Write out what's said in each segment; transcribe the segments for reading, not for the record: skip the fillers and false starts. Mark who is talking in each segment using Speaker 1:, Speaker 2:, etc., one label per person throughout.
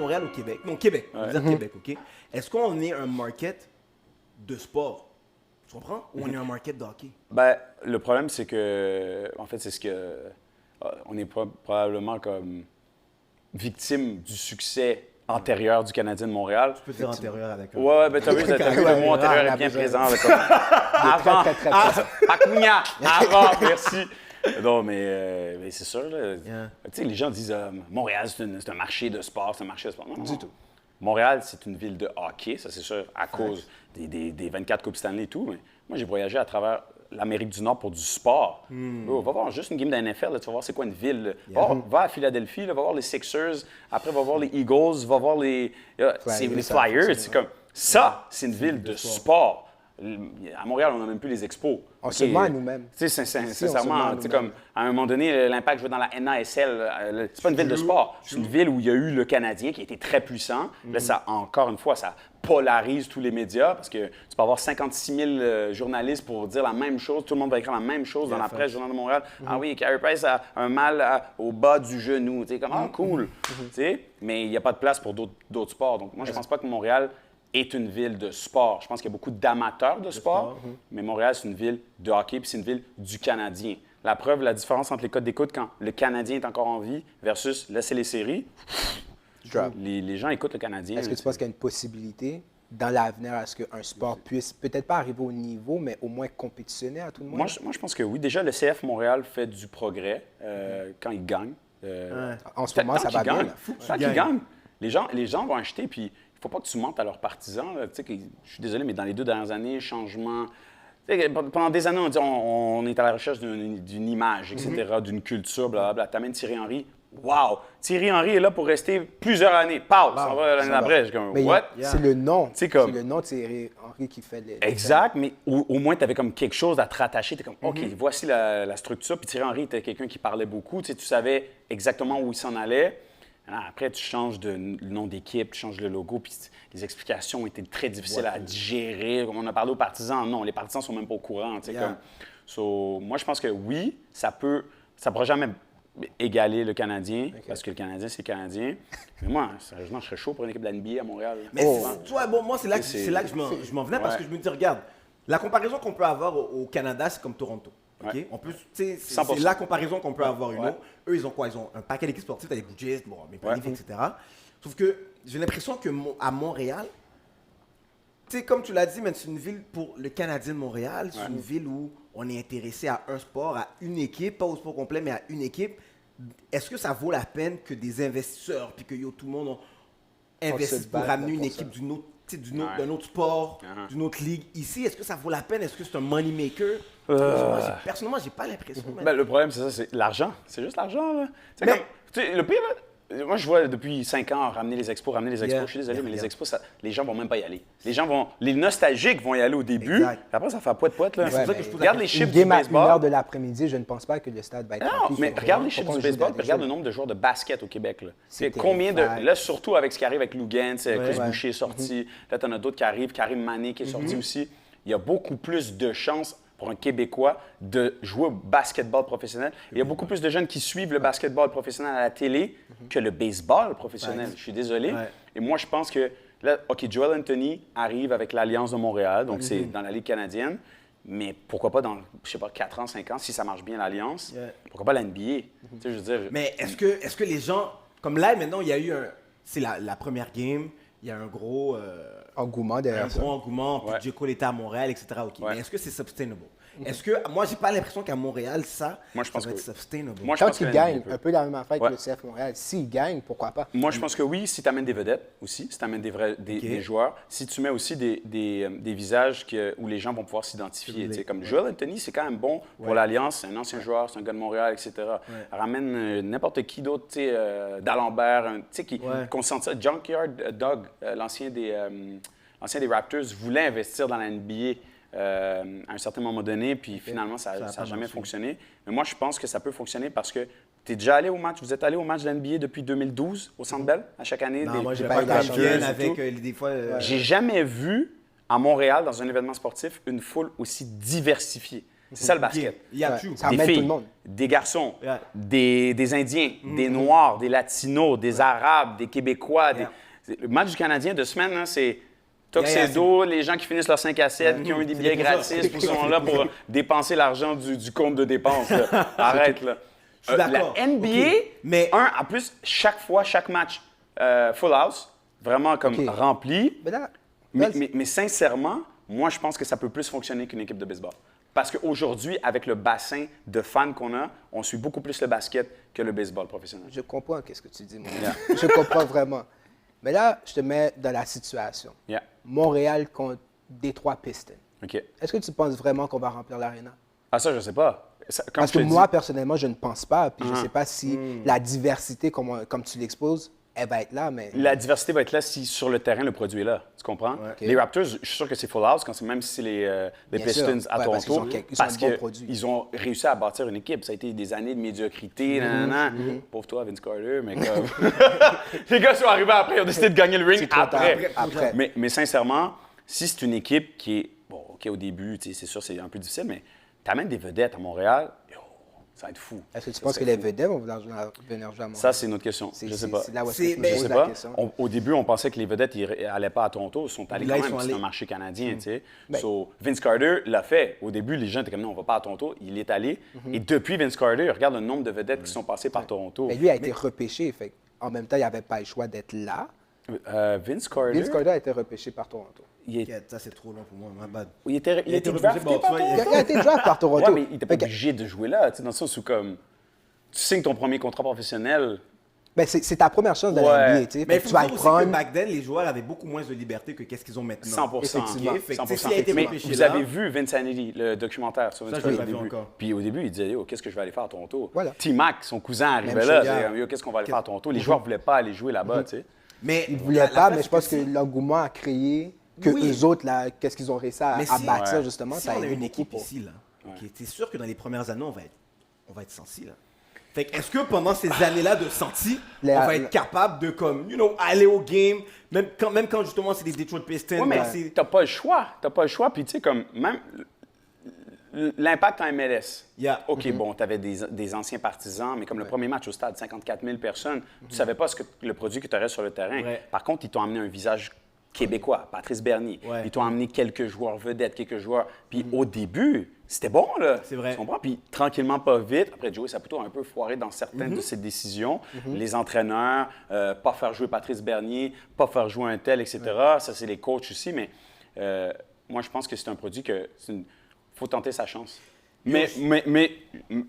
Speaker 1: Montréal ou Québec? Non, Québec. On va dire
Speaker 2: Ouais.
Speaker 1: Québec, OK? Est-ce qu'on est un market de sport? Tu comprends? Ou on est un market de hockey?
Speaker 2: Ben, le problème, c'est que, en fait, c'est ce que. On est probablement comme victime du succès antérieur du Canadien de Montréal.
Speaker 1: Tu peux dire antérieur avec un...
Speaker 2: Ouais, ben t'as vu le mot antérieur est bien présent. Là, comme... Avant,
Speaker 3: très
Speaker 2: Acuna, avant, merci. Non, mais c'est sûr, là.
Speaker 1: Yeah.
Speaker 2: Tu sais, les gens disent Montréal, c'est un marché de sport, c'est un marché de sport. Non, non,
Speaker 3: Du
Speaker 2: non.
Speaker 3: tout.
Speaker 2: Montréal, c'est une ville de hockey, ça c'est sûr, à cause des 24 Coupes Stanley et tout. Mais moi, j'ai voyagé à travers l'Amérique du Nord pour du sport. Oh, va voir juste une game de NFL, là, tu vas voir c'est quoi une ville. Là. Va à Philadelphie, là, va voir les Sixers, après va voir les Eagles, va voir les Flyers. C'est comme ça, c'est une ville de sport. À Montréal, on n'a même plus les expos.
Speaker 3: On se ment à nous-mêmes.
Speaker 2: Tu sais,
Speaker 3: Ici, on se ment
Speaker 2: sincèrement,
Speaker 3: à
Speaker 2: tu sais,
Speaker 3: nous-mêmes.
Speaker 2: comme à un moment donné, l'Impact jouait dans la NASL. C'est pas une ville de sport. C'est une ville où il y a eu le Canadien qui a été très puissant. Là, ça, encore une fois, ça polarise tous les médias parce que tu peux avoir 56 000 journalistes pour dire la même chose. Tout le monde va écrire la même chose dans la presse, Journal de Montréal. Ah oui, Carey Price a un mal au bas du genou. Tu sais, comme, ah, cool. Tu sais, mais il n'y a pas de place pour d'autres sports. Donc, moi, je pense pas que Montréal est une ville de sport. Je pense qu'il y a beaucoup d'amateurs de sport, mais Montréal, c'est une ville de hockey, puis c'est une ville du Canadien. La preuve, la différence entre les codes d'écoute quand le Canadien est encore en vie versus laisser les séries, les gens écoutent le Canadien.
Speaker 3: Est-ce que tu penses qu'il y a une possibilité dans l'avenir à ce qu'un sport puisse peut-être pas arriver au niveau, mais au moins compétitionner à tout le monde?
Speaker 2: Moi, je pense que oui. Déjà, le CF Montréal fait du progrès quand il gagne.
Speaker 3: En ce moment, ça va bien. Là.
Speaker 2: Tant qu'ils gagnent, les gens vont acheter, puis il ne faut pas que tu mentes à leurs partisans. Là. Tu sais, je suis désolé, mais dans les 2 dernières années, changement. Tu sais, pendant des années, on dit on est à la recherche d'une image, etc., d'une culture, blablabla. Tu amènes Thierry Henry. Wow! Thierry Henry est là pour rester plusieurs années. Pause! Ça va l'année d'après. Je suis comme,
Speaker 3: Mais
Speaker 2: what?
Speaker 3: c'est le nom.
Speaker 2: C'est comme-
Speaker 3: C'est le nom de Thierry Henry qui fait les.
Speaker 2: Exact, mais au moins, tu avais comme quelque chose à te rattacher. Tu es comme, OK, voici la structure. Puis Thierry Henry était quelqu'un qui parlait beaucoup. Tu sais, tu savais exactement où il s'en allait. Après, tu changes le nom d'équipe, tu changes le logo, puis les explications ont été très difficiles à digérer. Comme on a parlé aux partisans, non, les partisans sont même pas au courant. Tu sais, moi, je pense que oui, ça pourra jamais égaler le Canadien, parce que le Canadien, c'est le Canadien. Mais moi, sérieusement, je serais chaud pour une équipe de la NBA à Montréal.
Speaker 1: Mais tu vois, bon, moi, c'est là que je m'en venais parce que je me dis, regarde, la comparaison qu'on peut avoir au Canada, c'est comme Toronto. OK?
Speaker 2: Ouais.
Speaker 1: On peut, c'est
Speaker 2: 100%.
Speaker 1: la comparaison qu'on peut avoir une
Speaker 2: Ouais.
Speaker 1: autre. Eux, ils ont quoi? Ils ont un paquet d'équipes sportives, t'as des Blue Jays, bon, Maple Leafs,
Speaker 2: Ouais.
Speaker 1: etc. Sauf que j'ai l'impression que à Montréal, tu sais, comme tu l'as dit, c'est une ville pour le Canadien de Montréal. C'est une ville où on est intéressé à un sport, à une équipe, pas au sport complet, mais à une équipe. Est-ce que ça vaut la peine que des investisseurs, puis que tout le monde investisse pour
Speaker 3: batte
Speaker 1: ramener
Speaker 3: là,
Speaker 1: une
Speaker 3: pour
Speaker 1: équipe
Speaker 3: ça.
Speaker 1: d'une autre, d'un autre sport, d'une autre ligue ici? Est-ce que ça vaut la peine? Est-ce que c'est un money maker? Personnellement, j'ai pas l'impression. man.
Speaker 2: Ben, le problème, c'est ça, c'est l'argent. C'est juste l'argent, là. Tu sais, comme- tu sais, le pire, là, moi, je vois depuis 5 ans ramener les expos.
Speaker 1: Yeah.
Speaker 2: Je suis désolé, mais les
Speaker 1: Yeah.
Speaker 2: expos, les gens vont même pas y aller. Les nostalgiques vont y aller au début.
Speaker 1: Exact.
Speaker 2: Puis après, ça fait poète-poète, là.
Speaker 1: c'est pour ça que je pose la
Speaker 2: Regarde les
Speaker 1: question.
Speaker 2: chiffres
Speaker 3: Une
Speaker 2: du
Speaker 3: game à 1h
Speaker 2: baseball.
Speaker 3: de l'après-midi, je ne pense pas que le stade va être
Speaker 2: Non,
Speaker 3: rempli.
Speaker 2: mais
Speaker 3: Faut
Speaker 2: regarde les
Speaker 3: qu'on
Speaker 2: chiffres
Speaker 3: joue
Speaker 2: du baseball,
Speaker 3: dans
Speaker 2: puis
Speaker 3: des
Speaker 2: regarde le
Speaker 3: jeux.
Speaker 2: nombre de joueurs de basket au Québec. Là.
Speaker 3: C'est
Speaker 2: Combien de.
Speaker 3: terrifiant.
Speaker 2: Là, surtout avec ce qui arrive avec Lou Gantz, Chris
Speaker 1: Ouais.
Speaker 2: Boucher est sorti. Là, tu en as d'autres qui arrivent, Karim Mané qui est sorti aussi. Il y a beaucoup plus de chances pour un Québécois de jouer au basketball professionnel. Il y a beaucoup plus de jeunes qui suivent le basketball professionnel à la télé que le baseball professionnel. Je suis désolé.
Speaker 1: Ouais.
Speaker 2: Et moi, je pense que là, OK, Joel Anthony arrive avec l'Alliance de Montréal, donc c'est dans la Ligue canadienne. Mais pourquoi pas dans, je sais pas, 4 ans, 5 ans, si ça marche bien l'Alliance, pourquoi pas la NBA? Tu sais, je veux dire...
Speaker 1: Mais est-ce que les gens, comme là maintenant, il y a eu c'est la première game, il y a un gros
Speaker 3: Engouement derrière ça.
Speaker 1: engouement, puis
Speaker 2: Ouais.
Speaker 1: J. Cole était à Montréal, etc. OK.
Speaker 2: Ouais.
Speaker 1: Mais est-ce que c'est sustainable? Est-ce que, moi, j'ai pas l'impression qu'à Montréal,
Speaker 2: Moi, je pense
Speaker 1: va être
Speaker 2: que oui.
Speaker 1: sustainable.
Speaker 2: Moi, je
Speaker 3: Quand
Speaker 2: pense que
Speaker 3: il
Speaker 2: la
Speaker 3: gagne,
Speaker 2: NBA peut.
Speaker 3: un peu la même affaire que
Speaker 2: Ouais.
Speaker 3: le CF Montréal. S'il gagne, pourquoi pas?
Speaker 2: Moi, je pense que oui, si tu amènes des vedettes aussi, si tu amènes des joueurs, si tu mets aussi des visages où les gens vont pouvoir s'identifier. Tu sais, comme Joel Anthony, c'est quand même bon pour l'Alliance, c'est un ancien joueur, c'est un gars de Montréal, etc. Ramène n'importe qui d'autre, tu sais, d'Alembert, tu sais, qu'on sent ça. Junkyard Dog, l'ancien des Raptors, voulait investir dans la NBA. À un certain moment donné, puis finalement, ça n'a
Speaker 1: pas
Speaker 2: jamais
Speaker 1: marché.
Speaker 2: fonctionné. Mais moi, je pense que ça peut fonctionner parce que tu es déjà allé au match, vous êtes allé au match de l'NBA depuis 2012 au Centre Bell, à chaque année?
Speaker 1: Non, moi, j'ai
Speaker 3: des
Speaker 1: pas eu la
Speaker 3: Raptors
Speaker 1: chienne
Speaker 2: et
Speaker 1: avec
Speaker 2: tout.
Speaker 1: des fois.
Speaker 2: J'ai jamais vu à Montréal, dans un événement sportif, une foule aussi diversifiée. C'est ça le basket.
Speaker 1: Il y a
Speaker 3: Ouais.
Speaker 1: tout.
Speaker 3: Ça
Speaker 2: Des
Speaker 3: emmène tout
Speaker 2: filles,
Speaker 3: le monde.
Speaker 2: des garçons,
Speaker 1: Yeah.
Speaker 2: des Indiens, des Noirs, des Latinos, des Arabes, des Québécois. Le match du Canadien de semaine, hein, c'est Tuxedo, les gens qui finissent leur 5 à 7, qui ont eu des billets gratis, qui sont là pour dépenser l'argent du compte de dépenses. Là. Arrête, là.
Speaker 1: Je suis d'accord.
Speaker 2: La NBA,
Speaker 1: OK. Mais-
Speaker 2: en plus, chaque fois, chaque match, full house, vraiment comme
Speaker 3: OK.
Speaker 2: rempli.
Speaker 3: Mais là,
Speaker 2: Mais sincèrement, moi, je pense que ça peut plus fonctionner qu'une équipe de baseball. Parce qu'aujourd'hui, avec le bassin de fans qu'on a, on suit beaucoup plus le basket que le baseball professionnel.
Speaker 3: je comprends qu'est-ce que tu dis, mon gars. Je comprends vraiment. Mais là, je te mets dans la situation.
Speaker 2: Yeah.
Speaker 3: Montréal contre Détroit Pistons.
Speaker 2: OK.
Speaker 3: Est-ce que tu penses vraiment qu'on va remplir l'aréna?
Speaker 2: Ah, ça, je sais pas. Comme
Speaker 3: Parce
Speaker 2: je
Speaker 3: que
Speaker 2: te
Speaker 3: moi,
Speaker 2: dis,
Speaker 3: personnellement, je ne pense pas. Puis je ne sais pas si la diversité, comme tu l'exposes, elle va être là. Mais
Speaker 2: la diversité va être là si sur le terrain, le produit est là. Tu comprends? Les Raptors, je suis sûr que c'est full house, même si c'est les
Speaker 3: Bien
Speaker 2: Pistons
Speaker 3: sûr.
Speaker 2: à
Speaker 3: Ouais, parce qu'ils
Speaker 2: Toronto.
Speaker 3: ont ils ont
Speaker 2: Parce
Speaker 3: un bon produit.
Speaker 2: qu'ils ont réussi à bâtir une équipe. Ça a été des années de médiocrité. Nanana. Pauvre toi, Vince Carter, mais comme... les gars sont arrivés après, ils ont décidé de gagner le ring
Speaker 3: C'est trop tard.
Speaker 2: après.
Speaker 3: Après.
Speaker 2: Mais sincèrement, si c'est une équipe qui est... Bon, OK, au début, c'est sûr, c'est un peu difficile, mais tu amènes des vedettes à Montréal, yo, ça va être fou.
Speaker 3: est-ce que tu
Speaker 2: Ça
Speaker 3: penses que
Speaker 2: serait
Speaker 3: les
Speaker 2: fou.
Speaker 3: vedettes vont venir jouer à Montréal?
Speaker 2: Ça, c'est une autre question. Je sais pas.
Speaker 3: C'est là où est-ce
Speaker 1: C'est-
Speaker 3: que je
Speaker 1: mais-
Speaker 3: me
Speaker 2: Je
Speaker 3: pose
Speaker 2: sais
Speaker 3: la
Speaker 2: pas.
Speaker 3: question.
Speaker 2: Au début, on pensait que les vedettes n'allaient pas à Toronto. Ils sont allés
Speaker 1: Là,
Speaker 2: quand
Speaker 1: ils
Speaker 2: même,
Speaker 1: sont
Speaker 2: c'est
Speaker 1: allés.
Speaker 2: un marché canadien, tu sais.
Speaker 3: Ben-
Speaker 2: So, Vince Carter l'a fait. Au début, les gens étaient comme, non, on va pas à Toronto. Il est allé. Et depuis Vince Carter, regarde le nombre de vedettes qui sont passées par Toronto.
Speaker 3: Mais lui a été repêché. Fait, en même temps, il n'avait pas le choix d'être là.
Speaker 2: Vince Carter,
Speaker 3: Vince Carter a été repêché par Toronto.
Speaker 2: il, est-
Speaker 1: Ok, ça, c'est trop long pour moi, ma bad.
Speaker 2: il était, il
Speaker 1: a
Speaker 2: était
Speaker 1: été
Speaker 2: drafté
Speaker 1: repêché, bon,
Speaker 2: par
Speaker 1: tu vois,
Speaker 2: Toronto.
Speaker 3: Il a été draft par Toronto.
Speaker 2: Ouais, mais il n'était pas
Speaker 3: Fait que-
Speaker 2: obligé de jouer là. Tu sais, dans le sens où, comme, tu signes ton premier contrat professionnel.
Speaker 3: ben, c'est ta première chance de
Speaker 2: Ouais.
Speaker 3: la NBA. Tu sais.
Speaker 1: Mais
Speaker 3: Fait
Speaker 1: il
Speaker 3: que
Speaker 1: faut
Speaker 3: tu vas
Speaker 1: dire
Speaker 3: le
Speaker 1: aussi que
Speaker 3: prendre.
Speaker 1: back then, les joueurs avaient beaucoup moins de liberté que qu'est-ce qu'ils ont maintenant.
Speaker 2: 100%.
Speaker 3: Effectivement.
Speaker 1: Ok, fait que, tu sais,
Speaker 2: 100%.
Speaker 1: s'il a été
Speaker 2: Mais
Speaker 1: repêché
Speaker 2: vous
Speaker 1: là-
Speaker 2: avez vu Vinsanity, le documentaire sur Vince
Speaker 1: Ça, je l'ai
Speaker 2: Carter
Speaker 1: pas
Speaker 2: au
Speaker 1: vu
Speaker 2: début.
Speaker 1: encore.
Speaker 2: Puis au début, il disait, yo, qu'est-ce que je vais aller faire à Toronto?
Speaker 3: Voilà.
Speaker 2: T-Mac, son cousin, arrivait
Speaker 3: Même
Speaker 2: là.
Speaker 3: chose.
Speaker 2: disait, yo, qu'est-ce qu'on va aller faire à Toronto? Les joueurs ne voulaient pas aller jouer là-bas, tu sais.
Speaker 1: Mais
Speaker 3: Ils ne voulaient
Speaker 1: la
Speaker 3: pas,
Speaker 1: face,
Speaker 3: mais je pense que
Speaker 1: c'est
Speaker 3: l'engouement a créé que
Speaker 1: Oui.
Speaker 3: eux autres, là, qu'est-ce qu'ils ont réussi à
Speaker 1: Mais
Speaker 3: bâtir,
Speaker 2: Ouais.
Speaker 3: justement.
Speaker 1: si
Speaker 3: ça
Speaker 1: on a
Speaker 3: aidé
Speaker 1: une
Speaker 3: beaucoup
Speaker 1: équipe
Speaker 3: pour-
Speaker 1: ici, là, ok, c'est sûr que dans les premières années, on va être senti, là. Fait que est-ce que pendant ces années-là de senti,
Speaker 3: Les-
Speaker 1: on va être capable de, comme, aller au game, même quand justement c'est des Detroit Pistons,
Speaker 2: Ouais, mais
Speaker 1: quand c'est-
Speaker 2: t'as pas le choix. T'as pas le choix. Puis tu sais, comme, même l'impact en MLS.
Speaker 1: Yeah.
Speaker 2: OK, bon, t'avais des anciens partisans, mais comme le premier match au stade, 54 000 personnes, tu savais pas le produit que tu aurais sur le terrain.
Speaker 1: Ouais.
Speaker 2: Par contre, ils t'ont amené un visage québécois, Patrice Bernier.
Speaker 1: Ouais.
Speaker 2: Ils t'ont amené quelques joueurs vedettes, quelques joueurs. Puis au début, c'était bon, là.
Speaker 1: C'est vrai.
Speaker 2: Tu comprends? Puis tranquillement, pas vite. Après, Joey, ça a plutôt un peu foiré dans certaines de ses décisions. Les entraîneurs, pas faire jouer Patrice Bernier, pas faire jouer un tel, etc. Ça, c'est les coachs aussi. Mais moi, je pense que c'est un produit que faut tenter sa chance. Mais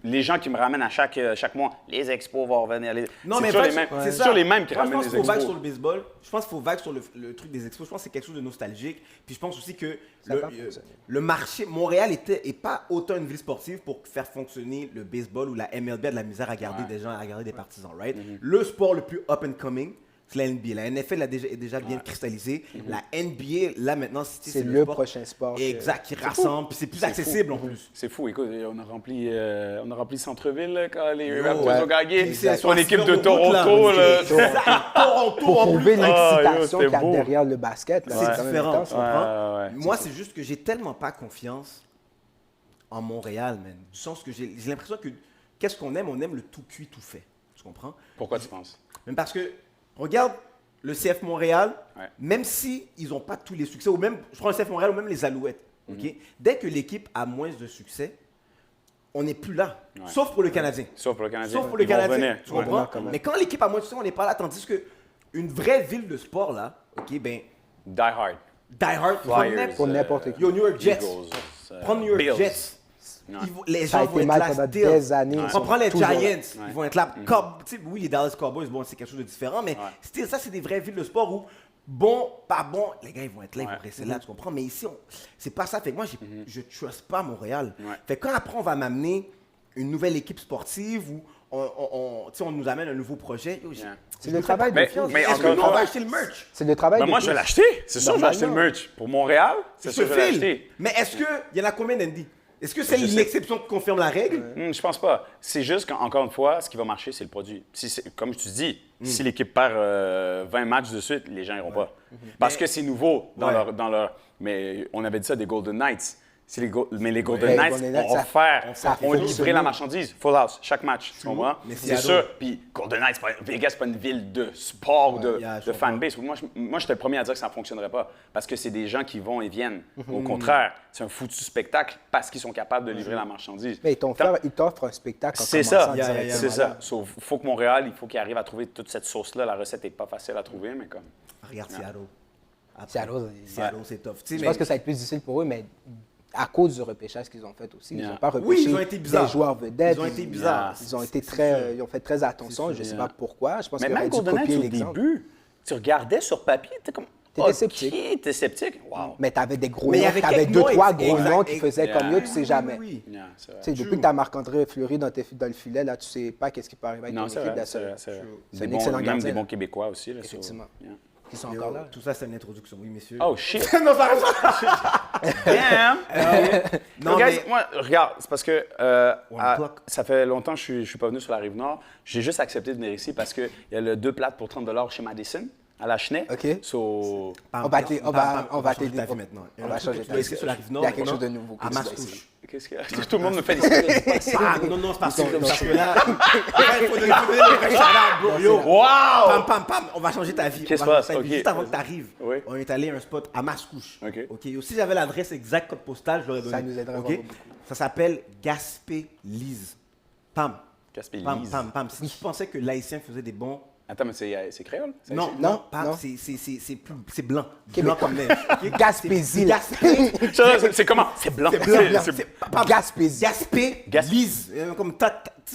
Speaker 2: les gens qui me ramènent à chaque mois, les expos vont revenir.
Speaker 1: Non,
Speaker 2: c'est
Speaker 1: mais
Speaker 2: toujours
Speaker 1: vague-
Speaker 2: les mêmes,
Speaker 1: c'est
Speaker 2: c'est
Speaker 1: ça.
Speaker 2: toujours les mêmes qui
Speaker 1: Moi,
Speaker 2: ramènent
Speaker 1: je pense
Speaker 2: les
Speaker 1: qu'il faut vague
Speaker 2: expos.
Speaker 1: sur le baseball. Je pense qu'il faut vague sur le truc des expos. Je pense que c'est quelque chose de nostalgique. Puis je pense aussi que
Speaker 3: Ça va fonctionner.
Speaker 1: le marché, Montréal est pas autant une ville sportive pour faire fonctionner le baseball ou la MLB a de la misère à garder des gens, à garder des partisans, right? Le sport le plus up and coming, c'est la NBA. La NFL est déjà bien cristallisée. La NBA, là maintenant,
Speaker 3: C'est le
Speaker 1: sport
Speaker 3: prochain sport que-
Speaker 1: Exact, qui rassemble. Puis c'est plus
Speaker 2: C'est
Speaker 1: accessible
Speaker 2: fou.
Speaker 1: en plus.
Speaker 2: C'est fou. Écoute, on a rempli le centre-ville là, quand les
Speaker 1: Yo,
Speaker 2: Raptors
Speaker 1: ouais.
Speaker 2: ont gagné.
Speaker 1: Puis c'est
Speaker 2: Son
Speaker 1: à
Speaker 2: équipe
Speaker 1: 6
Speaker 2: de
Speaker 1: heures de route, là.
Speaker 2: Toronto. Là.
Speaker 1: Exact. Toronto
Speaker 3: Pour
Speaker 1: en
Speaker 3: prouver
Speaker 1: plus.
Speaker 3: l'excitation
Speaker 2: c'était
Speaker 3: qu'il y a
Speaker 2: beau.
Speaker 3: derrière le basket. là,
Speaker 1: C'est
Speaker 3: quand même
Speaker 1: différent,
Speaker 3: intense,
Speaker 1: tu
Speaker 3: là.
Speaker 1: comprends?
Speaker 2: Ouais.
Speaker 1: Moi, c'est juste que j'ai tellement pas confiance en Montréal, man. Du sens que j'ai l'impression que qu'est-ce qu'on aime? On aime le tout cuit, tout fait. Tu comprends?
Speaker 2: Pourquoi tu penses?
Speaker 1: Même parce que, regarde, le CF Montréal,
Speaker 2: Ouais.
Speaker 1: même si ils n'ont pas tous les succès, ou même, je prends le CF Montréal, ou même les Alouettes, ok? Dès que l'équipe a moins de succès, on n'est plus là.
Speaker 2: Ouais.
Speaker 1: Sauf pour le Canadien.
Speaker 2: Sauf pour le Canadien.
Speaker 1: Sauf pour le
Speaker 2: Ils vont
Speaker 1: Canadien.
Speaker 2: revenir.
Speaker 1: Tu
Speaker 2: Ouais.
Speaker 1: comprends?
Speaker 3: quand même.
Speaker 1: Mais quand l'équipe a moins de succès, on n'est pas là. Tandis que une vraie ville de sport, là, ok, ben,
Speaker 2: Die Hard.
Speaker 1: Die Hard,
Speaker 2: Flyers,
Speaker 3: Pour n'importe qui.
Speaker 1: Yo, New York Jets.
Speaker 2: Eagles,
Speaker 1: Prends New York
Speaker 2: Bills.
Speaker 1: Jets.
Speaker 2: Ouais.
Speaker 1: Les
Speaker 3: Ça a
Speaker 1: gens vont
Speaker 3: été
Speaker 1: être
Speaker 3: mal
Speaker 1: là
Speaker 3: pendant
Speaker 1: still.
Speaker 3: des années.
Speaker 1: On
Speaker 3: ils sont
Speaker 1: prend les
Speaker 3: toujours là.
Speaker 1: Giants, ils vont être là. Tu sais, oui, les Dallas Cowboys, bon, c'est quelque chose de différent, mais still, ça, c'est des vraies villes de sport où, bon, pas bon, les gars, ils vont être là, ils vont rester là, tu comprends? Mais ici, c'est pas ça. Fait que moi, je trust pas Montréal.
Speaker 2: Ouais.
Speaker 1: Fait que quand après, on va m'amener une nouvelle équipe sportive ou tu sais, on nous amène un nouveau projet, yo,
Speaker 2: Yeah.
Speaker 3: C'est le travail de
Speaker 2: Mais-
Speaker 3: confiance.
Speaker 2: mais
Speaker 1: est-ce
Speaker 2: encore une
Speaker 1: qu'on
Speaker 2: fois-
Speaker 1: va acheter le merch?
Speaker 3: C'est le travail
Speaker 2: Ben
Speaker 3: de
Speaker 2: moi, je vais
Speaker 3: confiance.
Speaker 2: l'acheter. C'est sûr que je vais acheter le
Speaker 3: Normalement.
Speaker 2: merch. Pour Montréal, c'est sûr
Speaker 1: Je
Speaker 2: que je vais
Speaker 1: file.
Speaker 2: l'acheter.
Speaker 1: Mais est-ce qu'il y en a combien d'Andy? Est-ce que c'est
Speaker 2: Je sais.
Speaker 1: l'exception qui confirme la règle?
Speaker 2: Je pense pas. C'est juste qu'encore une fois, ce qui va marcher, c'est le produit. Comme tu dis, si l'équipe perd 20 matchs de suite, les gens n'iront pas. Parce que c'est nouveau dans
Speaker 1: Ouais.
Speaker 2: leur. Mais on avait dit ça des Golden Knights. Mais les Golden
Speaker 3: Ouais,
Speaker 2: Knights
Speaker 3: Golden Knights,
Speaker 2: ont
Speaker 3: ça
Speaker 2: offert,
Speaker 3: a
Speaker 2: ont livré
Speaker 3: fonctionné.
Speaker 2: la marchandise, full house, chaque match, tu comprends?
Speaker 1: Mais
Speaker 2: C'est
Speaker 1: Seattle-
Speaker 2: sûr. Puis Golden Knights, Vegas, c'est pas une ville de sport,
Speaker 1: je
Speaker 2: de
Speaker 1: comprends.
Speaker 2: fanbase. Moi, j'étais le premier à dire que ça ne fonctionnerait pas parce que c'est des gens qui vont et viennent. Au contraire, c'est un foutu spectacle parce qu'ils sont capables de livrer la marchandise.
Speaker 3: Mais ils t'offrent un spectacle en
Speaker 2: C'est ça,
Speaker 3: commençant
Speaker 1: Yeah, yeah,
Speaker 3: directement
Speaker 2: c'est
Speaker 3: là.
Speaker 2: ça. Il faut que Montréal, il faut qu'il arrive à trouver toute cette sauce-là. La recette n'est pas facile à trouver, mais comme...
Speaker 1: Regarde Seattle. Après,
Speaker 3: Seattle,
Speaker 1: c'est tough. Tu sais,
Speaker 3: Je
Speaker 1: mais-
Speaker 3: pense que ça va être plus difficile pour eux, mais à cause du repêchage qu'ils ont fait aussi. Ils
Speaker 2: Yeah.
Speaker 3: n'ont pas repêché
Speaker 1: Oui, ils ont été bizarres.
Speaker 3: des joueurs vedettes.
Speaker 1: Ils ont été bizarres.
Speaker 3: Ils ont été
Speaker 1: C'est
Speaker 3: très,
Speaker 1: sûr.
Speaker 3: ils ont fait très attention. Je ne sais
Speaker 2: Yeah.
Speaker 3: pas pourquoi. Je pense
Speaker 2: Mais
Speaker 3: qu'ils
Speaker 2: même
Speaker 3: auraient dû
Speaker 2: Golden Knights,
Speaker 3: copier
Speaker 2: au
Speaker 3: l'exemple.
Speaker 2: début, tu regardais sur papier, t'es comme...
Speaker 3: T'étais
Speaker 2: OK,
Speaker 3: sceptique.
Speaker 2: T'es sceptique? Wow.
Speaker 3: Mais tu avais des gros
Speaker 1: Mais il y
Speaker 3: noms,
Speaker 1: avait
Speaker 3: tu avais
Speaker 1: quelques
Speaker 3: deux,
Speaker 1: noms,
Speaker 3: trois gros
Speaker 1: exact,
Speaker 3: noms qui faisaient
Speaker 2: Yeah.
Speaker 3: comme eux, tu sais jamais.
Speaker 1: Oui.
Speaker 2: Yeah, c'est vrai.
Speaker 3: Tu sais, depuis que tu as Marc-André Fleury dans le filet, là, tu sais pas qu'est-ce qui peut arriver avec
Speaker 2: Non,
Speaker 3: ton
Speaker 2: c'est
Speaker 3: équipe.
Speaker 2: vrai,
Speaker 3: là,
Speaker 2: c'est vrai, c'est vrai.
Speaker 3: C'est
Speaker 2: Des
Speaker 3: un
Speaker 2: bons-
Speaker 3: excellent
Speaker 2: même
Speaker 3: gardien,
Speaker 2: des bons
Speaker 3: là.
Speaker 2: Québécois aussi. Là,
Speaker 3: Effectivement.
Speaker 2: Yeah.
Speaker 3: Qui sont
Speaker 1: Yo,
Speaker 3: encore là.
Speaker 1: Tout ça, c'est une introduction, oui, messieurs.
Speaker 2: Oh shit!
Speaker 1: non, ça reste-
Speaker 2: Damn!
Speaker 1: Non,
Speaker 2: Non, guys,
Speaker 1: mais-
Speaker 2: moi, regarde, c'est parce que
Speaker 1: One block.
Speaker 2: ça fait longtemps que je suis pas venu sur la Rive-Nord. J'ai juste accepté de venir ici parce qu'il y a le 2 plates pour 30 $ chez Madison, à la Chenay.
Speaker 3: OK.
Speaker 2: So,
Speaker 3: On va t'aider.
Speaker 1: changer ta vie maintenant.
Speaker 3: On va changer
Speaker 1: Tu
Speaker 3: ta
Speaker 1: vas
Speaker 3: vie.
Speaker 1: ici sur la rive nord.
Speaker 3: Il y a quelque
Speaker 1: maintenant,
Speaker 3: chose de nouveau.
Speaker 1: À Mascouche.
Speaker 2: qu'est-ce que tout le monde me fait des
Speaker 1: Ah, non, c'est parce que là, il faut donner le vrai shout-out, bro. Yo.
Speaker 2: Wow!
Speaker 1: Pam, pam, on va changer ta vie.
Speaker 2: Qu'est-ce
Speaker 1: On va
Speaker 2: qui se
Speaker 1: changer ta
Speaker 2: passe?
Speaker 1: vie.
Speaker 2: Ok.
Speaker 1: Juste avant que tu arrives,
Speaker 2: Oui.
Speaker 1: on est allé à un spot à Mascouche.
Speaker 2: Ok.
Speaker 1: Yo, si j'avais l'adresse exacte, code postal, je l'aurais donné.
Speaker 3: Ça nous aiderait
Speaker 1: Ok?
Speaker 3: vraiment beaucoup.
Speaker 1: Ça s'appelle Gaspé Lise. Pam.
Speaker 2: Gaspé
Speaker 1: Pam,
Speaker 2: Lise.
Speaker 1: pam, pam. Si tu pensais que l'haïtien faisait des bons.
Speaker 2: Attends, mais c'est créole?
Speaker 1: Non,
Speaker 3: Non,
Speaker 1: non, pam,
Speaker 3: non.
Speaker 1: c'est blanc. Blanc comme neige. ok?
Speaker 3: Gaspésie.
Speaker 1: Gaspé.
Speaker 2: C'est comment? C'est blanc.
Speaker 1: C'est blanc.
Speaker 2: C'est-
Speaker 1: Pam.
Speaker 3: Gaspésie.
Speaker 1: Gaspé.
Speaker 2: Gas-
Speaker 1: Lise. Comme tu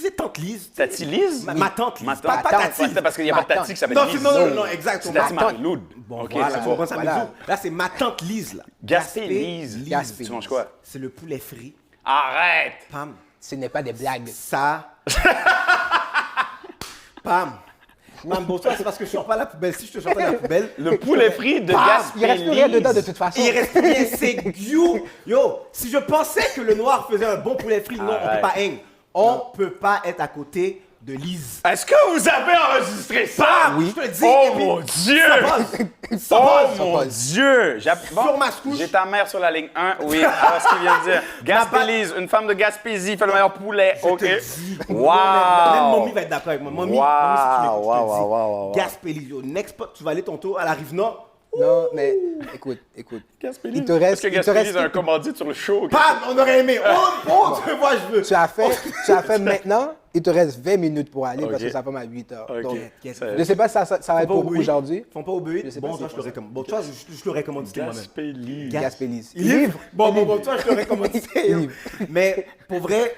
Speaker 1: sais, tante Lise.
Speaker 2: Tati Lise?
Speaker 1: Ma tante Lise.
Speaker 2: Ma
Speaker 1: Pas
Speaker 2: tante.
Speaker 1: Tati.
Speaker 2: Ouais, parce qu'il n'y a pas de
Speaker 3: Ma
Speaker 2: Tati qui s'appelle
Speaker 1: Non,
Speaker 2: Lise.
Speaker 1: non, exact.
Speaker 2: C'est
Speaker 1: Ma
Speaker 2: Tati
Speaker 1: tante.
Speaker 2: Marie-Loud.
Speaker 1: Bon,
Speaker 2: OK,
Speaker 1: voilà,
Speaker 2: c'est
Speaker 1: tu
Speaker 2: bon.
Speaker 1: comprends ça,
Speaker 3: Voilà.
Speaker 1: bisous. Là, c'est ma tante Lise, là.
Speaker 2: Gaspé Lise.
Speaker 3: Gaspé.
Speaker 2: Tu manges quoi?
Speaker 1: C'est le poulet frit.
Speaker 2: Arrête!
Speaker 1: Pam.
Speaker 3: Ce n'est pas des blagues.
Speaker 1: Ça. Pam. Pam, bon, ça, c'est parce que je sors pas la poubelle. Si je te sors pas la poubelle.
Speaker 2: Le poulet frit de
Speaker 1: Bam!
Speaker 2: Gaspé
Speaker 3: Il reste plus rien
Speaker 2: Lise.
Speaker 3: dedans de toute façon.
Speaker 1: Il reste rien, c'est you. Yo, si je pensais que le noir faisait un bon poulet frit, non, on
Speaker 2: Arrête.
Speaker 1: peut pas hang. On peut pas être à côté de Lise.
Speaker 2: Est-ce que vous avez enregistré ça?
Speaker 1: Bam! Je te le dis.
Speaker 2: Oh
Speaker 1: et puis,
Speaker 2: mon Dieu!
Speaker 1: Ça passe. Ça
Speaker 2: Oh
Speaker 1: passe.
Speaker 2: mon Dieu!
Speaker 1: Sur ma couche.
Speaker 2: J'ai ta mère sur la ligne 1. Oui, alors ce qu'il vient de dire. Gaspélise, une femme de Gaspésie fait le meilleur poulet.
Speaker 1: Je
Speaker 2: OK.
Speaker 1: te dis.
Speaker 2: Wow!
Speaker 1: Même Mommy va être d'accord avec moi. Mommy,
Speaker 2: Wow,
Speaker 1: Mommy, si tu m'écoutes,
Speaker 2: wow,
Speaker 1: je te dis.
Speaker 2: wow, wow, wow.
Speaker 1: Gaspélie, yo, next spot, tu vas aller ton tour à la Rive-Nord.
Speaker 3: Non, mais écoute.
Speaker 2: Gaspélise.
Speaker 3: Il te reste.
Speaker 2: Est-ce que
Speaker 3: il te
Speaker 2: Gaspélise
Speaker 3: reste-
Speaker 2: a un commandite sur le show?
Speaker 1: Bam, on aurait aimé. Oh, tu vois, je veux.
Speaker 3: Tu as fait maintenant. Il te reste 20 minutes pour aller parce
Speaker 2: Ok.
Speaker 3: que ça va à 8 heures.
Speaker 2: OK.
Speaker 3: Donc,
Speaker 2: Ça-
Speaker 3: je ne sais pas si ça va être
Speaker 1: Font pas
Speaker 3: pour
Speaker 1: au
Speaker 3: vous
Speaker 1: bruit.
Speaker 3: aujourd'hui.
Speaker 1: Font pas obéir.
Speaker 3: Je sais
Speaker 1: Bon,
Speaker 3: pas
Speaker 1: toi,
Speaker 3: si
Speaker 1: je le recommande. Bon, toi, je le recommande moi-même.
Speaker 2: Gaspélise.
Speaker 3: Gaspélise.
Speaker 1: Il livre. Bon, toi, je te recommande.
Speaker 3: livre.
Speaker 1: Mais pour vrai,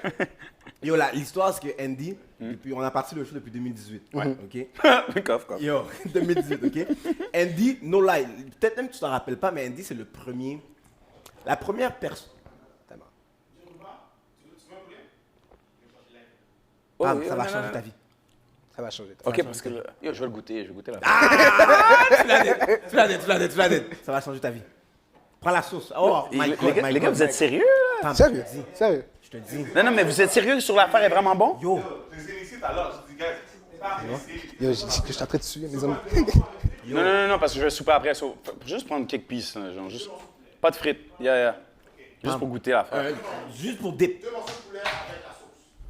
Speaker 1: yo, là, l'histoire, c'est que Andy, depuis, on a parti le show depuis 2018. OK?
Speaker 2: Coff, coff.
Speaker 1: Yo, 2018, OK? Andy, no lie. Peut-être même que tu t'en rappelles pas, mais Andy, c'est le premier. La première personne.
Speaker 2: Oh,
Speaker 1: Bam,
Speaker 2: oui,
Speaker 1: ça va
Speaker 2: non,
Speaker 1: changer
Speaker 2: non,
Speaker 1: ta vie.
Speaker 3: Ça va changer.
Speaker 2: OK, parce que yo, je vais le goûter. Je vais goûter la
Speaker 1: Tu l'as dit. Ça va changer ta vie. Prends la sauce. Oh,
Speaker 2: Et
Speaker 1: my
Speaker 2: les
Speaker 1: God,
Speaker 2: gars,
Speaker 1: my
Speaker 2: les gars,
Speaker 1: God,
Speaker 2: vous êtes
Speaker 1: my-
Speaker 2: sérieux, là?
Speaker 1: Pam,
Speaker 3: Sérieux?
Speaker 1: je te dis.
Speaker 3: Sérieux?
Speaker 1: Je te dis.
Speaker 2: Non, mais vous êtes sérieux sur l'affaire est vraiment bon?
Speaker 1: Yo,
Speaker 4: Je les ai ici tout à l'heure, je dis, gars, c'est pas ici.
Speaker 3: Yo, je suis en train de suivre mes amis.
Speaker 2: Non, parce que je vais souper après. So, juste prendre quelques pieces, là, genre, juste... Pas de frites. Juste pour goûter l'affaire.
Speaker 1: juste pour des.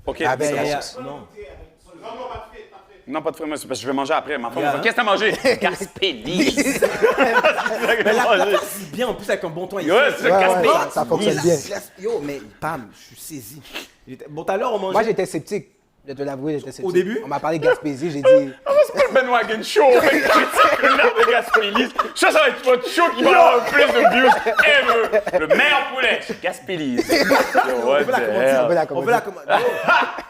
Speaker 2: OK.
Speaker 3: Ah, ben,
Speaker 2: c'est bon.
Speaker 1: Non.
Speaker 2: Non, pas de frites, moi, c'est parce que je vais manger après. Ma femme
Speaker 1: Yeah.
Speaker 2: me dit, qu'est-ce que t'as mangé? Gaspélie.
Speaker 1: Mais la passe bien en plus avec un bon ton.
Speaker 2: Ouais, c'est
Speaker 3: Ouais, ouais,
Speaker 2: Gaspélie.
Speaker 3: ça fonctionne bien.
Speaker 1: Yo, mais Pam, je suis saisi. Bon, tout à l'heure, on mangeait.
Speaker 3: Moi, j'étais sceptique. Je vais te l'avouer, j'étais sceptique.
Speaker 1: Au début?
Speaker 3: On m'a parlé de Gaspésie, j'ai dit.
Speaker 2: C'est pas le Ben Wagon Show. Critique une heure de Gaspélie. Ça va être votre show qui va avoir le plus de views ever. Le meilleur poulet. Gaspélie.
Speaker 1: On veut la commander.
Speaker 3: On veut la
Speaker 1: On veut la commander.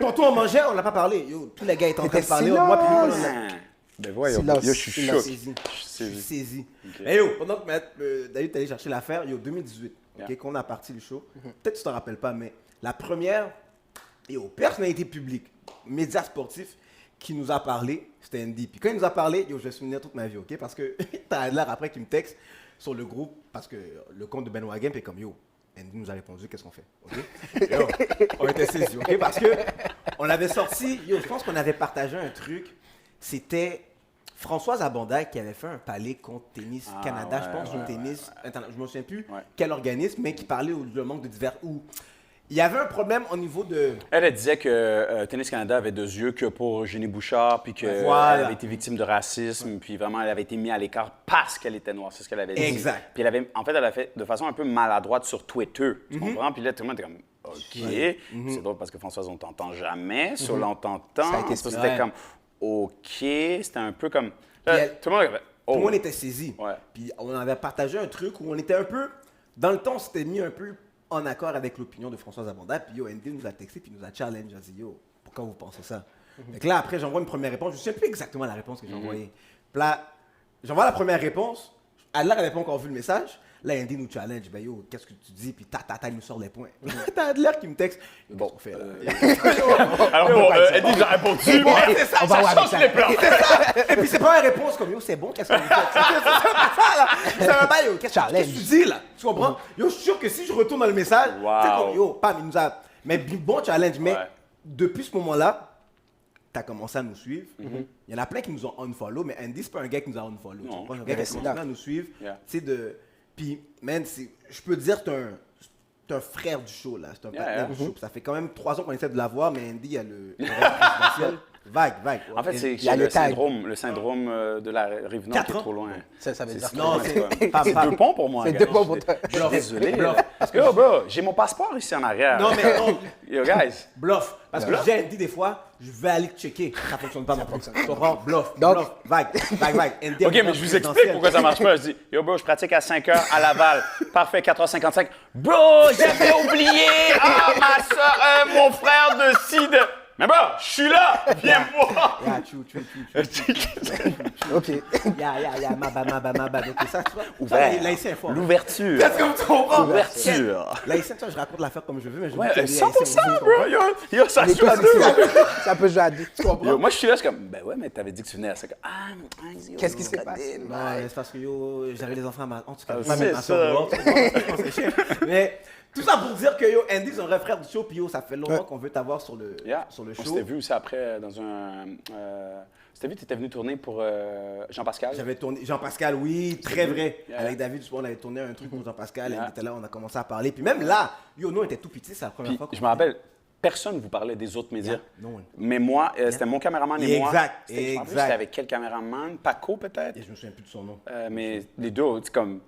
Speaker 1: Yo, Tantôt, on mangeait, on n'a pas parlé. Yo, tous les gars étaient en train de
Speaker 3: C'était
Speaker 1: parler.
Speaker 3: silence.
Speaker 1: Moi, puis Nicolas, on a-
Speaker 2: Ben voyons.
Speaker 3: Silence,
Speaker 2: Yo, je suis
Speaker 3: silence.
Speaker 2: choqué.
Speaker 1: saisi.
Speaker 2: Je suis
Speaker 1: Je suis
Speaker 2: saisi.
Speaker 1: saisi. Mais yo, pendant que David est allé chercher l'affaire, yo, 2018, ok,
Speaker 2: Yeah.
Speaker 1: quand on a parti le show, peut-être que tu t'en rappelles pas, mais la première, yo, personnalité publique, média sportif, qui nous a parlé, c'était Andy. Puis quand il nous a parlé, yo, je vais me souvenir toute ma vie, ok, parce que t'as l'air après qu'il me texte sur le groupe, parce que le compte de Ben Wagen, puis comme yo, Andy nous a répondu, qu'est-ce qu'on fait, ok? Yo, on était saisis, ok, parce que on avait sorti, yo, je pense qu'on avait partagé un truc, c'était Françoise Abanda qui avait fait un palais contre Tennis Canada, je pense, ou Tennis... Attends, je me souviens plus quel organisme, mais qui parlait du manque de divers... Où il y avait un problème au niveau de...
Speaker 2: Elle disait que Tennis Canada avait 2 yeux que pour Eugénie Bouchard, puis qu'elle avait été victime de racisme, puis vraiment, elle avait été mise à l'écart parce qu'elle était noire. C'est ce qu'elle avait dit.
Speaker 1: Exact.
Speaker 2: Puis elle a fait de façon un peu maladroite sur Twitter. Tu comprends? Puis là, tout le monde était comme, OK. C'est drôle parce que Françoise, on t'entend jamais. Sur l'entend-tant.
Speaker 3: Ça a été
Speaker 2: C'était comme, OK. C'était un peu comme... tout le monde avait...
Speaker 1: Tout le monde était saisi.
Speaker 2: Ouais.
Speaker 1: Puis on avait partagé un truc où on était un peu... Dans le temps, on s'était mis un peu en accord avec l'opinion de Françoise Abanda. Puis yo, Andy nous a texté, puis nous a challenge. Il a dit, yo, pourquoi vous pensez ça? Donc là, après, j'envoie une première réponse. Je ne sais plus exactement la réponse que j'ai envoyée. Puis là, j'envoie la première réponse. Elle n'avait pas encore vu le message. Là, Andy nous challenge. Ben yo, qu'est-ce que tu dis? Puis il nous sort les points. T'as Adler qui me texte. Bon, on fait là.
Speaker 2: Alors bon, Eddie nous a répondu.
Speaker 1: C'est ça,
Speaker 3: On va voir avec ça.
Speaker 1: Et puis c'est pas une réponse comme yo, c'est bon, qu'est-ce que vous faites? C'est ça là. C'est un bail, yo, qu'est-ce que tu dis là? Tu comprends? Yo, je suis sûr que si je retourne dans le message, tu sais comme yo, pam, il nous a. Mais bon challenge, mais depuis ce moment-là, t'as commencé à nous suivre. Il y en a plein qui nous ont unfollow, mais Andy, c'est pas un gars qui nous a unfollow.
Speaker 2: Non,
Speaker 1: C'est un gars qui a continué à nous suivre. Tu sais, de. Puis, man, je peux te dire, t'es un frère du show, là. C'est un partenaire du show. Puis ça fait quand même 3 ans qu'on essaie de l'avoir, mais Andy, il y a le rêve présidentiel. Vague.
Speaker 2: En fait, c'est
Speaker 3: il y a
Speaker 2: le
Speaker 3: le tag.
Speaker 2: syndrome de la Rive-Nord qui est trop loin.
Speaker 3: Ça veut dire
Speaker 1: Non,
Speaker 2: C'est 2 ponts pour moi.
Speaker 3: C'est
Speaker 2: gars.
Speaker 3: 2 ponts pour toi.
Speaker 2: Je suis désolé. Yo, bro, j'ai mon passeport ici en arrière.
Speaker 1: Non, mais non.
Speaker 2: Yo, guys.
Speaker 1: Bluff. Parce que j'ai Andy, des fois, je vais aller checker. Ça fonctionne pas, mon pote. Tu comprends? Bluff. Vague. Andy,
Speaker 2: OK, mais je vous explique pourquoi ça marche pas. Je dis, yo, bro, je pratique à 5 h à Laval. Parfait, 4h55. Bro, j'avais oublié. Ah, ma soeur, mon frère de Cid. Mais bon, je suis là. Viens me voir.
Speaker 1: Yeah, true.
Speaker 3: OK.
Speaker 1: Yeah, ma bad. Ok, ça, tu vois?
Speaker 2: Ouvert.
Speaker 1: Là, ici, est fort.
Speaker 2: L'ouverture.
Speaker 1: Qu'est-ce que tu comprends?
Speaker 2: L'ouverture.
Speaker 1: Là, ici, je raconte l'affaire comme je veux, mais je
Speaker 2: Ouais,
Speaker 1: veux que
Speaker 2: 100%, bro. Yo, ça
Speaker 3: Les
Speaker 2: joue à
Speaker 3: deux,
Speaker 2: deux.
Speaker 3: ça peut jouer à 2. Tu comprends?
Speaker 2: Yo, moi, je suis là, je suis comme, ben ouais, mais t'avais dit que tu venais à ça.
Speaker 3: Qu'est-ce qui s'est passé?
Speaker 1: Non, c'est parce que yo, j'avais les enfants à en tout cas,
Speaker 2: Ah, c'est
Speaker 1: ma
Speaker 2: ça.
Speaker 1: soeur, c'est chiant. Mais tout ça pour dire que yo, Andy, c'est un vrai frère du show, puis yo, ça fait longtemps qu'on veut t'avoir sur le
Speaker 2: On
Speaker 1: show.
Speaker 2: s'était vu aussi après dans un. C'était vu, tu étais venu tourner pour Jean-Pascal.
Speaker 1: J'avais tourné Jean-Pascal, oui, très vrai.
Speaker 2: Yeah.
Speaker 1: Avec David, on avait tourné un truc pour Jean-Pascal, il était là, on a commencé à parler. Puis même là, yo, nous, on était tout petits, c'est la première
Speaker 2: Puis,
Speaker 1: fois qu'on
Speaker 2: je me rappelle, personne ne vous parlait des autres médias.
Speaker 1: No one.
Speaker 2: Mais moi, c'était mon caméraman et moi.
Speaker 1: Exact,
Speaker 2: Je me rappelle,
Speaker 1: exact.
Speaker 2: C'était avec quel caméraman? Paco, peut-être?
Speaker 1: Et je me souviens plus de son nom.
Speaker 2: Mais les deux, c'est comme.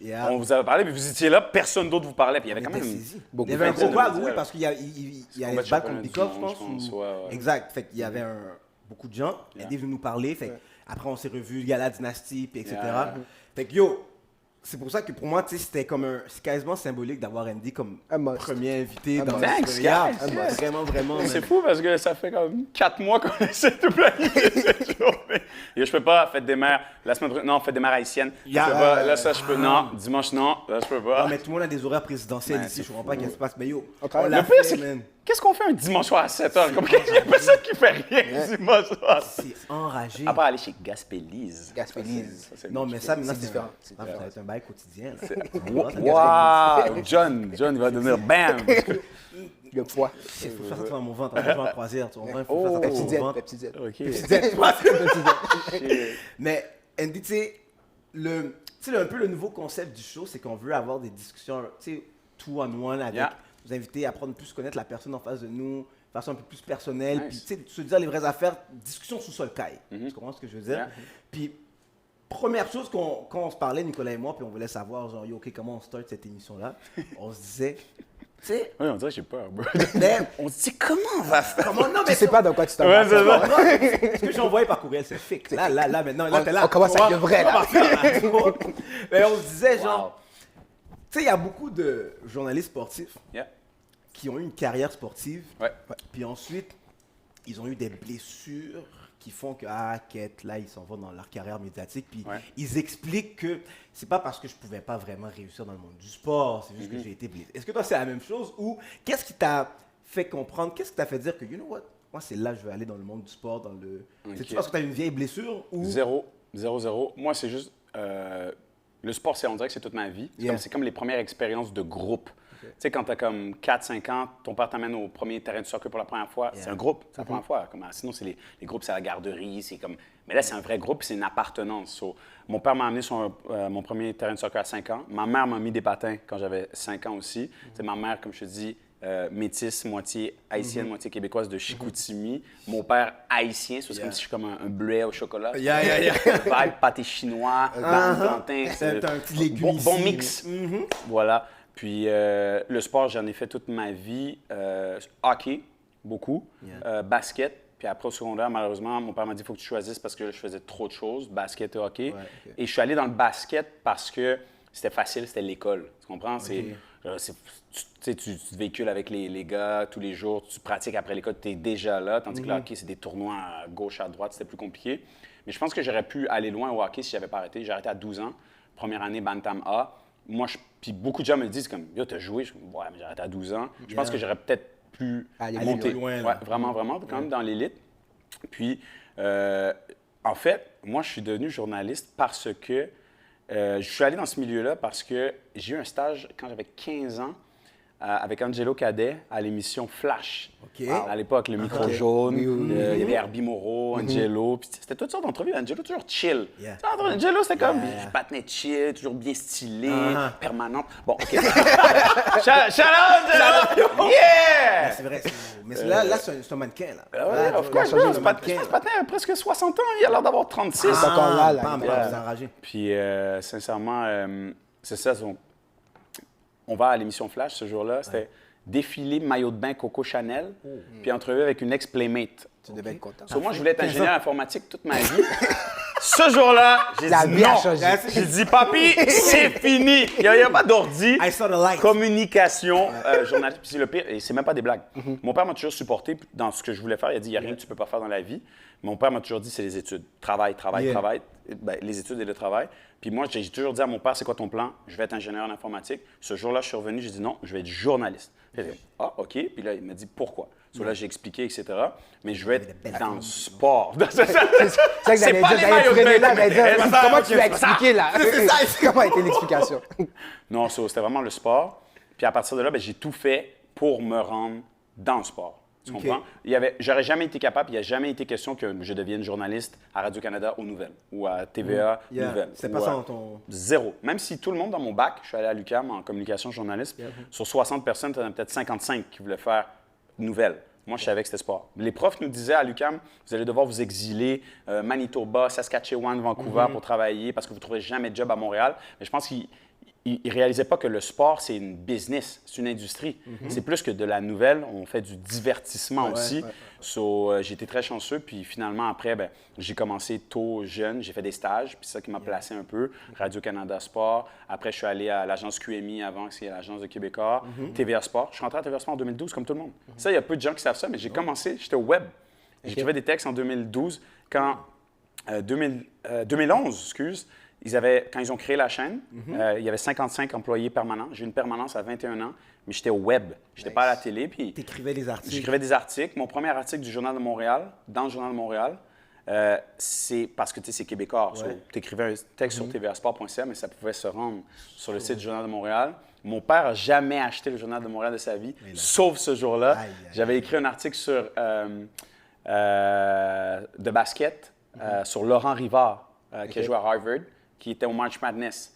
Speaker 1: Yeah.
Speaker 2: On vous avait parlé, puis vous étiez là, personne d'autre vous parlait, puis il y avait quand même.
Speaker 1: Il y avait un
Speaker 2: de
Speaker 1: gros
Speaker 2: médias.
Speaker 1: crowd, oui, parce qu'il y allait se battre contre Bikov, je pense.
Speaker 2: Ouais.
Speaker 1: Exact. Fait qu'il y avait beaucoup de gens.
Speaker 2: Yeah.
Speaker 1: Andy est venu nous parler. Fait après, on s'est revus, il y a la dynastie, puis etc.
Speaker 2: Yeah.
Speaker 1: Fait que yo, c'est pour ça que pour moi, tu sais, c'était comme c'est quasiment symbolique d'avoir Andy comme
Speaker 3: Un must.
Speaker 1: premier invité dans
Speaker 2: must. Thanks,
Speaker 1: l'histoire.
Speaker 2: guys. Yes.
Speaker 1: Vraiment.
Speaker 2: C'est fou parce que ça fait comme 4 mois qu'on essaie de planifier cette journée. Et je peux pas, fête des mères, la semaine prochaine, non, fête des mères haïtiennes. Je peux pas, là, ça, je peux, non, dimanche, non, là, je peux pas.
Speaker 1: Non, mais tout le monde a des horaires présidentiels
Speaker 2: Ouais,
Speaker 1: ici.
Speaker 2: c'est
Speaker 1: Je comprends pas qu'est-ce qui se passe. Mais yo,
Speaker 3: On
Speaker 1: on
Speaker 2: Le
Speaker 1: l'a
Speaker 2: pire,
Speaker 1: fait,
Speaker 2: c'est
Speaker 1: man.
Speaker 2: qu'est-ce qu'on fait un dimanche soir à 7 h? Comme il y a personne qui fait rien dimanche soir.
Speaker 1: C'est enragé.
Speaker 2: À part aller chez Gaspélise.
Speaker 3: Gaspélise.
Speaker 2: Ça, c'est
Speaker 1: Non, mais ça, maintenant,
Speaker 3: C'est différent.
Speaker 1: Ça va être un bail quotidien.
Speaker 2: Wow! John, il va devenir BAM!
Speaker 3: Le poids.
Speaker 1: Il faut faire ça dans mon ventre. Après, je vais en croisière. Tu comprends? Il faut faire ça dans
Speaker 3: Petit
Speaker 1: mon
Speaker 3: diète,
Speaker 1: ventre.
Speaker 3: petit diète.
Speaker 2: OK.
Speaker 1: Mais Andy, tu sais, un peu le nouveau concept du show, c'est qu'on veut avoir des discussions, tu sais, two-on-one avec nos invités, apprendre plus à connaître la personne en face de nous, de façon un peu plus personnelle,
Speaker 2: Nice.
Speaker 1: puis tu sais, se dire les vraies affaires, discussion sous-sol caille. Tu comprends ce que je veux dire?
Speaker 2: Yeah.
Speaker 1: Puis, première chose, quand on se parlait, Nicolas et moi, puis on voulait savoir, genre, yo, OK, comment on start cette émission-là, on se disait, tu sais,
Speaker 2: Oui, on dirait que j'ai peur, bro.
Speaker 1: mais
Speaker 2: On se dit comment on va faire?
Speaker 1: comment, non,
Speaker 3: Tu
Speaker 1: mais
Speaker 3: sais pas dans quoi tu t'en
Speaker 2: Ouais,
Speaker 3: vas.
Speaker 2: c'est ça.
Speaker 1: ce que j'ai envoyé par courriel, c'est fixe. Là, maintenant, là, t'es là.
Speaker 3: On commence avec le vrai, là.
Speaker 1: Mais on se disait, genre, tu sais, il y a beaucoup de journalistes sportifs
Speaker 2: Yeah.
Speaker 1: qui ont eu une carrière sportive,
Speaker 2: Ouais.
Speaker 1: puis ensuite, ils ont eu des blessures qui font que, quête, là, ils s'en vont dans leur carrière médiatique, puis ils expliquent que c'est pas parce que je pouvais pas vraiment réussir dans le monde du sport, c'est juste que j'ai été blessé. Est-ce que toi, c'est la même chose, ou qu'est-ce qui t'a fait comprendre, qu'est-ce qui t'a fait dire que, you know what, moi, c'est là que je veux aller dans le monde du sport, dans le... C'est-tu parce que tu as une vieille blessure, ou...
Speaker 2: 0. Moi, c'est juste... le sport, on dirait que c'est toute ma vie. C'est comme les premières expériences de groupe. Tu sais, quand tu as comme 4-5 ans, ton père t'amène au premier terrain de soccer pour la première fois, c'est un groupe, c'est la première fois. Sinon, c'est les groupes, c'est à la garderie, c'est comme Mais là, c'est un vrai groupe, c'est une appartenance. So, mon père m'a amené sur mon premier terrain de soccer à 5 ans. Ma mère m'a mis des patins quand j'avais 5 ans aussi. C'est ma mère, comme je te dis, métisse, moitié haïtienne, moitié québécoise de Chicoutimi. Mon père haïtien, c'est comme si je suis comme un bleuet au chocolat. Vibe pâté chinois, plantain.
Speaker 1: C'est un petit légume
Speaker 2: bon
Speaker 1: ici.
Speaker 2: mix. Voilà. Puis le sport, j'en ai fait toute ma vie. Hockey, beaucoup. Basket. Puis après, au secondaire, malheureusement, mon père m'a dit il faut que tu choisisses parce que je faisais trop de choses, basket et hockey. Et je suis allé dans le basket parce que c'était facile, c'était l'école. Tu comprends? Tu véhicules avec les gars tous les jours, tu pratiques après l'école, tu es déjà là. Tandis que le hockey, c'est des tournois à gauche, à droite, c'était plus compliqué. Mais je pense que j'aurais pu aller loin au hockey si j'avais pas arrêté. J'ai arrêté à 12 ans, première année Bantam A. Moi, puis beaucoup de gens me le disent comme yo, t'as joué? Je dis, ouais, mais j'ai arrêté à 12 ans. Je pense que j'aurais peut-être pu monter.
Speaker 1: Loin,
Speaker 2: ouais, vraiment, quand même dans l'élite. Puis, en fait, moi, je suis devenu journaliste parce que je suis allé dans ce milieu-là parce que j'ai eu un stage quand j'avais 15 ans avec Angelo Cadet à l'émission Flash. À l'époque, le micro jaune, il y avait Herbie Moreau, Angelo. Puis c'était toutes sortes d'entrevues. Angelo, toujours chill. Angelo, c'était comme, je patinais chill, toujours bien stylé, permanente. Bon, OK. Shout out, Angelo! Yeah!
Speaker 1: C'est vrai. Mais là, c'est un mannequin, là.
Speaker 2: Ouais, of course, bro. Ce patin a presque 60 ans. Il a l'air d'avoir 36.
Speaker 3: C'est encore là.
Speaker 1: Vous enragez.
Speaker 2: Puis, sincèrement, c'est ça. On va à l'émission Flash ce jour-là. C'était défilé maillot de bain Coco Chanel, puis entrevue avec une ex-playmate.
Speaker 3: Tu devais être content.
Speaker 2: Moi, je voulais être ingénieur informatique toute ma vie. Ce jour-là, j'ai dit non. J'ai dit, papi, c'est fini. Il n'y a pas d'ordi.
Speaker 1: I saw the light.
Speaker 2: Communication, journaliste. Puis c'est le pire, et c'est même pas des blagues. Mon père m'a toujours supporté dans ce que je voulais faire. Il a dit, il n'y a rien que tu peux pas faire dans la vie. Mon père m'a toujours dit, c'est les études. Travail. Ben, les études et le travail. Puis moi, j'ai toujours dit à mon père, c'est quoi ton plan? Je vais être ingénieur en informatique. Ce jour-là, je suis revenu, j'ai dit non, je vais être journaliste. J'ai dit, ah, OK. Puis là, il m'a dit pourquoi. Là, j'ai expliqué, etc. Mais je vais être dans le sport.
Speaker 3: C'est ça que j'allais dire. Comment tu l'as expliqué, là? Comment a été l'explication?
Speaker 2: Non, c'était vraiment le sport. Puis à partir de là, j'ai tout fait pour me rendre dans le sport. Tu comprends? J'aurais jamais été capable, il n'y a jamais été question que je devienne journaliste à Radio-Canada aux nouvelles ou à TVA Nouvelles.
Speaker 1: C'est pas ça dans ton...
Speaker 2: Zéro. Même si tout le monde dans mon bac, je suis allé à l'UQAM en communication journaliste, sur 60 personnes, il y en a peut-être 55 qui voulaient faire nouvelles. Moi, je savais que c'était sport. Les profs nous disaient à l'UQAM, vous allez devoir vous exiler Manitoba, Saskatchewan, Vancouver pour travailler parce que vous ne trouverez jamais de job à Montréal. Mais je pense qu'ils ne réalisaient pas que le sport, c'est une business, c'est une industrie. C'est plus que de la nouvelle. On fait du divertissement aussi. J'ai été très chanceux. Puis finalement, après, j'ai commencé tôt, jeune. J'ai fait des stages. Puis c'est ça qui m'a placé un peu. Radio-Canada Sport. Après, je suis allé à l'agence QMI avant, c'est l'agence de Québécois. TVA Sport. Je suis rentré à TVA Sport en 2012, comme tout le monde. Ça, il y a peu de gens qui savent ça, mais j'ai commencé, j'étais au web. J'écrivais des textes en 2012. Quand 2011, excuse. Quand ils ont créé la chaîne, il y avait 55 employés permanents. J'ai eu une permanence à 21 ans, mais j'étais au web. Je n'étais pas à la télé. Puis
Speaker 1: t'écrivais des articles.
Speaker 2: J'écrivais des articles. Mon premier article du Journal de Montréal, dans le Journal de Montréal, c'est parce que c'est québécois. Tu écrivais un texte sur tvasport.ca, mais ça pouvait se rendre sur le site du Journal de Montréal. Mon père n'a jamais acheté le Journal de Montréal de sa vie, sauf ce jour-là. J'avais écrit un article sur de basket sur Laurent Rivard, qui a joué à Harvard, qui était au March Madness.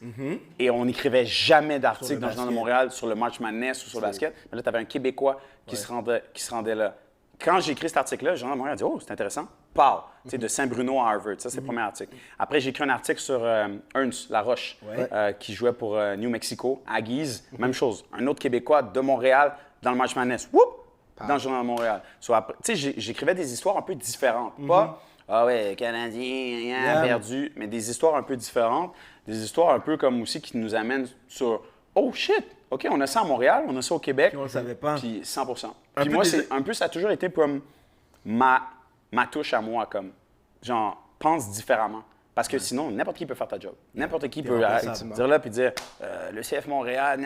Speaker 2: Et on n'écrivait jamais d'article dans le Journal de Montréal sur le March Madness ou sur le basket. Mais là, tu avais un Québécois qui se rendait là. Quand j'ai écrit cet article-là, le Journal de Montréal a dit « Oh, c'est intéressant. » Pow! De Saint-Bruno à Harvard. Ça, c'est le premier article. Après, j'ai écrit un article sur Ernst Laroche, qui jouait pour New Mexico, Aggies. Même chose. Un autre Québécois de Montréal dans le March Madness. Whoop! Dans le Journal de Montréal. J'écrivais des histoires un peu différentes. Pas « Ah ouais, Canadien, perdu », mais des histoires un peu différentes. Des histoires un peu comme aussi qui nous amènent sur « Oh shit! OK, on a ça à Montréal, on a ça au Québec. »
Speaker 1: Puis on le savait pas.
Speaker 2: Puis 100%. Puis moi, ça a toujours été comme ma touche à moi, comme genre, pense différemment. Parce que sinon, n'importe qui peut faire ta job. N'importe qui peut dire là puis dire le CF Montréal,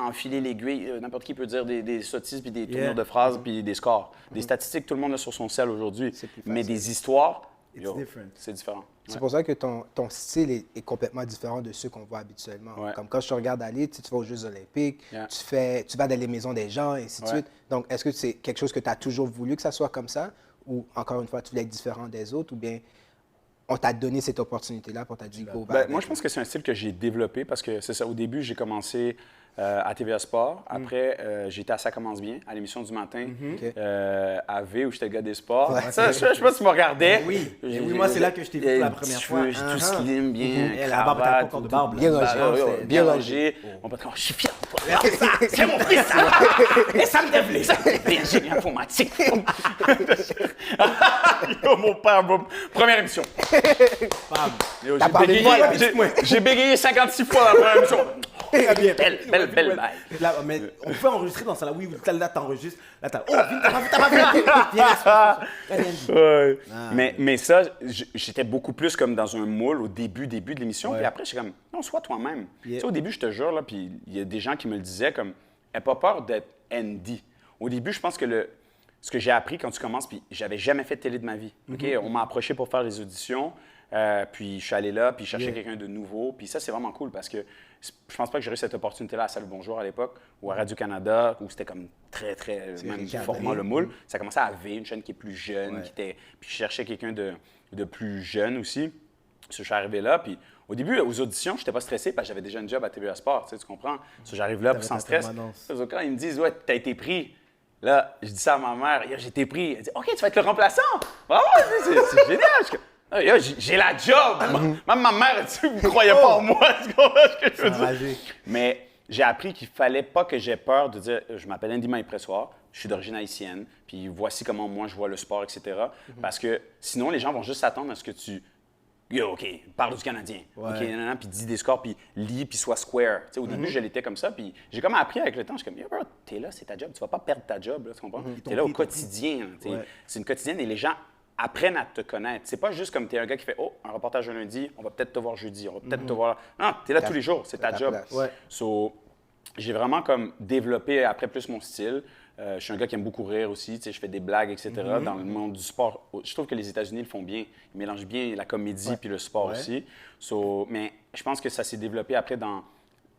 Speaker 2: enfiler l'aiguille. N'importe qui peut dire des sottises puis des tournures de phrases puis des scores. Des statistiques, tout le monde a sur son cell aujourd'hui. Mais des histoires, c'est différent.
Speaker 3: C'est pour ça que ton style est complètement différent de ceux qu'on voit habituellement. Comme quand je te regarde aller, tu vas aux Jeux olympiques, tu vas dans les maisons des gens, et ainsi de suite. Donc, est-ce que c'est quelque chose que tu as toujours voulu que ça soit comme ça? Ou, encore une fois, tu voulais être différent des autres? Ou bien, on t'a donné cette opportunité-là pour t'a dit go.
Speaker 2: Moi, je pense que c'est un style que j'ai développé parce que c'est ça. Au début, j'ai commencé à TVA Sport. Après, j'étais à Ça commence bien, à l'émission du matin, à V, où j'étais le gars des sports. Ça, je sais pas si tu me regardais.
Speaker 1: Oui, moi, c'est là que je t'ai vu pour la première fois.
Speaker 2: Tout slim, bien,
Speaker 1: la barbe, t'as pas encore de barbe.
Speaker 2: Bien rangé. On peut dire, je suis fier de toi. C'est mon fils, ça! Et ça me déplaît, ça me déplaît. Génie informatique. Yo, mon père, première émission. J'ai bégayé 56 fois dans la première émission. Belle bail.
Speaker 1: Mais on peut enregistrer dans ça là. Oui, là, t'enregistres. Là, t'as. Oh, vite, t'as pas vu.
Speaker 2: Mais ça, j'étais beaucoup plus comme dans un moule au début de l'émission. Puis après, j'étais comme, non, sois toi-même. Tu sais, au début, je te jure, là, puis il y a des gens qui me le disaient comme, n'aie pas peur d'être Andy. Au début, je pense que ce que j'ai appris quand tu commences, puis j'avais jamais fait de télé de ma vie. On m'a approché pour faire les auditions. Puis je suis allé là, puis je cherchais quelqu'un de nouveau. Puis ça, c'est vraiment cool parce que je pense pas que j'aurais eu cette opportunité-là à Salut Bonjour à l'époque ou à Radio-Canada, où c'était comme très, même format le moule. Ça commençait à V, une chaîne qui est plus jeune, puis je cherchais quelqu'un de plus jeune aussi. Je suis arrivé là, puis au début, aux auditions, je n'étais pas stressé parce que j'avais déjà un job à TVA Sport, tu comprends? J'arrive là, puis sans stress. Quand ils me disent, ouais, t'as été pris. Là, je dis ça à ma mère, j'ai été pris. Elle dit, OK, tu vas être le remplaçant. Ah ouais, c'est génial. J'ai la job! Même ma mère, tu ne croyais pas en moi, tu comprends ce que je veux dire? Mais j'ai appris qu'il ne fallait pas que j'aie peur de dire je m'appelle Andy Maille-Pressoir, je suis d'origine haïtienne, puis voici comment moi je vois le sport, etc. Parce que sinon, les gens vont juste s'attendre à ce que tu. Yo, OK, parle du Canadien. OK, puis dis des scores, puis lis, puis sois square. Tu sais, au début, je l'étais comme ça, puis j'ai comme appris avec le temps. Je suis comme, yo, bro, t'es là, c'est ta job, tu vas pas perdre ta job, là, tu comprends? T'es là au quotidien. C'est une quotidienne et les gens apprennent à te connaître. C'est pas juste comme t'es un gars qui fait un reportage un lundi, on va peut-être te voir jeudi, on va peut-être te voir. Non, t'es là tous les jours, c'est ta job. So, j'ai vraiment comme développé après plus mon style. Je suis un gars qui aime beaucoup rire aussi, je fais des blagues, etc. Dans le monde du sport, je trouve que les États-Unis le font bien. Ils mélangent bien la comédie puis le sport aussi. So, mais je pense que ça s'est développé après dans.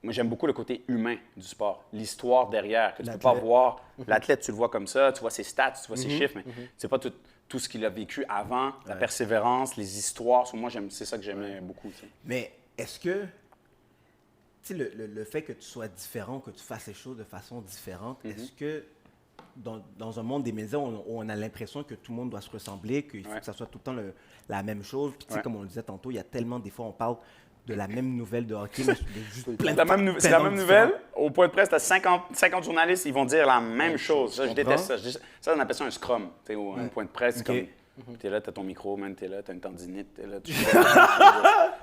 Speaker 2: Moi, j'aime beaucoup le côté humain du sport, l'histoire derrière, que tu ne peux pas voir. L'athlète, tu le vois comme ça, tu vois ses stats, tu vois ses chiffres, mais c'est pas tout ce qu'il a vécu avant, la persévérance, les histoires. So, moi, c'est ça que j'aimais beaucoup. T'sais.
Speaker 1: Mais est-ce que le fait que tu sois différent, que tu fasses les choses de façon différente, est-ce que dans un monde des médias où on a l'impression que tout le monde doit se ressembler, qu'il faut que ça soit tout le temps la même chose, puis comme on le disait tantôt, il y a tellement des fois on parle de la même nouvelle de hockey, mais juste plein de
Speaker 2: c'est la même nouvelle. Au point de presse, tu as 50 journalistes, ils vont dire la même chose. Ça, je déteste ça. Ça, on appelle ça un scrum. Ou un point de presse, comme t'es là, t'as ton micro, man, t'es là, t'as une tendinite, t'es là,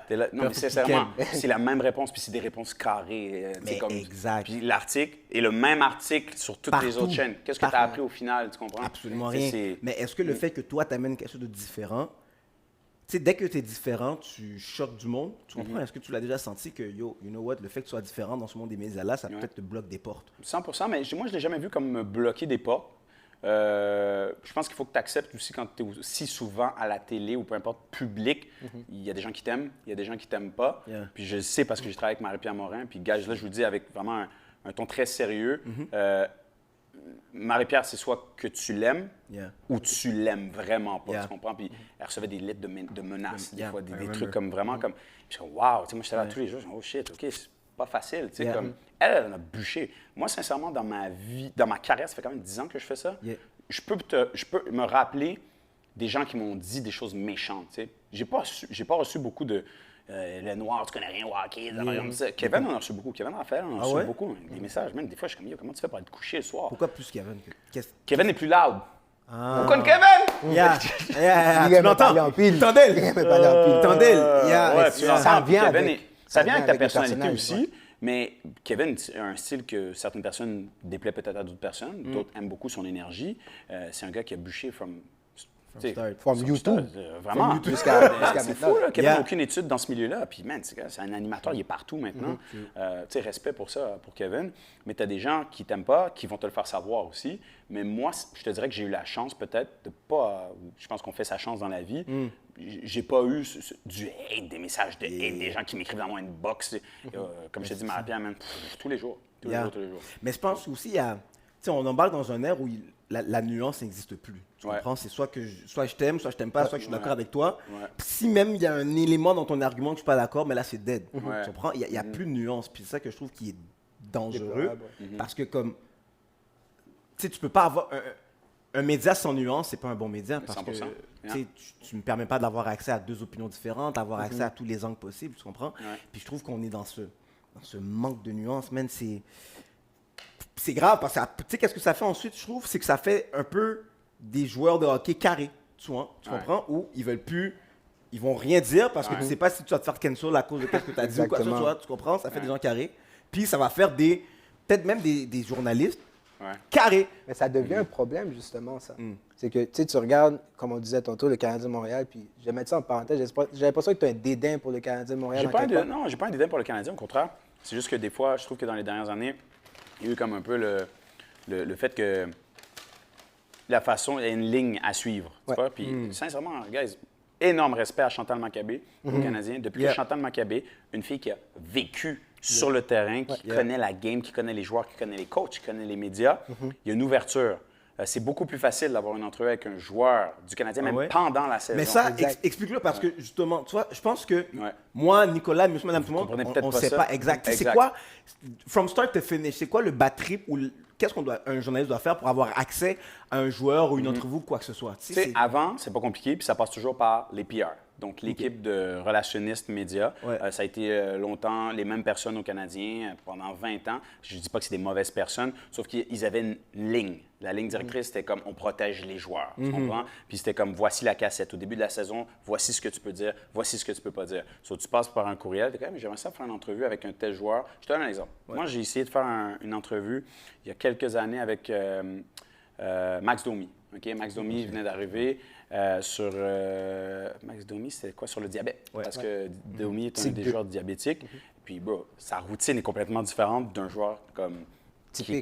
Speaker 2: t'es là. Non, mais sincèrement, c'est la même réponse, puis c'est des réponses carrées.
Speaker 1: Mais comme, exact.
Speaker 2: Puis l'article est le même article sur toutes les autres chaînes. Qu'est-ce que tu as appris au final, tu comprends?
Speaker 1: Absolument rien. Mais est-ce que le fait que toi, t'amènes quelque chose de différent, tu sais, dès que tu es différent, tu choques du monde, tu comprends? Est-ce que tu l'as déjà senti que, you know what, le fait que tu sois différent dans ce monde des médias-là, ça peut-être te bloque des portes?
Speaker 2: 100%, mais moi, je ne l'ai jamais vu comme me bloquer des portes. Je pense qu'il faut que tu acceptes aussi quand tu es aussi souvent à la télé ou peu importe, public, il y a des gens qui t'aiment, il y a des gens qui t'aiment pas. Puis je le sais parce que j'ai travaillé avec Marie-Pierre Morin, puis gage, là, je vous le dis avec vraiment un ton très sérieux. Marie-Pierre, c'est soit que tu l'aimes ou tu l'aimes vraiment pas, tu comprends? Puis elle recevait des lettres de menaces, des fois, des trucs comme vraiment comme... Puis je suis comme, wow, tu sais, moi, j'étais là tous les jours, je dis, oh shit, OK, c'est pas facile, tu sais, comme... Elle en a bûché. Moi, sincèrement, dans ma vie, dans ma carrière, ça fait quand même 10 ans que je fais ça. Je peux me rappeler des gens qui m'ont dit des choses méchantes, tu sais. J'ai pas reçu beaucoup de... le noir, tu connais rien au hockey, comme ça. Kevin en a reçu beaucoup. Kevin Raphaël en a reçu beaucoup. Des messages, même des fois, je suis comme, yo, comment tu fais pour être couché le soir?
Speaker 1: Pourquoi plus Kevin?
Speaker 2: Kevin est plus loud. On connaît Kevin?
Speaker 1: Tu l'entends?
Speaker 3: Ça vient
Speaker 2: avec ta personnalité aussi. Mais Kevin a un style que certaines personnes déplaient peut-être à d'autres personnes. D'autres aiment beaucoup son énergie. C'est un gars qui a bûché from
Speaker 3: YouTube.
Speaker 2: Vraiment. C'est fou, là. Kevin n'a aucune étude dans ce milieu-là. Puis, man, c'est un animateur, il est partout maintenant. Tu sais, respect pour ça, pour Kevin. Mais tu as des gens qui t'aiment pas, qui vont te le faire savoir aussi. Mais moi, je te dirais que j'ai eu la chance peut-être de pas... Je pense qu'on fait sa chance dans la vie. J'ai pas eu du hate, des messages de hate, des gens qui m'écrivent dans mon inbox. Comme je te dis, Marie-Pierre, tous les jours. Tous les jours.
Speaker 1: Mais je pense aussi, il y a... sais, on embarque dans un ère où la nuance n'existe plus. Tu comprends? C'est soit je t'aime, soit je t'aime pas, soit que je suis d'accord avec toi. Si même il y a un élément dans ton argument que je suis pas d'accord, mais là, c'est dead. Tu comprends? Il y a plus de nuance. Puis c'est ça que je trouve qui est dangereux. Parce que comme, tu sais, tu peux pas avoir un média sans nuance, c'est pas un bon média. Parce 100%. Que tu me permets pas d'avoir accès à 2 opinions différentes, d'avoir accès à tous les angles possibles, tu comprends? Puis je trouve qu'on est dans ce manque de nuance, man. C'est grave parce que, tu sais, qu'est-ce que ça fait ensuite, je trouve? C'est que ça fait un peu des joueurs de hockey carrés, tu comprends? Où ils veulent plus, ils vont rien dire parce que tu sais pas si tu vas te faire cancel à cause de ce que tu as dit ou quoi que ce soit, tu comprends? Ça fait des gens carrés. Puis ça va faire peut-être même des journalistes carrés.
Speaker 3: Mais ça devient un problème, justement, ça. C'est que, tu regardes, comme on disait tantôt, le Canadien de Montréal, puis je vais mettre ça en parenthèse, j'ai l'impression que tu as un dédain pour le Canadien de Montréal.
Speaker 2: Non, j'ai pas un dédain pour le Canadien, au contraire. C'est juste que des fois, je trouve que dans les dernières années, il y a eu comme un peu le fait que la façon, il y a une ligne à suivre. Tu vois? Puis sincèrement, guys, énorme respect à Chantal Machabé, au Canadien. Depuis que Chantal Machabé, une fille qui a vécu sur le terrain, qui connaît la game, qui connaît les joueurs, qui connaît les coachs, qui connaît les médias, il y a une ouverture. C'est beaucoup plus facile d'avoir une entrevue avec un joueur du Canadien, même pendant la saison.
Speaker 1: Mais ça, explique-le parce que justement, tu vois, je pense que moi, Nicolas, monsieur, madame, tout le monde, on ne sait pas exact. C'est quoi, from start to finish, c'est quoi le bad trip ou qu'est-ce qu'un journaliste doit faire pour avoir accès à un joueur ou une entrevue ou quoi que ce soit?
Speaker 2: Tu sais, avant, c'est pas compliqué, puis ça passe toujours par les PR. Donc, l'équipe de relationnistes médias, ça a été longtemps les mêmes personnes aux Canadiens pendant 20 ans. Je ne dis pas que c'est des mauvaises personnes, sauf qu'ils avaient une ligne. La ligne directrice, c'était comme on protège les joueurs. Tu comprends? Puis c'était comme voici la cassette. Au début de la saison, voici ce que tu peux dire, voici ce que tu peux pas dire. So, tu passes par un courriel, tu dis mais j'aimerais ça faire une entrevue avec un tel joueur. Je te donne un exemple. Moi, j'ai essayé de faire une entrevue il y a quelques années avec Max Domi. Okay? Max Domi venait d'arriver. Sur Max Domi, c'était quoi? Sur le diabète. Parce que Domi est un des joueurs diabétiques. Puis, bro, sa routine est complètement différente d'un joueur comme qui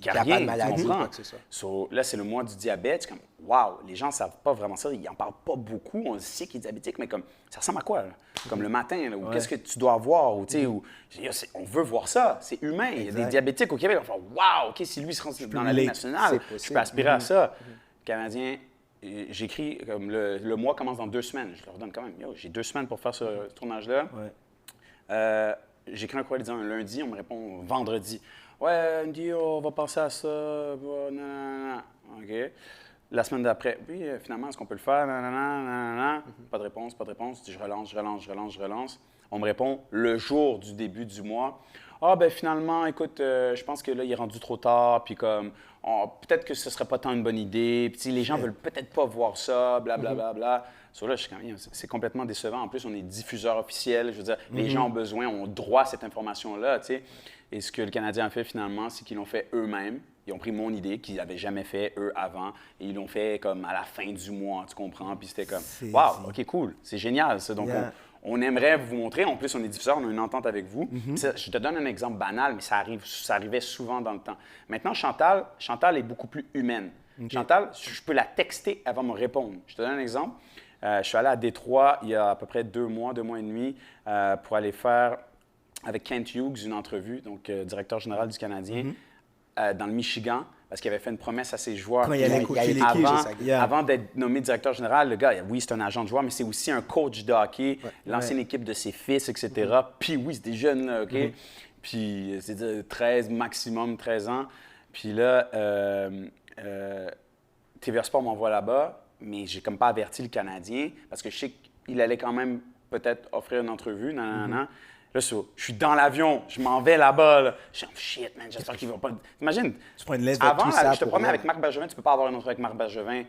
Speaker 2: a rien, pas de maladie, quoi que ce soit. So, là, c'est le mois du diabète. C'est comme, wow, les gens ne savent pas vraiment ça. Ils n'en parlent pas beaucoup. On sait qu'il est diabétique, mais comme, ça ressemble à quoi? Là? Comme le matin, là, ou qu'est-ce que tu dois voir? Ou, on veut voir ça. C'est humain. Il y a des diabétiques au Québec. On va faire, wow, OK, si lui se rend dans la Ligue nationale, je peux aspirer à ça. Canadien. J'écris, comme le mois commence dans 2 semaines. Je leur donne quand même, j'ai 2 semaines pour faire ce tournage-là. J'écris un courriel disant un lundi, on me répond vendredi. Ouais, Andy, on va passer à ça. Non. OK. La semaine d'après, oui, finalement, est-ce qu'on peut le faire? Pas de réponse. Je relance. On me répond le jour du début du mois. Ah, ben finalement, écoute, je pense que là, il est rendu trop tard, puis comme, peut-être que ce serait pas tant une bonne idée, puis les gens veulent peut-être pas voir ça, blablabla. Sur là, je suis quand même, c'est complètement décevant. En plus, on est diffuseur officiel, je veux dire, les gens ont besoin, ont droit à cette information-là, tu sais. Et ce que le Canadien a fait finalement, c'est qu'ils l'ont fait eux-mêmes. Ils ont pris mon idée qu'ils n'avaient jamais fait, eux, avant, et ils l'ont fait comme à la fin du mois, tu comprends? Puis c'était comme, wow, OK, cool, c'est génial, ça. Donc, on aimerait vous montrer. En plus, on est diffuseur, on a une entente avec vous. Je te donne un exemple banal, mais ça arrivait souvent dans le temps. Maintenant, Chantal est beaucoup plus humaine. Chantal, je peux la texter, elle va me répondre. Je te donne un exemple. Je suis allé à Détroit il y a à peu près 2 mois et demi, pour aller faire avec Kent Hughes une entrevue, donc directeur général du Canadien, dans le Michigan. Parce qu'il avait fait une promesse à ses joueurs. Avant d'être nommé directeur général, le gars, oui, c'est un agent de joueur, mais c'est aussi un coach de hockey, l'ancienne équipe de ses fils, etc. Puis oui, c'est des jeunes, là, OK? Puis c'est 13, maximum 13 ans. Puis là, TVA Sport m'envoie là-bas, mais j'ai comme pas averti le Canadien parce que je sais qu'il allait quand même peut-être offrir une entrevue, Là, je suis dans l'avion, je m'en vais là-bas. Là. Je suis comme, shit, man, j'espère qu'il va pas. Imagine,
Speaker 1: tu prends une liste
Speaker 2: avant,
Speaker 1: tout ça
Speaker 2: je te promets, avec Marc Bergevin, tu peux pas avoir une entrevue avec Marc Bergevin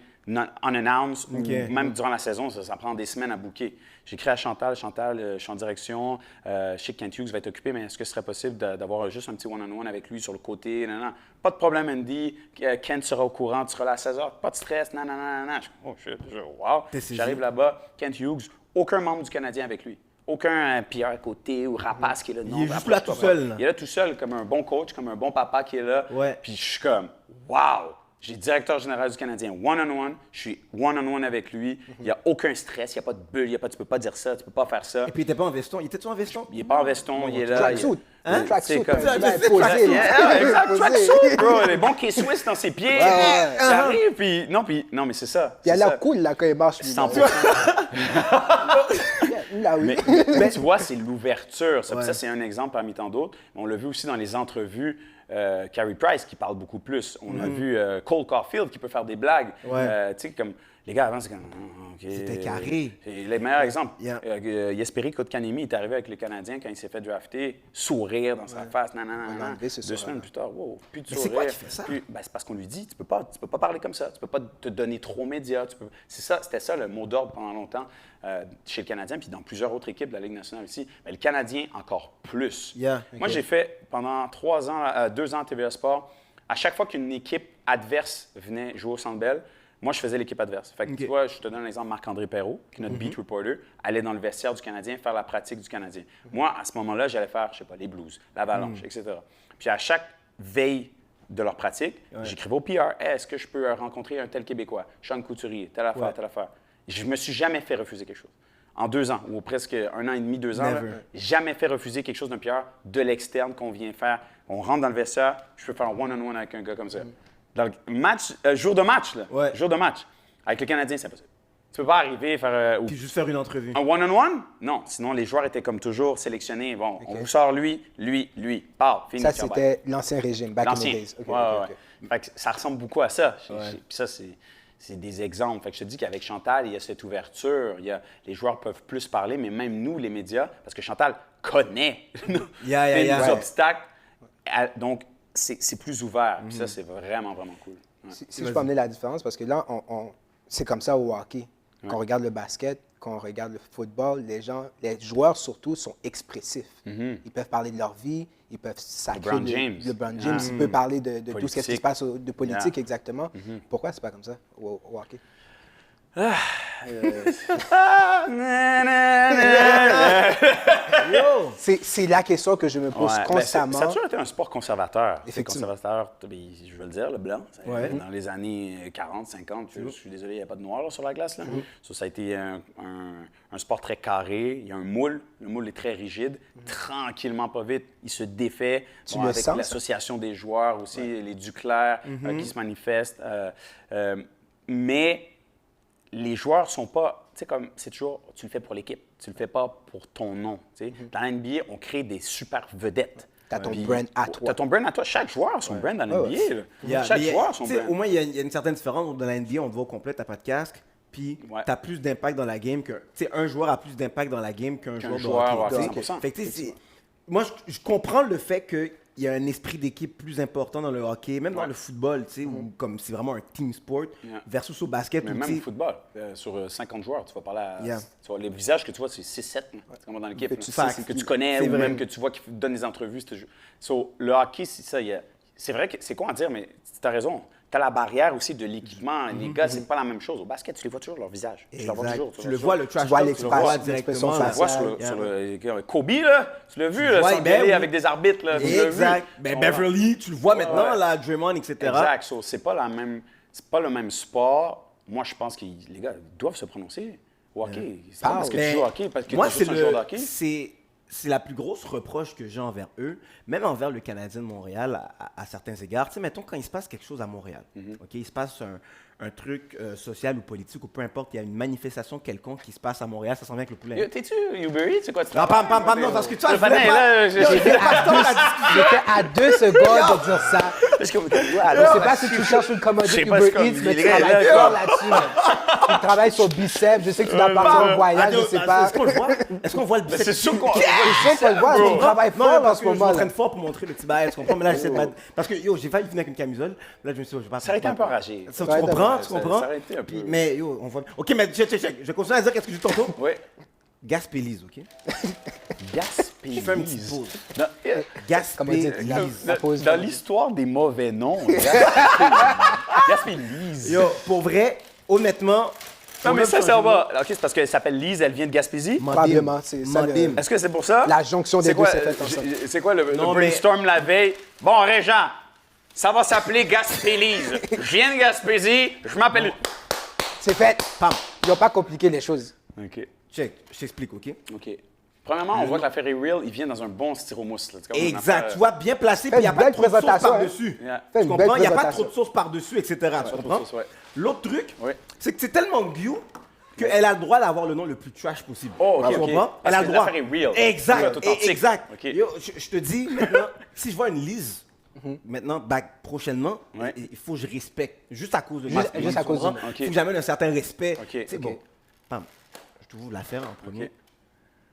Speaker 2: unannounced, ou même durant la saison, ça prend des semaines à booker. J'écris à Chantal, je suis en direction, je sais que Kent Hughes va être occupé, mais est-ce que ce serait possible d'avoir juste un petit one-on-one avec lui sur le côté? Pas de problème, Andy. Kent sera au courant, tu seras là à 16h, pas de stress, Oh shit, wow. J'arrive là-bas, Kent Hughes, aucun membre du Canadien avec lui. Aucun Pierre à côté ou Rapace qui est là.
Speaker 1: Non, il est juste là tout seul.
Speaker 2: Il est là tout seul, comme un bon coach, comme un bon papa qui est là. Puis je suis comme, wow! J'ai le directeur général du Canadien one-on-one. Je suis one-on-one avec lui. Il n'y a aucun stress, il n'y a pas de bulle, tu ne peux pas dire ça, tu ne peux pas faire ça.
Speaker 1: Et puis, il était pas en veston. Il était-tu en veston?
Speaker 2: Il n'est pas en veston, il est là.
Speaker 3: Tracksuit.
Speaker 1: Hein?
Speaker 3: Tracksuit.
Speaker 2: comme-
Speaker 3: Posé.
Speaker 2: Exact, tracksuit, bro. Les bons qui Swiss dans ses pieds.
Speaker 3: ouais.
Speaker 2: Ça arrive, puis non, mais c'est ça.
Speaker 3: Il a
Speaker 2: c'est
Speaker 3: l'air
Speaker 2: ça.
Speaker 3: cool là, quand il marche. lui, là.
Speaker 2: 100%.
Speaker 3: Là, oui.
Speaker 2: Mais tu vois, c'est l'ouverture. Ça,
Speaker 1: Ouais.
Speaker 2: ça, c'est un exemple parmi tant d'autres. On l'a vu aussi dans les entrevues. Carey Price qui parle beaucoup plus. On a vu Cole Caulfield qui peut faire des blagues.
Speaker 1: Ouais.
Speaker 2: Tu sais, comme les gars avant, c'est comme. OK.
Speaker 1: C'était carré.
Speaker 2: Et les meilleurs exemples.
Speaker 1: Yeah.
Speaker 2: Jesperi Kotkaniemi est arrivé avec les Canadiens quand il s'est fait drafter, sourire dans sa face. Non.
Speaker 3: On a enlevé ce
Speaker 2: 2
Speaker 3: sourire-là.
Speaker 2: semaines plus tard, wow, plus de
Speaker 1: Mais
Speaker 2: sourire.
Speaker 1: c'est quoi qui fait ça?
Speaker 2: Ben, c'est parce qu'on lui dit, tu peux pas parler comme ça. Tu peux pas te donner trop aux médias. C'était ça le mot d'ordre pendant longtemps chez le Canadien, puis dans plusieurs autres équipes de la Ligue nationale aussi. Mais le Canadien, encore plus.
Speaker 1: Yeah.
Speaker 2: Moi, j'ai fait pendant 2 ans à TVA Sport. À chaque fois qu'une équipe adverse venait jouer au Centre Bell, moi, je faisais l'équipe adverse. Fait que, tu vois, je te donne l'exemple, Marc-André Perrault, qui est notre beat reporter, allait dans le vestiaire du Canadien faire la pratique du Canadien. Moi, à ce moment-là, j'allais faire, je sais pas, les Blues, l'Avalanche, etc. Puis à chaque veille de leur pratique, j'écrivais au PR, hey, est-ce que je peux rencontrer un tel Québécois, Sean Couturier, telle affaire, telle affaire. Je me suis jamais fait refuser quelque chose. En 2 ans, ou presque 1 an et demi, 2 ans, là, jamais fait refuser quelque chose d'un PR de l'externe qu'on vient faire. On rentre dans le vestiaire, je peux faire un one-on-one avec un gars comme ça. Dans le match, jour de match, là.
Speaker 1: Ouais.
Speaker 2: Jour de match. Avec le Canadien, c'est impossible. Tu peux pas arriver et faire.
Speaker 1: Puis juste faire une entrevue.
Speaker 2: Un one-on-one? Non. Sinon, les joueurs étaient comme toujours sélectionnés. Bon, on vous sort lui, parle, fini.
Speaker 3: Ça,
Speaker 2: ciao, bye.
Speaker 3: c'était l'ancien régime, back in the
Speaker 2: L'ancien.
Speaker 3: days. OK,
Speaker 2: Ouais,
Speaker 3: OK,
Speaker 2: ouais.
Speaker 3: OK.
Speaker 2: Fait que ça ressemble beaucoup à ça. Puis ça, c'est des exemples. Fait que je te dis qu'avec Chantal, il y a cette ouverture. Les joueurs peuvent plus parler, mais même nous, les médias, parce que Chantal connaît les obstacles. Donc, c'est plus ouvert. Puis ça, c'est vraiment, vraiment cool. Ouais.
Speaker 3: Si je peux amener la différence, parce que là, c'est comme ça au hockey. Quand on regarde le basket, quand on regarde le football, les joueurs surtout sont expressifs. Ils peuvent parler de leur vie, ils peuvent sacrer
Speaker 2: LeBron James.
Speaker 3: LeBron James, il peut parler de tout ce qui se passe de politique
Speaker 2: Yeah.
Speaker 3: exactement. Pourquoi c'est pas comme ça au hockey? C'est la question que je me pose
Speaker 2: Ouais, ben,
Speaker 3: constamment.
Speaker 2: ça a toujours été un sport conservateur. C'est
Speaker 3: Effectivement.
Speaker 2: conservateur, je veux le dire, le blanc.
Speaker 1: Ouais.
Speaker 2: Dans les années 40, 50, je suis désolé, il n'y a pas de noir là, sur la glace. Là. Ça a été un sport très carré. Il y a un moule. Le moule est très rigide. Tranquillement, pas vite, il se défait.
Speaker 3: Tu le
Speaker 2: avec
Speaker 3: sens,
Speaker 2: l'association des joueurs aussi, les Duclair qui se manifestent. Mais les joueurs sont pas, tu sais, comme c'est toujours, tu le fais pour l'équipe, tu le fais pas pour ton nom. Tu sais. Dans la NBA, on crée des super vedettes.
Speaker 3: Tu as ton
Speaker 2: Puis,
Speaker 3: brand à toi.
Speaker 2: Tu as ton brand à toi. Chaque joueur a son brand dans la NBA. là. Chaque joueur a son
Speaker 1: Tu sais,
Speaker 2: brand.
Speaker 1: au moins, il y a une certaine différence. Dans la NBA, on te voit au complet, t'as pas de casque. Puis,
Speaker 2: Ouais.
Speaker 1: t'as plus d'impact dans la game que. Tu sais, un joueur a plus d'impact dans la game qu'un joueur de
Speaker 2: joueur,
Speaker 1: hockey.
Speaker 2: ouais,
Speaker 1: tu sais.
Speaker 2: 100%.
Speaker 1: Fait que, tu sais, moi, je comprends le fait qu'il y a un esprit d'équipe plus important dans le hockey, même dans le football, tu sais, où comme c'est vraiment un team sport,
Speaker 2: Yeah.
Speaker 1: versus au basket.
Speaker 2: Mais
Speaker 1: où,
Speaker 2: même
Speaker 1: tu
Speaker 2: au
Speaker 1: sais,
Speaker 2: football, sur 50 joueurs, tu vas parler à.
Speaker 1: Yeah.
Speaker 2: Tu vois, les visages que tu vois, c'est 6-7. C'est comme dans l'équipe.
Speaker 3: Que
Speaker 2: là.
Speaker 3: tu
Speaker 1: sais,
Speaker 2: Que tu connais
Speaker 1: c'est
Speaker 2: ou
Speaker 1: vrai.
Speaker 2: même que tu vois qui donnent des entrevues. Le hockey, c'est ça. C'est vrai que c'est con à dire, mais tu as raison. Tu as la barrière aussi de l'équipement. Les gars, c'est pas la même chose. Au basket, tu les vois toujours, leur visage. Tu les vois
Speaker 1: exact.
Speaker 2: toujours.
Speaker 1: Tu le vois, le trash
Speaker 3: vois
Speaker 1: talk, tu le
Speaker 3: l'expression-
Speaker 1: vois
Speaker 3: l'expression
Speaker 1: directement. là.
Speaker 2: Tu le vois sur le Kobe, là. Tu l'as vu, là,
Speaker 1: vois,
Speaker 2: s'engueuler
Speaker 1: ben oui.
Speaker 2: avec des arbitres, là. Tu l'as vu.
Speaker 1: Exact. Ben, Beverly, tu le vois maintenant, là, Draymond, etc.
Speaker 2: Exact. So, c'est pas le même sport. Moi, je pense que les gars doivent se prononcer au hockey. C'est pas parce que tu joues au hockey, parce que
Speaker 1: moi,
Speaker 2: tu es juste un joueur de hockey.
Speaker 1: c'est la plus grosse reproche que j'ai envers eux, même envers le Canadien de Montréal à certains égards. Tu sais, mettons, quand il se passe quelque chose à Montréal, OK, il se passe un truc social ou politique ou peu importe, il y a une manifestation quelconque qui se passe à Montréal, ça s'en vient avec le poulet.
Speaker 2: T'es-tu Uber Eats? C'est quoi?
Speaker 1: Non, pam, non, parce que tu vois,
Speaker 2: Le
Speaker 1: je voulais
Speaker 2: patin,
Speaker 1: pas-
Speaker 2: là,
Speaker 1: Yo, j'ai pas le temps de la discussion.
Speaker 3: J'étais à 2 secondes de dire ça.
Speaker 2: Est-ce que vous
Speaker 3: Je sais pas si tu cherches une commodité
Speaker 2: Je sais pas
Speaker 3: Uber
Speaker 2: ce qu'on
Speaker 3: Eats, mais
Speaker 2: dit,
Speaker 3: tu
Speaker 2: là,
Speaker 3: travailles
Speaker 2: là,
Speaker 3: fort là-dessus. man. Tu travailles sur biceps, je sais que tu dois partir en voyage, je sais pas.
Speaker 1: Est-ce qu'on le voit? Est-ce qu'on voit le
Speaker 2: C'est sûr qu'on.
Speaker 3: Je sais qu'on le voit, mais tu travailles
Speaker 1: Non,
Speaker 3: fort en
Speaker 1: parce
Speaker 3: ce
Speaker 1: que je
Speaker 3: moment. là.
Speaker 1: m'entraîne fort pour montrer le petit bail, tu comprends? Mais là, j'essaie de battre. Parce que, yo, j'ai failli finir avec une camisole. Là, je me suis dit, oh, je vais pas.
Speaker 2: Ça aurait été un peu enragé.
Speaker 1: Ça,
Speaker 3: Ouais,
Speaker 1: tu comprends?
Speaker 3: ouais,
Speaker 1: Tu comprends?
Speaker 2: ça aurait été un peu-
Speaker 1: Puis, mais, yo, on voit. Ok, mais check. Je continue à dire qu'est-ce que je dis tantôt.
Speaker 2: Oui.
Speaker 1: Gaspélise, ok?
Speaker 2: Gaspésie.
Speaker 1: Je fais un petit pause.
Speaker 2: Dans,
Speaker 3: Comment dire,
Speaker 1: Gaspélise.
Speaker 3: la pause.
Speaker 2: dans l'histoire des mauvais noms, Gaspélise.
Speaker 1: Yo, pour vrai, honnêtement.
Speaker 2: Non, mais
Speaker 1: on
Speaker 2: ça,
Speaker 1: a
Speaker 2: ça
Speaker 1: changé
Speaker 2: va. OK, c'est parce qu'elle s'appelle Lise, elle vient de Gaspésie.
Speaker 1: Mandim.
Speaker 3: Probablement, c'est ça, le-
Speaker 1: Mandim.
Speaker 2: Est-ce que c'est pour ça?
Speaker 3: La jonction des
Speaker 2: C'est quoi,
Speaker 3: deux s'est faite ensemble.
Speaker 2: C'est quoi le
Speaker 1: Non, mais-
Speaker 2: brainstorm la veille? Bon, Régent, Ça va s'appeler Gaspélise. Je viens de Gaspésie, je m'appelle...
Speaker 3: C'est fait.
Speaker 1: Pam.
Speaker 3: Ils n'ont pas compliqué les choses.
Speaker 2: OK.
Speaker 1: Check, je t'explique, OK?
Speaker 2: OK. Premièrement, on voit que l'affaire est real. Il vient dans un bon styromousse. Là. C'est comme une
Speaker 1: Exact.
Speaker 2: affaire-
Speaker 1: Tu vois, bien placé,
Speaker 3: Fais
Speaker 1: puis il n'y a
Speaker 3: une
Speaker 1: pas
Speaker 3: belle
Speaker 1: trop de sauce
Speaker 3: présentation,
Speaker 1: par-dessus.
Speaker 2: Yeah.
Speaker 3: Fais
Speaker 1: Tu
Speaker 3: une
Speaker 1: comprends?
Speaker 3: belle
Speaker 1: Il n'y a pas
Speaker 3: présentation.
Speaker 1: trop de sauce par-dessus, etc. Tu
Speaker 2: Trop de
Speaker 1: comprends?
Speaker 2: sauce, ouais.
Speaker 1: L'autre truc,
Speaker 2: Oui.
Speaker 1: c'est que c'est tellement guillou qu'elle a le droit d'avoir le nom le plus trash possible.
Speaker 2: Oh, OK,
Speaker 1: Tu
Speaker 2: OK.
Speaker 1: comprends?
Speaker 2: Parce
Speaker 1: Elle a
Speaker 2: que
Speaker 1: le droit.
Speaker 2: l'affaire est real.
Speaker 1: Exact.
Speaker 2: Elle doit être authentique.
Speaker 1: Exact.
Speaker 2: OK.
Speaker 1: Yo, je te dis maintenant, si je vois une Lise, maintenant, prochainement,
Speaker 2: Ouais.
Speaker 1: il faut que je respecte. Juste à cause de
Speaker 3: Juste-
Speaker 1: Gaspésie,
Speaker 3: juste à
Speaker 1: tu
Speaker 3: cause de-
Speaker 1: comprends?
Speaker 2: OK.
Speaker 1: Il faut que j'amène un certain respect.
Speaker 2: OK.
Speaker 1: Tu sais,
Speaker 2: OK.
Speaker 1: bon, pam, je t'ouvre l'affaire en premier.
Speaker 2: OK.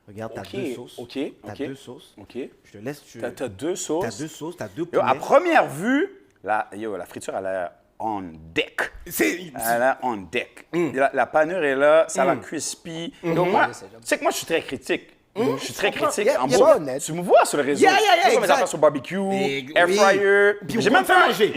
Speaker 1: Regarde, t'as
Speaker 2: OK.
Speaker 1: deux sauces.
Speaker 2: OK.
Speaker 1: T'as
Speaker 2: OK.
Speaker 1: deux sauces.
Speaker 2: OK.
Speaker 1: Je te laisse.
Speaker 2: T'as deux sauces.
Speaker 1: T'as deux sauces, t'as deux
Speaker 2: Yo,
Speaker 1: poulets.
Speaker 2: à première vue, la friture, elle a on deck.
Speaker 1: C'est...
Speaker 2: Elle a on deck. La panure est là, ça a l'air crispy. Donc moi, tu sais que moi, je suis très critique. Je suis très
Speaker 1: comprends.
Speaker 2: critique
Speaker 1: Yeah,
Speaker 2: en
Speaker 1: yeah,
Speaker 2: bouffe.
Speaker 3: honnête.
Speaker 2: Tu me vois sur le réseau.
Speaker 1: Yeah,
Speaker 2: Je fais mes
Speaker 1: exact.
Speaker 2: affaires sur barbecue,
Speaker 1: Et-
Speaker 2: air
Speaker 1: oui.
Speaker 2: fryer.
Speaker 1: Puis
Speaker 2: J'ai
Speaker 1: on
Speaker 2: même
Speaker 1: peut
Speaker 2: fait
Speaker 1: manger.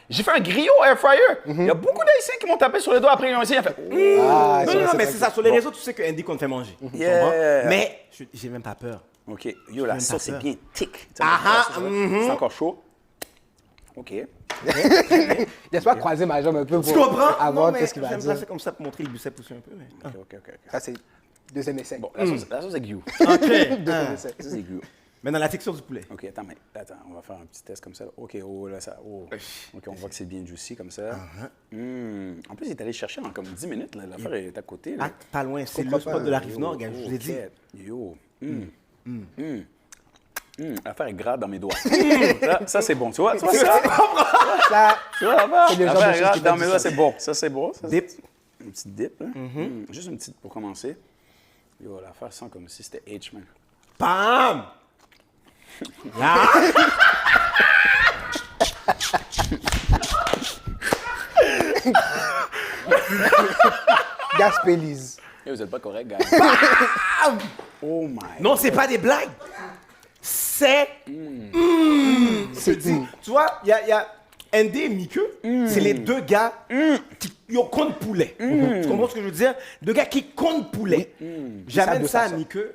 Speaker 2: j'ai fait un griot air fryer. Il y a beaucoup d'Haïtiens qui m'ont tapé sur le doigt après ils ont essayé. Ils ont fait
Speaker 3: Ah,
Speaker 1: Non,
Speaker 3: ça,
Speaker 1: non,
Speaker 3: c'est
Speaker 1: mais
Speaker 3: vrai
Speaker 1: c'est
Speaker 3: que-
Speaker 1: ça. Sur les réseaux, tu sais que Andy compte fait manger. Tu
Speaker 2: Yeah.
Speaker 1: comprends? Mais j'ai même pas peur.
Speaker 2: OK. Yo, la
Speaker 1: même
Speaker 2: sauce
Speaker 1: pas
Speaker 2: est
Speaker 1: peur.
Speaker 2: bien thick.
Speaker 1: Ah, ah,
Speaker 2: C'est encore chaud. OK.
Speaker 3: Laisse-moi croiser ma jambe un peu
Speaker 1: Tu
Speaker 3: pour
Speaker 1: comprends?
Speaker 3: avoir
Speaker 1: Non, mais
Speaker 3: qu'est-ce qu'il va
Speaker 1: j'aime
Speaker 3: dire.
Speaker 1: placer comme ça pour montrer le biceps aussi un peu. Mais...
Speaker 2: OK.
Speaker 3: Ça, c'est deuxième essai.
Speaker 2: Bon, la sauce est guillou.
Speaker 1: OK.
Speaker 3: Deuxième essai.
Speaker 2: La sauce est guillou.
Speaker 1: Maintenant, la texture du poulet.
Speaker 2: OK, attends, on va faire un petit test comme ça. OK, oh là, ça. Oh. OK, on voit que c'est bien juicy comme ça. En plus, il est allé chercher en comme 10 minutes. Là. L'affaire est à côté. Là.
Speaker 1: Ah, pas loin. C'est
Speaker 3: comprends
Speaker 1: le spot
Speaker 3: pas,
Speaker 1: de la Rive-Nord, gars. Je vous ai dit.
Speaker 2: Yo. L'affaire est grave dans mes doigts. Ça, c'est bon. Tu vois ça?
Speaker 3: Ça,
Speaker 2: Tu vois, l'affaire?
Speaker 3: C'est le genre de
Speaker 2: L'affaire est
Speaker 3: choses
Speaker 2: grave
Speaker 3: qui
Speaker 2: dans
Speaker 3: fait
Speaker 2: mes
Speaker 3: du
Speaker 2: doigts,
Speaker 3: sens.
Speaker 2: c'est bon. Ça, c'est bon. Ça,
Speaker 1: Dip.
Speaker 2: Une petite dip. Hein? Juste une petite pour commencer. Yo, l'affaire sent comme si c'était H-Man.
Speaker 1: Pam! Là!
Speaker 3: Gaspélise.
Speaker 2: Yo, vous êtes pas correct, gars. Oh my.
Speaker 1: Non, c'est pas des blagues. C'est...
Speaker 3: C'est
Speaker 1: Tu vois, il y a Andy et Mickey, c'est les deux gars qui ont compte poulet. Tu comprends ce que je veux dire? Deux gars qui comptent poulet. J'amène
Speaker 3: de
Speaker 1: ça à
Speaker 3: façon.
Speaker 1: Mickey,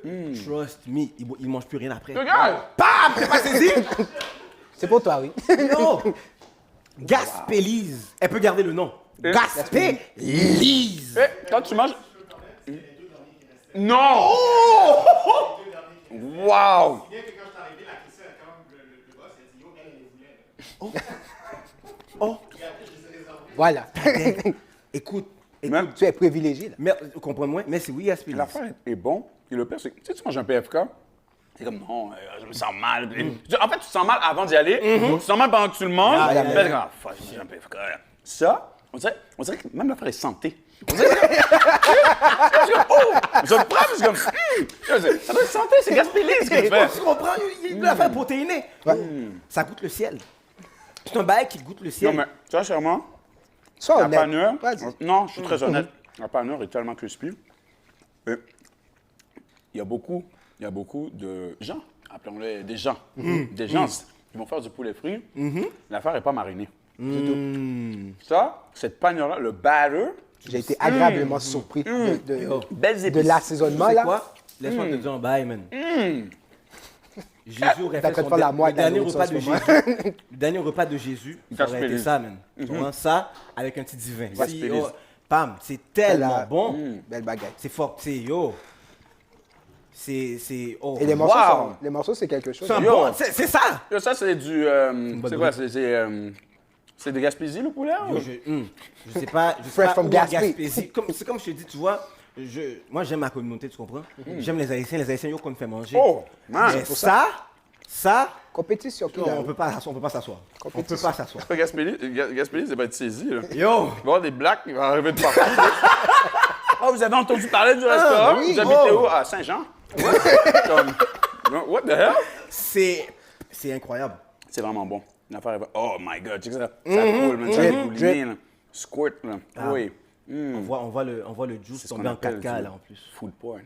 Speaker 1: trust me, il mange plus rien après.
Speaker 2: Regarde!
Speaker 1: Pam! T'es pas saisi?
Speaker 3: C'est pour toi, oui.
Speaker 1: Non! Gaspélise. Elle peut garder le nom. Gaspélise.
Speaker 2: Quand tu manges. Non! Wow!
Speaker 4: Bien que quand je suis arrivé, la Christine, quand le boss, elle dit yo, elle les voulait.
Speaker 1: Oh!
Speaker 3: Voilà.
Speaker 1: Écoute,
Speaker 2: Même-
Speaker 3: Tu es privilégié, là.
Speaker 1: mais, comprends-moi, mais c'est oui, Gaspélise.
Speaker 2: L'affaire est bon. Et le pire, c'est que tu sais, tu manges un PFK. C'est comme non, je me sens mal. En fait, tu te sens mal avant d'y aller. Tu te sens mal pendant que tu le manges.
Speaker 3: Ah,
Speaker 2: Puis là, t'es comme, fuck, j'ai un PFK. Ça, on dirait que même l'affaire est santé. On dirait que, je le prends, puis c'est comme, ça doit être santé, c'est gaspillé ce que tu fais.
Speaker 1: Tu comprends? Il y a l'affaire protéinée. Ça goûte le ciel. C'est un bail qui goûte le ciel.
Speaker 2: Non, mais tu vois, chèrement,
Speaker 3: Sois
Speaker 2: la
Speaker 3: honnête.
Speaker 2: panure,
Speaker 3: Vas-y.
Speaker 2: non, je suis très honnête. La panure est tellement crispy. Et il y a beaucoup de gens, appelons-les des gens, des gens qui vont faire du poulet frit. L'affaire n'est pas marinée. Du tout. Ça, cette panure-là, le batter,
Speaker 3: J'ai été agréablement surpris
Speaker 2: belles
Speaker 3: de
Speaker 2: épices.
Speaker 3: l'assaisonnement,
Speaker 1: Tu sais
Speaker 3: là.
Speaker 1: quoi? Laisse-moi te dire un bail, man. Jésus aurait
Speaker 3: T'as
Speaker 1: fait
Speaker 3: fait pas la moitié
Speaker 1: dernier
Speaker 3: de la
Speaker 1: repas de
Speaker 3: nourriture en
Speaker 1: Jésus. Le dernier repas de Jésus, ça aurait été
Speaker 2: Gaspésie.
Speaker 1: ça, man. Tu comprends? Ça, avec un petit divin. Si,
Speaker 2: Gaspésie.
Speaker 1: pam, c'est tellement
Speaker 3: Voilà.
Speaker 1: bon.
Speaker 3: Belle baguette.
Speaker 1: C'est fort, c'est yo. Oh.
Speaker 3: Et les morceaux,
Speaker 2: Wow.
Speaker 3: les morceaux, c'est quelque chose.
Speaker 1: C'est un
Speaker 2: Yo.
Speaker 1: bon, c'est ça.
Speaker 2: Là, ça, c'est du. c'est quoi? C'est de Gaspésie, le poulet? ou?
Speaker 1: Yo, je sais pas,
Speaker 3: Fresh from
Speaker 1: où en
Speaker 3: Gaspé.
Speaker 1: Gaspésie. C'est comme je te dis, tu vois, moi j'aime ma communauté, tu comprends? J'aime les Haïtiens, yo qu'on me fait manger.
Speaker 2: Oh, man!
Speaker 1: Mais ça,
Speaker 3: Compétition, tout
Speaker 1: on peut pas s'asseoir. On peut pas s'asseoir.
Speaker 2: Gaspésie, c'est pas être saisi, là. Il va y
Speaker 1: Yo!
Speaker 2: avoir des blacks qui vont arriver de partout. Oh, vous avez entendu parler du restaurant?
Speaker 3: oui,
Speaker 2: Vous habitez
Speaker 1: oh.
Speaker 2: où? À Saint-Jean? Comme, what the hell?
Speaker 1: C'est incroyable.
Speaker 2: C'est vraiment bon. L'affaire est... Oh my God, check ça. Ça coule, man. Ça
Speaker 3: Drip,
Speaker 2: coule là. Squirt, là. Oui.
Speaker 1: On voit le juice
Speaker 2: C'est ce qu'on
Speaker 1: tomber en
Speaker 2: appelle
Speaker 1: 4K
Speaker 2: du
Speaker 1: là en plus.
Speaker 2: Food porn.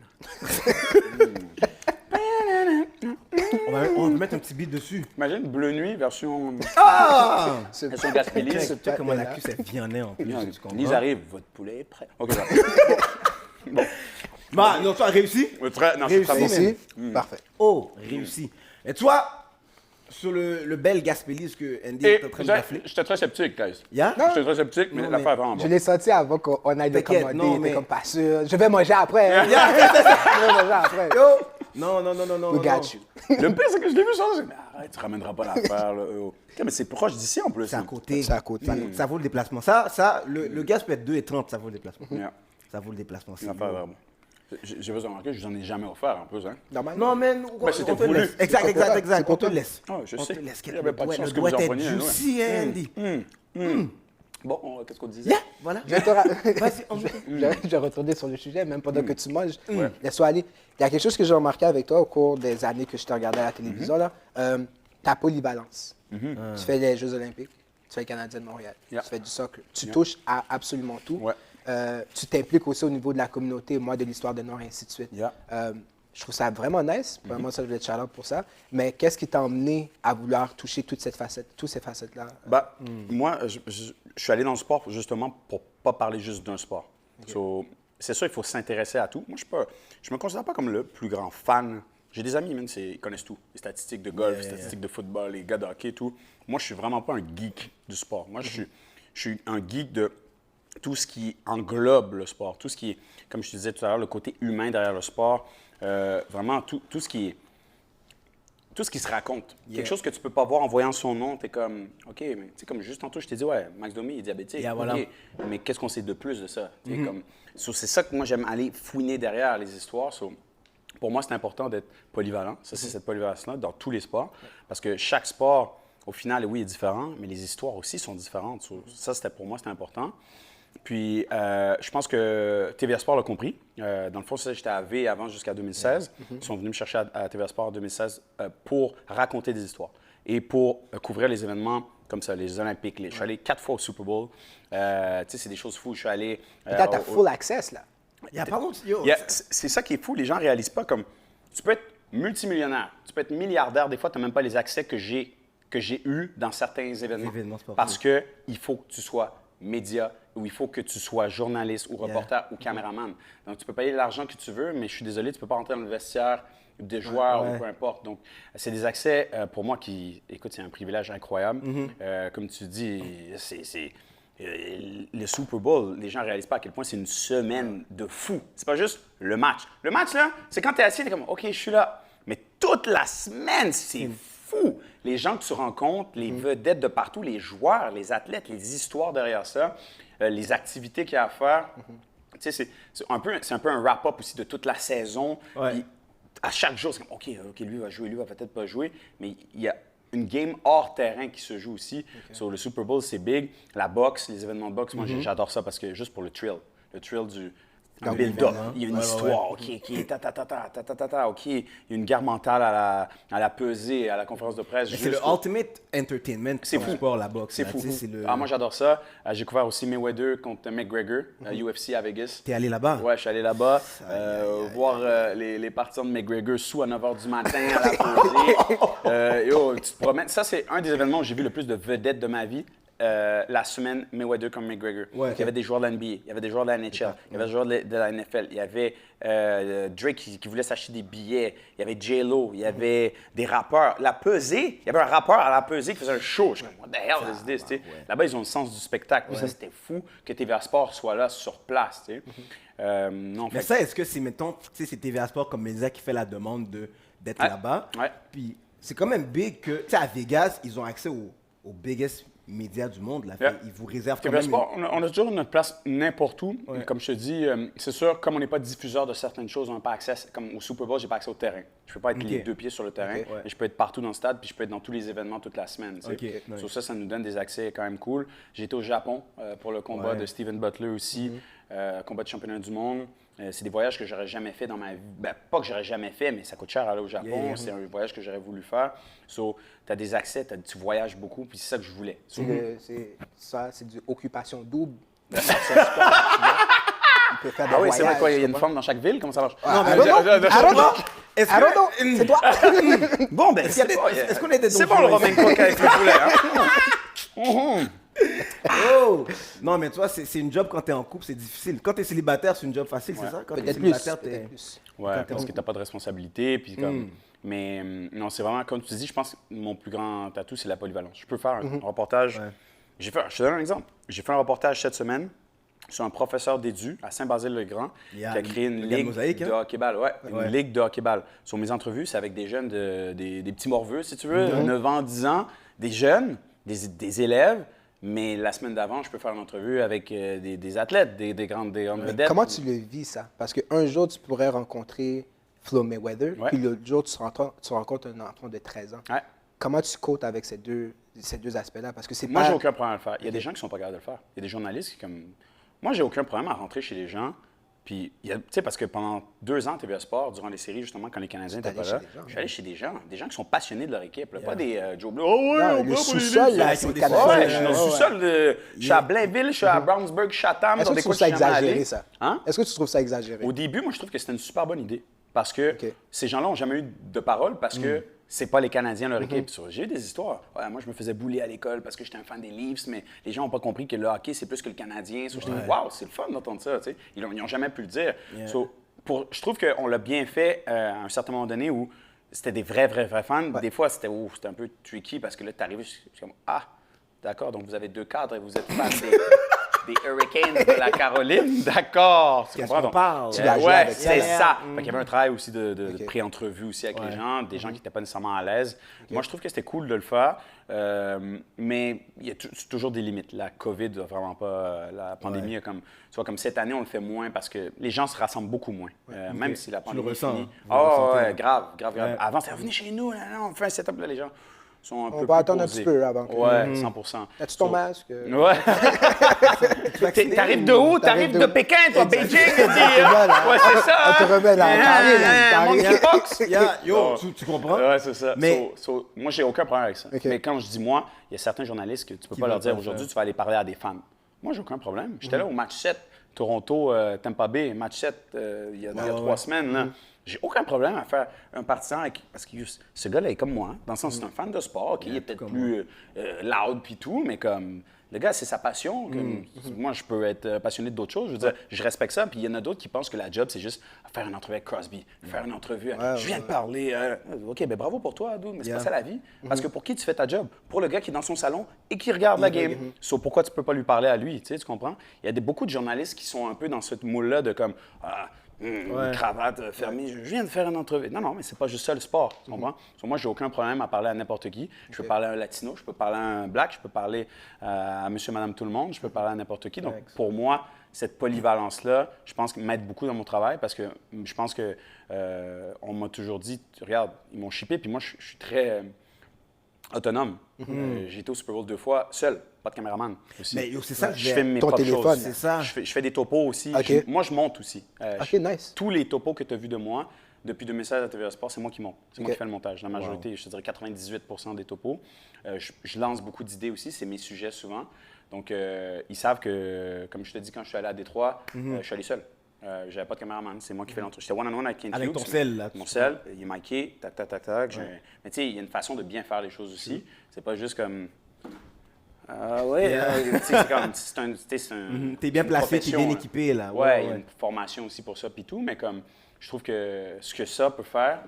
Speaker 1: On va mettre un petit beat dessus.
Speaker 2: Imagine Bleu Nuit version version Gaspésie.
Speaker 1: Tu sais comment la cuisse elle viennait en plus. Tu comprends?
Speaker 2: Lise arrive, votre poulet est prêt. OK, là.
Speaker 1: Bah, non, tu as réussi?
Speaker 2: Non, c'est très bon.
Speaker 1: Réussi.
Speaker 3: Ici, parfait.
Speaker 1: Oh, réussi. Et toi, Sur le bel Gaspélie, ce que Andy est en train de rafler.
Speaker 2: J'étais très sceptique, guys.
Speaker 1: Yeah?
Speaker 2: J'étais très sceptique, mais
Speaker 1: Non,
Speaker 2: l'affaire est vraiment
Speaker 3: Je
Speaker 2: bonne.
Speaker 3: l'ai senti avant qu'on aille le
Speaker 1: T'inquiète,
Speaker 3: commander.
Speaker 1: non,
Speaker 3: T'es
Speaker 1: mais-
Speaker 3: comme pas sûr. Je vais manger après. Hein. Je vais manger après.
Speaker 1: Yo! Non.
Speaker 3: We got you.
Speaker 2: Le pire, c'est que je l'ai vu ça. Mais arrête, tu ramèneras pas l'affaire. Là. Mais c'est proche d'ici en plus.
Speaker 1: C'est à côté.
Speaker 3: C'est à côté.
Speaker 1: Ça vaut le déplacement. Le gaz peut être 2,30, ça vaut le déplacement.
Speaker 2: Yeah.
Speaker 1: Ça vaut le déplacement. c'est
Speaker 2: L'affaire est
Speaker 1: bon.
Speaker 2: vraiment. J'ai besoin de remarquer, je vous en ai jamais offert en plus. Hein.
Speaker 3: Normal.
Speaker 1: Non, mais
Speaker 2: c'était
Speaker 1: on te
Speaker 2: voulu.
Speaker 1: laisse. Exact.
Speaker 3: C'est pour
Speaker 1: On te
Speaker 3: toi.
Speaker 1: laisse.
Speaker 2: Ah, je
Speaker 1: On
Speaker 2: sais.
Speaker 1: te laisse.
Speaker 2: Il y avait pas de chance
Speaker 1: Le
Speaker 2: que
Speaker 1: doigt
Speaker 2: vous en
Speaker 1: est
Speaker 2: preniez un,
Speaker 1: juicy, Andy.
Speaker 2: Bon, qu'est-ce qu'on disait?
Speaker 1: Yeah, voilà.
Speaker 3: Je vais te ra-
Speaker 1: Vas-y, on
Speaker 3: je vais retourner sur le sujet, même pendant que tu manges. Laisse-moi aller. Il y a quelque chose que j'ai remarqué avec toi au cours des années que je te regardais à la télévision, là. Ta polyvalence. Tu fais les Jeux Olympiques, tu fais le Canadien de Montréal,
Speaker 2: Yeah.
Speaker 3: tu fais du soccer. Tu touches à absolument tout.
Speaker 2: Ouais.
Speaker 3: Tu t'impliques aussi au niveau de la communauté, moi, de l'histoire de Nord, et ainsi de suite.
Speaker 2: Yeah.
Speaker 3: Je trouve ça vraiment nice. Vraiment, ça, je vais te shout-out pour ça. Mais qu'est-ce qui t'a emmené à vouloir toucher toutes ces facettes-là?
Speaker 2: Bah, moi, je suis allé dans le sport justement pour pas parler juste d'un sport. So, c'est sûr, il faut s'intéresser à tout. Moi, je me considère pas comme le plus grand fan. J'ai des amis, même, ils connaissent tout. Les statistiques de golf, les statistiques de football, les gars de hockey, tout. Moi, je suis vraiment pas un geek du sport. Moi, je suis un geek de tout ce qui englobe le sport. Tout ce qui est, comme je te disais tout à l'heure, le côté humain derrière le sport. Vraiment, tout ce qui se raconte. Quelque chose que tu peux pas voir en voyant son nom, tu es comme, OK, mais tu sais, comme juste tantôt, je t'ai dit, ouais, Max Domi est diabétique.
Speaker 1: Yeah, voilà.
Speaker 2: OK, mais qu'est-ce qu'on sait de plus de ça? C'est ça que moi, j'aime aller fouiner derrière les histoires. Pour moi, c'est important d'être polyvalent. Ça, c'est cette polyvalence-là dans tous les sports. Parce que chaque sport, au final, oui, est différent, mais les histoires aussi sont différentes. Ça, pour moi, c'était important. Puis, je pense que TVA Sport l'a compris. Dans le fond, j'étais à V avant jusqu'à 2016. Ils sont venus me chercher à TVA Sport en 2016 pour raconter des histoires et pour couvrir les événements comme ça, les Olympiques. Je suis allé 4 fois au Super Bowl. Tu sais, c'est des choses fous. Je suis allé...
Speaker 3: Là, tu as full access, là.
Speaker 1: Par contre, yo,
Speaker 2: C'est ça qui est fou. Les gens ne réalisent pas comme... Tu peux être multimillionnaire, tu peux être milliardaire. Des fois, tu n'as même pas les accès que j'ai eus dans certains événements. Parce qu'il faut que tu sois média, ou il faut que tu sois journaliste ou reporter ou caméraman. Donc, tu peux payer l'argent que tu veux, mais je suis désolé, tu ne peux pas rentrer dans le vestiaire des joueurs ou peu importe. Donc, c'est des accès, pour moi, qui... Écoute, c'est un privilège incroyable. Comme tu dis, le Super Bowl, les gens ne réalisent pas à quel point c'est une semaine de fou. C'est pas juste le match. Le match, là, c'est quand tu es assis, tu es comme, OK, je suis là. Mais toute la semaine, c'est fou. Les gens que tu rencontres, les vedettes de partout, les joueurs, les athlètes, les histoires derrière ça, les activités qu'il y a à faire. Tu sais, c'est un peu un wrap-up aussi de toute la saison. Puis, à chaque jour, c'est comme, OK, lui va jouer, lui va peut-être pas jouer. Mais il y a une game hors terrain qui se joue aussi. Sur le Super Bowl, c'est big. La boxe, les événements de boxe, moi, j'adore ça parce que juste pour le thrill du build-up. Il y a une histoire, OK, qui est OK. Il y a une guerre mentale à la pesée, à la conférence de presse.
Speaker 1: c'est le ultimate entertainment.
Speaker 2: C'est fou.
Speaker 1: Sport, la boxe.
Speaker 2: C'est
Speaker 1: là,
Speaker 2: fou.
Speaker 1: tu sais, c'est le...
Speaker 2: Moi, j'adore ça. J'ai couvert aussi Mayweather contre McGregor, UFC à Vegas.
Speaker 1: T'es allé là-bas?
Speaker 2: Ouais, je suis allé là-bas voir les partisans de McGregor sous à 9 h du matin à la pesée. Tu te promènes. Ça, c'est un des événements où j'ai vu le plus de vedettes de ma vie. La semaine Mayweather comme McGregor. Il y avait des joueurs de la NBA, il y avait des joueurs de la NHL, il y avait des joueurs de la NFL, il y avait Drake qui voulait s'acheter des billets, il y avait J-Lo, il y avait des rappeurs. La pesée, il y avait un rappeur à la pesée qui faisait un show. Je suis comme, what the hell is this? Là-bas, ils ont le sens du spectacle. Ça, c'était fou que TVA Sport soit là sur place.
Speaker 1: Mais ça, est-ce que c'est, mettons, tu sais, c'est TVA Sport comme média qui fait la demande d'être là-bas? Puis c'est quand même big que, tu sais, à Vegas, ils ont accès aux biggest médias du monde. Là. Ils vous réservent quand
Speaker 2: TVA
Speaker 1: même...
Speaker 2: Sport, on a toujours notre place n'importe où. Comme je te dis, c'est sûr, comme on n'est pas diffuseur de certaines choses, on n'a pas accès, comme au Super Bowl, j'ai pas accès au terrain. Je ne peux pas être les 2 pieds sur le terrain, mais je peux être partout dans le stade, puis je peux être dans tous les événements toute la semaine. Sur ça nous donne des accès quand même cool. J'ai été au Japon pour le combat de Steven Butler aussi, combat de championnat du monde. C'est des voyages que j'aurais jamais fait dans ma vie. Ben, pas que j'aurais jamais fait, mais ça coûte cher aller au Japon. C'est un voyage que j'aurais voulu faire. Tu as des accès, tu voyages beaucoup, puis c'est ça que je voulais.
Speaker 3: C'est du occupation double. Il peut faire des voyages.
Speaker 2: C'est vrai quoi, il y a une femme dans chaque ville? Comment ça marche?
Speaker 3: I don't know. C'est toi.
Speaker 2: Bon, ben,
Speaker 1: Est-ce qu'on était
Speaker 2: c'est bon le Romain Coq avec le poulet, hein?
Speaker 1: Oh! Non, mais tu vois, c'est une job quand t'es en couple, c'est difficile. Quand t'es célibataire, c'est une job facile, c'est ça? Quand t'es
Speaker 3: Peut-être plus.
Speaker 1: célibataire,
Speaker 3: Peut-être plus.
Speaker 2: Ouais,
Speaker 1: Quand t'es
Speaker 2: parce
Speaker 1: en
Speaker 2: que t'as pas de responsabilité. Puis comme... Mais non, c'est vraiment, comme tu dis, je pense que mon plus grand atout, c'est la polyvalence. Je peux faire un reportage.
Speaker 1: Ouais.
Speaker 2: Je te donne un exemple. J'ai fait un reportage cette semaine sur un professeur d'édu à Saint-Basile-le-Grand qui a créé une
Speaker 1: le gars de
Speaker 2: ligue
Speaker 1: Mosaïque,
Speaker 2: de
Speaker 1: hein?
Speaker 2: hockey-ball. Ouais,
Speaker 1: Ouais.
Speaker 2: une ligue de hockey-ball. Sur mes entrevues, c'est avec des jeunes, des petits morveux, si tu veux, 9 ans, 10 ans, des jeunes, des élèves. Mais la semaine d'avant, je peux faire une entrevue avec des athlètes, des grandes vedettes.
Speaker 3: Comment tu le vis, ça? Parce qu'un jour, tu pourrais rencontrer Flo Mayweather,
Speaker 2: Ouais.
Speaker 3: puis l'autre jour, tu rencontres un enfant de 13 ans.
Speaker 2: Ouais.
Speaker 3: Comment tu côtes avec ces deux aspects-là? Parce que c'est
Speaker 2: Moi,
Speaker 3: pas...
Speaker 2: j'ai aucun problème à le faire. Il y a des gens qui sont pas capables de le faire. Il y a des journalistes qui, comme. Moi, j'ai aucun problème à rentrer chez les gens. Puis, tu sais, parce que pendant 2 ans, TVA Sport, durant les séries, justement, quand les Canadiens n'étaient
Speaker 3: allé
Speaker 2: pas
Speaker 3: chez
Speaker 2: là,
Speaker 3: les gens,
Speaker 2: je suis allé chez des gens qui sont passionnés de leur équipe. Là. Pas des Joe Blow. Oh, ouais,
Speaker 3: Non,
Speaker 2: on
Speaker 3: le
Speaker 2: prend pour les
Speaker 3: sous-sol,
Speaker 2: Leafs.
Speaker 3: là,
Speaker 1: ils ont
Speaker 3: c'est
Speaker 1: des
Speaker 3: Canadien.
Speaker 2: Ouais, je suis dans le
Speaker 3: Ouais,
Speaker 2: sous-sol de. Je suis à Blainville, je suis à Brownsburg, Chatham,
Speaker 3: Est-ce
Speaker 2: dans
Speaker 3: que
Speaker 2: des
Speaker 3: tu
Speaker 2: coins
Speaker 3: trouves
Speaker 2: que
Speaker 3: ça
Speaker 2: je suis jamais
Speaker 3: exagéré,
Speaker 2: allé.
Speaker 3: ça?
Speaker 2: Hein?
Speaker 3: Est-ce que tu trouves ça exagéré?
Speaker 2: Au début, moi, je trouve que c'était une super bonne idée. Parce que
Speaker 3: OK.
Speaker 2: ces gens-là n'ont jamais eu de parole parce que c'est pas les Canadiens leur équipe. J'ai eu des histoires. Ouais, moi, je me faisais bouler à l'école parce que j'étais un fan des Leafs, mais les gens n'ont pas compris que le hockey, c'est plus que le Canadien. So, j'étais dit, waouh, c'est le fun d'entendre ça. Tu sais. Ils n'ont jamais pu le dire. So, je trouve qu'on l'a bien fait à un certain moment donné où c'était des vrais fans. Des fois, c'était un peu tricky parce que là, tu arrives, je suis comme, ah, d'accord, donc vous avez 2 cadres et vous êtes fans des Hurricanes de la Caroline. D'accord. Tu
Speaker 1: Qu'est-ce
Speaker 2: comprends?
Speaker 1: qu'on
Speaker 2: Donc,
Speaker 1: parle?
Speaker 3: Tu l'as joué
Speaker 2: ouais,
Speaker 3: avec
Speaker 2: c'est
Speaker 1: ça.
Speaker 2: ça. Fait qu'il y avait un travail aussi de
Speaker 3: OK.
Speaker 2: pré-entrevue aussi avec les gens, des gens qui n'étaient pas nécessairement à l'aise. Moi, je trouve que c'était cool de le faire, mais il y a toujours des limites. La COVID, vraiment pas. La pandémie, comme, tu vois, comme cette année, on le fait moins parce que les gens se rassemblent beaucoup moins. Même si la
Speaker 1: Tu le
Speaker 2: pandémie est
Speaker 1: ressens,
Speaker 2: finie.
Speaker 1: hein? Vous le
Speaker 2: Oh,
Speaker 1: ressentez,
Speaker 2: ouais,
Speaker 1: hein?
Speaker 2: grave.
Speaker 1: Ouais.
Speaker 2: Avant, c'était venez chez nous, là, on fait un setup, là, les gens sont un peu
Speaker 3: va
Speaker 2: plus
Speaker 3: attendre un
Speaker 2: posés.
Speaker 3: petit peu avant que-
Speaker 2: Ouais, 100%.
Speaker 3: As-tu ton
Speaker 2: So-
Speaker 3: masque?
Speaker 2: Ouais. T'arrives de où? T'arrives de Pékin, toi,
Speaker 3: Exact.
Speaker 2: Beijing, tu dis,
Speaker 3: On te remet, là.
Speaker 2: ouais, c'est ça.
Speaker 3: On te remet, là, en carré, là, en carré.
Speaker 2: Monkeypox.
Speaker 1: Yo, tu comprends?
Speaker 2: Ouais, c'est ça.
Speaker 1: Mais-
Speaker 2: Moi, j'ai aucun problème avec ça.
Speaker 3: OK.
Speaker 2: Mais quand je dis moi, il y a certains journalistes que tu peux pas
Speaker 1: veulent
Speaker 2: leur dire
Speaker 1: pas le
Speaker 2: aujourd'hui,
Speaker 1: faire.
Speaker 2: tu vas aller parler à des fans. Moi, j'ai aucun problème. J'étais là au match 7, Toronto-Tampa Bay, match 7, il y a 3 semaines. Là. J'ai aucun problème à faire un partisan avec. Parce que ce gars-là est comme moi. Hein, dans le sens, c'est un fan de sport, qui est peut-être plus loud puis tout, mais comme. Le gars, c'est sa passion. Moi, je peux être passionné d'autres choses. Je veux dire, je respecte ça. Puis il y en a d'autres qui pensent que la job, c'est juste faire une entrevue avec Crosby, faire une entrevue. Je viens de parler. OK, ben bravo pour toi, dude, mais c'est pas ça la vie. Parce que pour qui tu fais ta job? Pour le gars qui est dans son salon et qui regarde la game. So, pourquoi tu peux pas lui parler à lui? Tu comprends? Il y a beaucoup de journalistes qui sont un peu dans cette moule-là de comme. Une cravate fermée, je viens de faire une entrevue. Non, mais c'est pas juste ça le sport, tu comprends? So, moi, j'ai aucun problème à parler à n'importe qui. Je peux parler à un latino, je peux parler à un black, je peux parler à monsieur, madame, tout le monde, je peux parler à n'importe qui. Donc, pour moi, cette polyvalence-là, je pense que m'aide beaucoup dans mon travail parce que je pense que on m'a toujours dit, regarde, ils m'ont shippé, puis moi, je suis très autonome. J'ai été au Super Bowl 2 fois, seul, pas de caméraman aussi.
Speaker 1: Mais yo, c'est ça que
Speaker 2: je fais mes
Speaker 3: Ton
Speaker 2: propres
Speaker 3: téléphone,
Speaker 2: choses.
Speaker 1: c'est ça.
Speaker 2: Je fais des topos aussi.
Speaker 3: OK.
Speaker 2: Moi, je monte aussi.
Speaker 3: OK, nice.
Speaker 2: Tous les topos que tu as vus de moi, depuis 2016 à TVA Sport, c'est moi qui monte. C'est moi
Speaker 3: OK.
Speaker 2: qui fais le montage. La majorité, je te dirais 98% des topos. Je lance beaucoup d'idées aussi. C'est mes sujets souvent. Donc, ils savent que, comme je te dis, quand je suis allé à Détroit, je suis allé seul. J'avais pas de caméraman. C'est moi qui fais l'entrevue. J'étais one-on-one avec Kent
Speaker 1: Avec
Speaker 2: Hughes,
Speaker 1: ton sel, là.
Speaker 2: Mon sel, il est miké, tac. Mais tu sais, il y a une façon de bien faire les choses aussi. C'est pas juste comme... c'est comme... C'est un...
Speaker 1: T'es bien
Speaker 2: une
Speaker 1: placé, t'es
Speaker 2: profession,
Speaker 1: bien
Speaker 2: là.
Speaker 1: équipé, là.
Speaker 2: Ouais, il y a une formation aussi pour ça, puis tout, mais comme, je trouve que ce que ça peut faire,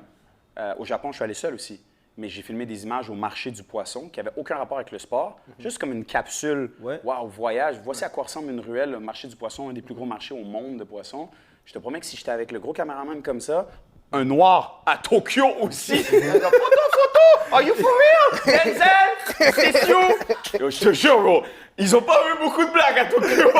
Speaker 2: au Japon, je suis allé seul aussi, mais j'ai filmé des images au marché du poisson qui n'avaient aucun rapport avec le sport, juste comme une capsule,
Speaker 1: Ouais.
Speaker 2: wow, voyage, voici à quoi ressemble une ruelle, le marché du poisson, un des plus gros marchés au monde de poissons. Je te promets que si j'étais avec le gros caméraman comme ça, un noir à Tokyo aussi. Photo, are you for real? Denzel, c'est you. Yo, je te jure, bro, ils ont pas vu beaucoup de blagues à Tokyo.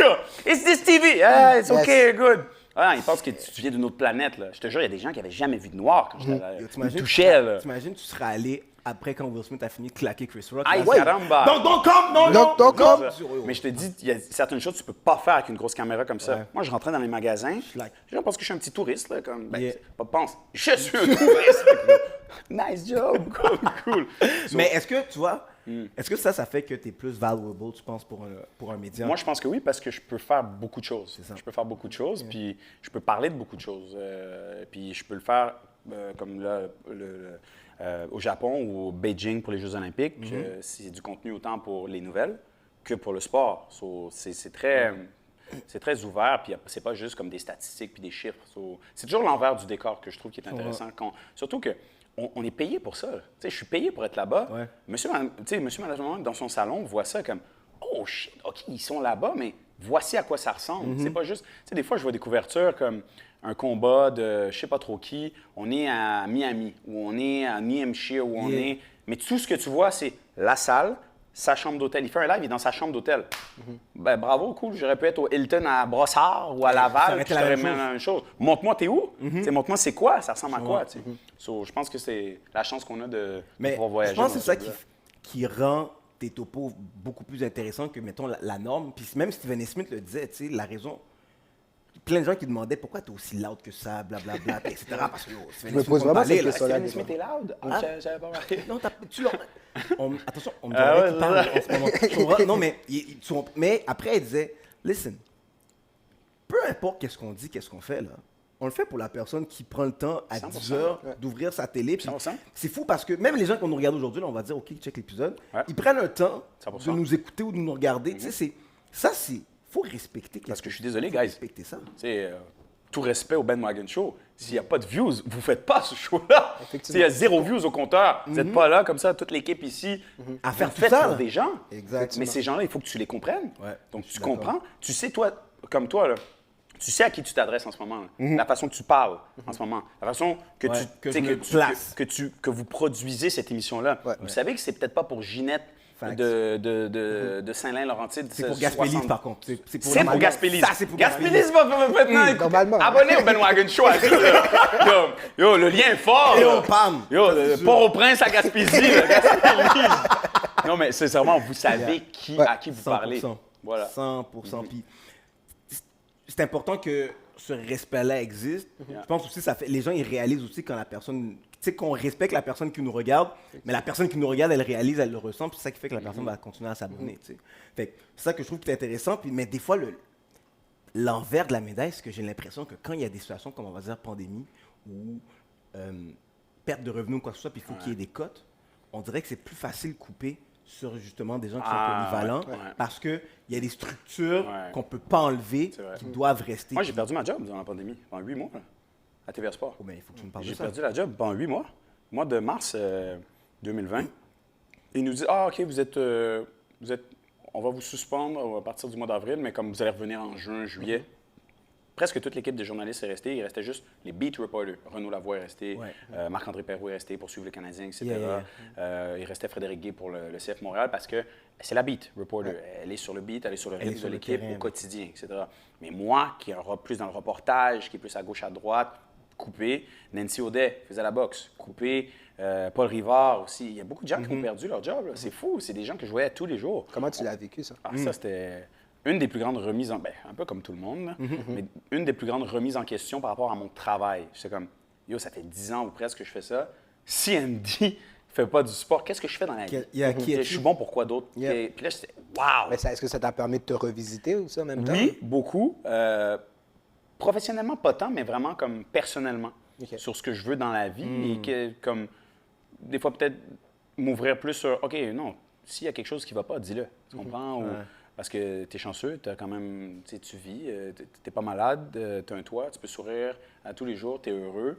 Speaker 2: Yo, It's this TV. Ah, it's okay, good. Ah, ils pensent que tu viens d'une autre planète, là. Je te jure, il y a des gens qui n'avaient jamais vu de noir quand j'étais là.
Speaker 1: Yo,
Speaker 2: Ils me touchaient, là.
Speaker 1: T'imagines, tu serais allé après quand Will Smith a fini de claquer Chris Rock.
Speaker 2: Aïe,
Speaker 1: là,
Speaker 2: caramba.
Speaker 1: don't come, non.
Speaker 3: Don't come.
Speaker 2: Mais je te dis, il y a certaines choses que tu peux pas faire avec une grosse caméra comme ça.
Speaker 1: Ouais.
Speaker 2: Moi, je rentrais dans les magasins.
Speaker 1: like-
Speaker 2: Je pense que je suis un petit touriste, là. Comme, ben,
Speaker 1: Yeah.
Speaker 2: pas pense. Je suis un touriste. Nice job. Cool. So,
Speaker 1: Mais est-ce que, tu vois, est-ce que ça fait que tu es plus valuable, tu penses, pour un média?
Speaker 2: moi, je pense que oui, parce que je peux faire beaucoup de choses.
Speaker 1: C'est ça.
Speaker 2: Je peux faire beaucoup de choses, puis je peux parler de beaucoup de choses. Puis je peux le faire comme là, au Japon ou au Beijing pour les Jeux olympiques, c'est du contenu autant pour les nouvelles que pour le sport. So, c'est très ouvert, puis c'est pas juste comme des statistiques puis des chiffres. So, c'est toujours l'envers du décor que je trouve qui est intéressant. Surtout que on est payé pour ça. Je suis payé pour être là-bas. Ouais. Monsieur Management, dans son salon, voit ça comme « Oh shit, OK, ils sont là-bas, mais voici à quoi ça ressemble. C'est pas juste... Des fois, je vois des couvertures comme un combat de je sais pas trop qui. On est à Miami, ou on est à New Hampshire, ou on est... Mais tout ce que tu vois, c'est la salle, sa chambre d'hôtel. Il fait un live, il est dans sa chambre d'hôtel. Ben bravo, cool. J'aurais pu être au Hilton à Brossard ou à Laval, puis je t'aurais mis la même chose. Montre-moi, t'es où? Montre-moi, c'est quoi? Ça ressemble à quoi? So, je pense que c'est la chance qu'on a de pouvoir voyager.
Speaker 1: Je pense que c'est ça qui rend tes topos beaucoup plus intéressants que, mettons, la norme. Puis même Steven Smith le disait, tu sais, la raison... Plein de gens qui demandaient pourquoi t'es aussi loud que ça, blablabla, etc. Parce que
Speaker 3: je me pose vraiment cette question-là.
Speaker 2: Steven Smith est loud? J'avais pas remarqué.
Speaker 1: Non, attention, on me dirait qu'il parle en ce moment. Non, mais après, il disait, listen, peu importe qu'est-ce qu'on dit, qu'est-ce qu'on fait, là, on le fait pour la personne qui prend le temps à 10 heures d'ouvrir sa télé. C'est fou parce que même les gens qu'on nous regarde aujourd'hui, là, on va dire, OK, check l'épisode, ils prennent un temps 100%. De nous écouter ou de nous regarder. Tu sais, ça, c'est... Il faut respecter.
Speaker 2: Parce que je suis désolé, guys.
Speaker 1: Respecter ça.
Speaker 2: Tout respect au Ben Wagon Show. S'il n'y a pas de views, vous ne faites pas ce show-là. S'il y a 0 views au compteur, vous n'êtes pas là comme ça, toute l'équipe ici,
Speaker 1: à faire
Speaker 2: tout
Speaker 1: ça
Speaker 2: pour des gens.
Speaker 1: Exactement.
Speaker 2: Mais ces gens-là, il faut que tu les comprennes. Ouais, donc tu comprends. Tu sais, toi, comme toi, là, tu sais à qui tu t'adresses en ce moment. La façon que tu parles en ce moment. La façon que que vous produisez cette émission-là. Vous savez que c'est peut-être pas pour Ginette de Saint-Lin-Laurentide.
Speaker 1: C'est pour Gaspélis, par contre.
Speaker 2: C'est pour Gaspélis.
Speaker 1: Gaspélis
Speaker 2: va maintenant abonner au Ben Wagon Show. Yo, le lien est fort. Port-au-Prince à Gaspésie. Non, mais c'est vraiment, vous savez à qui vous parlez.
Speaker 1: Voilà. 100%. Puis c'est important que ce respect-là existe. Je pense aussi que les gens ils réalisent aussi quand la personne... Tu sais, qu'on respecte la personne qui nous regarde, mais la personne qui nous regarde, elle réalise, elle le ressent, puis c'est ça qui fait que la personne va continuer à s'abonner, tu sais. Fait que c'est ça que je trouve qui est intéressant, puis, mais des fois, l'envers de la médaille, c'est que j'ai l'impression que quand il y a des situations comme, on va dire, pandémie, ou perte de revenus ou quoi que ce soit, puis il faut qu'il y ait des cotes, on dirait que c'est plus facile de couper sur, justement, des gens qui sont polyvalents, parce qu'il y a des structures qu'on ne peut pas enlever, qui doivent rester.
Speaker 2: Moi, j'ai perdu ma job dans la pandémie, pendant 8 mois, là. À TVA Sport.
Speaker 1: Oh, ben, il faut que tu me parles de ça.
Speaker 2: J'ai perdu la job pendant 8 mois. Mois de mars 2020. Ils nous disent « Ah, OK, vous êtes... On va vous suspendre à partir du mois d'avril, mais comme vous allez revenir en juin, juillet. Presque toute l'équipe des journalistes est restée. Il restait juste les beat reporters. Renaud Lavoie est resté. Marc-André Perrault est resté pour suivre le Canadien, etc. Il restait Frédéric Gay pour le CF Montréal parce que c'est la beat reporter. Elle est sur le beat, elle est sur le rythme de l'équipe au quotidien, etc. Mais moi, qui est plus dans le reportage, qui est plus à gauche, à droite, coupé. Nancy Audet faisait la boxe, coupé. Paul Rivard aussi. Il y a beaucoup de gens qui ont perdu leur job. C'est fou. C'est des gens que je voyais tous les jours.
Speaker 3: Comment tu l'as vécu, ça?
Speaker 2: Ça, c'était une des plus grandes remises en... Ben, un peu comme tout le monde, mais une des plus grandes remises en question par rapport à mon travail. C'est comme, yo, ça fait 10 ans ou presque que je fais ça. Si Andy ne fait pas du sport, qu'est-ce que je fais dans la vie? Je suis bon pour quoi d'autre? Puis là, j'étais, wow!
Speaker 3: Est-ce que ça t'a permis de te revisiter ou ça en même temps?
Speaker 2: Oui, beaucoup. Professionnellement, pas tant, mais vraiment comme personnellement, sur ce que je veux dans la vie et que, comme, des fois, peut-être m'ouvrir plus sur, OK, non, s'il y a quelque chose qui ne va pas, dis-le, tu comprends? Ou, parce que tu es chanceux, tu as quand même, tu vis, tu n'es pas malade, tu as un toit, tu peux sourire à tous les jours, tu es heureux.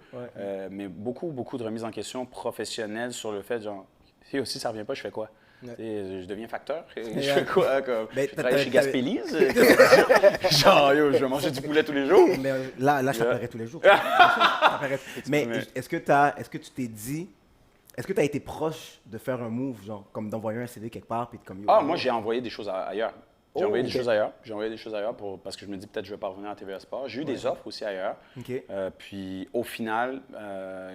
Speaker 2: Mais beaucoup, beaucoup de remises en question professionnelles sur le fait, genre, si aussi ça ne revient pas, je fais quoi? Je deviens facteur. Je fais quoi? Comme, je travaille chez Gaspélis. Genre, yo, je vais manger du poulet tous les jours.
Speaker 1: Mais là, ça paraît tous les jours. Mais est-ce que tu t'es dit... Est-ce que tu as été proche de faire un move, genre, comme d'envoyer un CV quelque part, puis de comme...
Speaker 2: moi, j'ai envoyé des choses ailleurs. J'ai envoyé des choses ailleurs. J'ai envoyé des choses ailleurs parce que je me dis peut-être que je vais pas revenir à TVA Sport. J'ai eu des offres aussi ailleurs. Puis au final,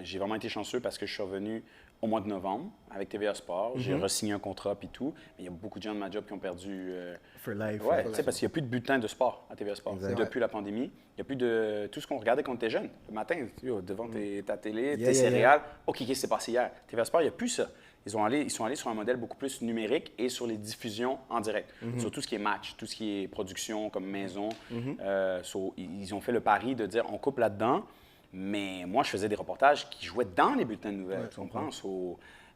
Speaker 2: j'ai vraiment été chanceux parce que je suis revenu au mois de novembre avec TVA Sport. J'ai re-signé un contrat puis tout. Mais il y a beaucoup de gens de ma job qui ont perdu...
Speaker 1: For life.
Speaker 2: Ouais, tu sais, parce qu'il n'y a plus de bulletin de sport à TVA Sport. Depuis la pandémie, il n'y a plus de... Tout ce qu'on regardait quand on était jeune. Le matin, devant ta télé, tes céréales. OK, qu'est-ce qui s'est passé hier? TVA Sport, il n'y a plus ça. Ils sont allés sur un modèle beaucoup plus numérique et sur les diffusions en direct. Sur tout ce qui est match, tout ce qui est production comme maison. Ils ont fait le pari de dire, on coupe là-dedans. Mais moi, je faisais des reportages qui jouaient dans les bulletins de nouvelles, tu comprends?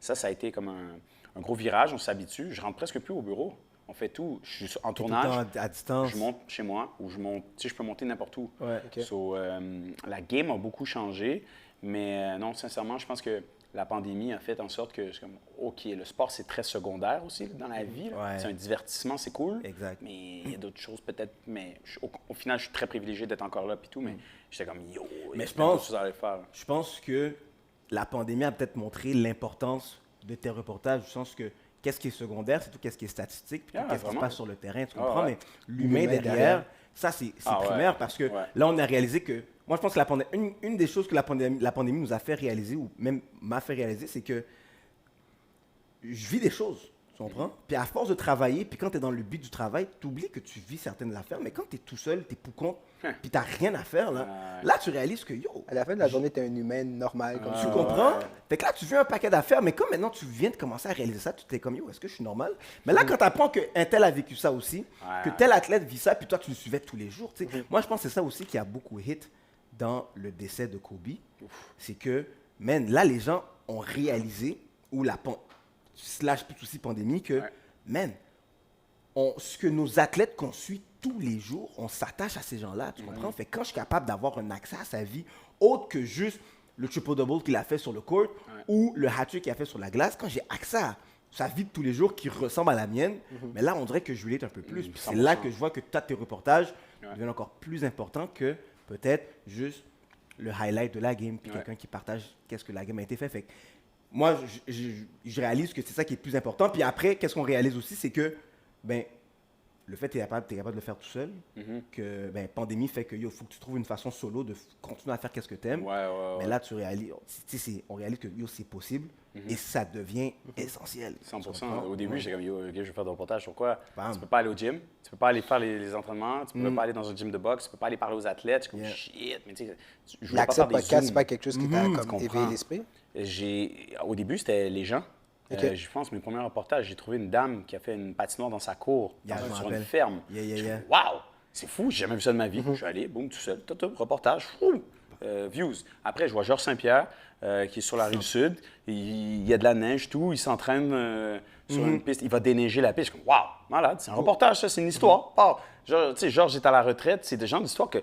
Speaker 2: Ça a été comme un gros virage, on s'habitue. Je rentre presque plus au bureau. On fait tout. Je suis en tournage.
Speaker 1: Tout le temps à distance.
Speaker 2: Je monte chez moi ou je peux monter n'importe où.
Speaker 1: Ouais.
Speaker 2: So, la game a beaucoup changé, mais non, sincèrement, je pense que la pandémie a fait en sorte que, comme, OK, le sport, c'est très secondaire aussi dans la vie.
Speaker 1: Ouais.
Speaker 2: C'est un divertissement, c'est cool.
Speaker 1: Exact.
Speaker 2: Mais il y a d'autres choses peut-être. Mais au final, je suis très privilégié d'être encore là et tout, mais j'étais comme, yo,
Speaker 1: Mais
Speaker 2: il y a d'autres choses à aller faire.
Speaker 1: Je pense que la pandémie a peut-être montré l'importance de tes reportages, du sens que qu'est-ce qui est secondaire, c'est tout qu'est-ce qui est statistique, puis qu'est-ce qui se
Speaker 2: vraiment.
Speaker 1: passe sur le terrain, tu comprends?
Speaker 2: ouais.
Speaker 1: Mais l'humain derrière, ça, c'est primaire parce que là, on a réalisé que... Moi, je pense que une des choses que la pandémie nous a fait réaliser, ou même m'a fait réaliser, c'est que je vis des choses, tu comprends? Puis à force de travailler, puis quand tu es dans le but du travail, tu oublies que tu vis certaines affaires, mais quand tu es tout seul, tu es pour compte, puis tu n'as rien à faire, là, tu réalises que, yo,
Speaker 3: À la fin de la journée, tu es un humain normal. Comme
Speaker 1: tu comprends? Fait que là, tu vis un paquet d'affaires, mais comme maintenant tu viens de commencer à réaliser ça, tu t'es comme, yo, est-ce que je suis normal? Mais là, quand tu apprends qu'un tel a vécu ça aussi, que tel athlète vit ça, puis toi, tu le suivais tous les jours, tu sais. Moi, je pense que c'est ça aussi qui a beaucoup hit dans le décès de Kobe. C'est que, man, là, les gens ont réalisé, ou slash plus aussi pandémie, que, man, ce que nos athlètes qu'on suit tous les jours, on s'attache à ces gens-là, tu comprends? Fait que quand je suis capable d'avoir un accès à sa vie, autre que juste le triple-double qu'il a fait sur le court ou le hat-trick qu'il a fait sur la glace, quand j'ai accès à sa vie de tous les jours qui ressemble à la mienne, mais là, on dirait que je relate un peu plus. Puis c'est là que je vois que tes reportages deviennent encore plus importants que peut-être juste le highlight de la game, puis quelqu'un qui partage qu'est-ce que la game a été fait. Fait que moi, je réalise que c'est ça qui est le plus important. Puis après, qu'est-ce qu'on réalise aussi, c'est que, ben, le fait que tu es capable de le faire tout seul, que ben, pandémie fait que faut que tu trouves une façon solo de continuer à faire qu'est-ce que tu aimes. Mais là, tu réalises, on réalise que c'est possible et ça devient essentiel.
Speaker 2: 100%. Au début, j'étais comme, yo, je vais faire des reportages sur quoi? Tu peux pas aller au gym, tu peux pas aller faire les entraînements, tu peux pas aller dans un gym de boxe, tu peux pas aller parler aux athlètes. Je suis comme, shit, mais tu sais, je voulais pas
Speaker 3: L'accès
Speaker 2: faire
Speaker 3: au
Speaker 2: des
Speaker 3: podcast, c'est
Speaker 2: zooms.
Speaker 3: pas quelque chose qui t'a comme
Speaker 2: comprends.
Speaker 3: éveillé l'esprit?
Speaker 2: Au début, c'était les gens. Je pense, mes premiers reportages, j'ai trouvé une dame qui a fait une patinoire dans sa cour, sur une ferme. Waouh! C'est fou, j'ai jamais vu ça de ma vie. Je suis allé, boum, tout seul, reportage, views. Après, je vois Georges Saint-Pierre, qui est sur la rive sud. Il y a de la neige, tout. Il s'entraîne sur une piste. Il va déneiger la piste. Je suis comme, waouh, malade. C'est un reportage, ça, c'est une histoire. Tu sais, Georges est à la retraite. C'est des genres d'histoires que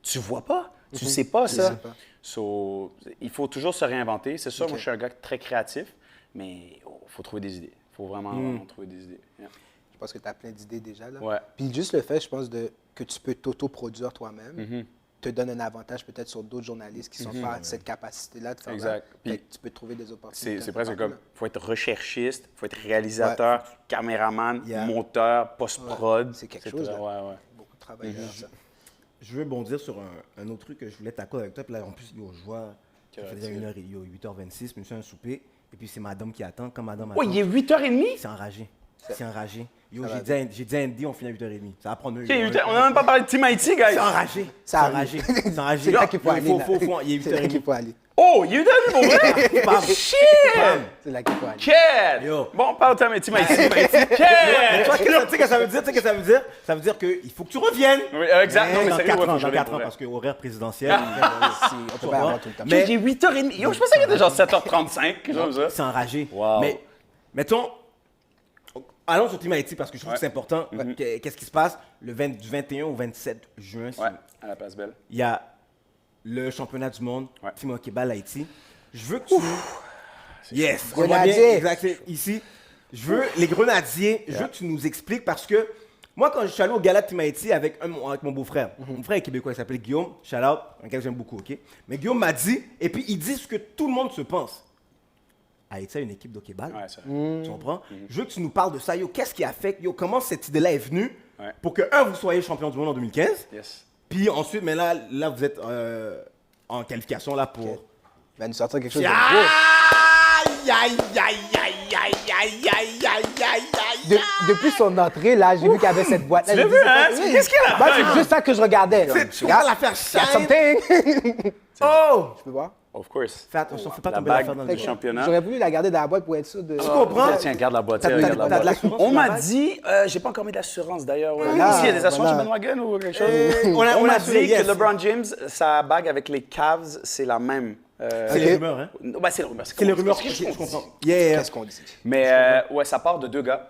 Speaker 2: tu vois pas. Tu sais pas ça. So, il faut toujours se réinventer. C'est sûr, moi, je suis un gars très créatif. Mais il faut trouver des idées. Il faut vraiment trouver des idées.
Speaker 3: Je pense que tu as plein d'idées déjà. Là.
Speaker 2: Ouais.
Speaker 3: Puis juste le fait, je pense, que tu peux t'auto-produire toi-même te donne un avantage peut-être sur d'autres journalistes qui n'ont pas cette capacité-là de faire
Speaker 2: exact.
Speaker 3: Puis, tu peux trouver des opportunités.
Speaker 2: C'est presque comme, il faut être recherchiste, il faut être réalisateur, caméraman, monteur, post-prod.
Speaker 3: C'est quelque chose. Là.
Speaker 2: Ouais.
Speaker 3: Beaucoup de travail derrière ça.
Speaker 1: Je veux bondir sur un autre truc que je voulais t'accorder avec toi. Puis là, en plus, je vois, ça fait déjà 8h26, je me suis un souper. Et puis c'est madame qui attend. Quand madame attend,
Speaker 2: il est 8h30?
Speaker 1: c'est enragé. C'est enragé. J'ai dit à Andy, on finit à 8h30. Ça va prendre
Speaker 2: on n'a même pas parlé de Team Haïti, guys.
Speaker 1: C'est enragé. C'est enragé. C'est enragé.
Speaker 3: C'est là qu'il faut aller.
Speaker 1: Il est
Speaker 3: C'est là qu'il
Speaker 1: 8h30.
Speaker 3: faut aller.
Speaker 2: Oh, il est 8h30 pour vrai? Shit!
Speaker 3: C'est là qu'il faut aller.
Speaker 2: Quête!
Speaker 1: Yo.
Speaker 2: Bon, on parle de Team Haïti.
Speaker 1: Tu
Speaker 2: Quête!
Speaker 1: vois ce que ça veut dire? Tu sais ce que ça veut dire? Ça veut dire qu'il faut que tu reviennes.
Speaker 2: Oui, exact. Non, mais
Speaker 1: Dans
Speaker 2: sérieux,
Speaker 1: 4
Speaker 2: faut
Speaker 1: ans,
Speaker 2: que je revienne,
Speaker 1: parce que horaire présidentiel.
Speaker 3: On peut pas avoir tout le temps.
Speaker 1: Mais-
Speaker 2: J'ai 8h30. Yo, je pensais qu'il était genre 7h35, quelque chose comme ça.
Speaker 1: C'est enragé.
Speaker 2: Wow.
Speaker 1: Mais, mettons, allons sur Team Haïti parce que je trouve que c'est important. Qu'est-ce qui se passe du 21 au 27 juin?
Speaker 2: Ouais, à la place belle.
Speaker 1: Il y a le championnat du monde,
Speaker 2: Ouais.
Speaker 1: Team Hockey-Ball Haïti. Je veux que tu... Yes! on voit
Speaker 3: Grenadiers.
Speaker 1: bien, exact, c'est ici. Je veux les grenadiers, je veux que tu nous expliques parce que moi, quand je suis allé au gala de Team Haïti avec mon beau-frère, mon frère est québécois, il s'appelle Guillaume, shout-out, un gars que j'aime beaucoup, OK? Mais Guillaume m'a dit, et puis il dit ce que tout le monde se pense. Haïti a une équipe d'hockey-ball.
Speaker 2: Ouais, ça.
Speaker 1: Tu comprends? Je veux que tu nous parles de ça. Yo, qu'est-ce qui a fait? Yo, comment cette idée-là est venue pour que, vous soyez champion du monde en 2015?
Speaker 2: Yes.
Speaker 1: Puis ensuite, mais là vous êtes en qualification là pour...
Speaker 3: Il va nous sortir quelque chose de beau.
Speaker 1: Aïe, aïe, aïe, aïe, aïe, aïe, aïe, aïe, aïe, aïe.
Speaker 3: Depuis son entrée, là, j'ai vu qu'il y avait cette boîte-là.
Speaker 2: Tu l'as
Speaker 3: J'ai dit,
Speaker 2: vu,
Speaker 3: c'est
Speaker 2: hein?
Speaker 3: pas-
Speaker 2: Qu'est-ce qu'il a
Speaker 3: Moi,
Speaker 2: fait?
Speaker 3: c'est juste ça que je regardais. là.
Speaker 1: Tu vas la faire
Speaker 3: Il y a
Speaker 1: shine.
Speaker 3: something.
Speaker 1: Oh!
Speaker 3: Tu peux voir?
Speaker 2: of course.
Speaker 1: Fais attention, fais pas
Speaker 2: La
Speaker 1: tomber
Speaker 2: bague
Speaker 1: l'affaire dans
Speaker 2: du
Speaker 1: le
Speaker 2: championnat.
Speaker 3: J'aurais voulu la garder dans la boîte pour être sûr de.
Speaker 1: Tu comprends?
Speaker 2: Tiens, garde la boîte.
Speaker 1: T'as-
Speaker 2: Regarde la
Speaker 1: t'as de
Speaker 2: boîte.
Speaker 1: l'assurance
Speaker 2: On
Speaker 1: sur la
Speaker 2: m'a
Speaker 1: bague?
Speaker 2: dit, j'ai pas encore mis d'assurance d'ailleurs.
Speaker 3: Voilà,
Speaker 2: Ici, il y a des assurances
Speaker 3: voilà.
Speaker 2: chez Bandwagon ou quelque chose.
Speaker 1: on
Speaker 2: On m'a
Speaker 1: assuré,
Speaker 2: dit
Speaker 1: yes.
Speaker 2: que LeBron James, sa bague avec les Cavs, c'est la même.
Speaker 1: C'est les rumeurs, hein?
Speaker 2: Ouais, c'est les rumeurs.
Speaker 1: C'est les rumeurs,
Speaker 2: ce que
Speaker 1: je comprends.
Speaker 2: dis.
Speaker 1: Yeah.
Speaker 3: Qu'est-ce qu'on dit?
Speaker 2: Mais ouais, ça part de deux gars,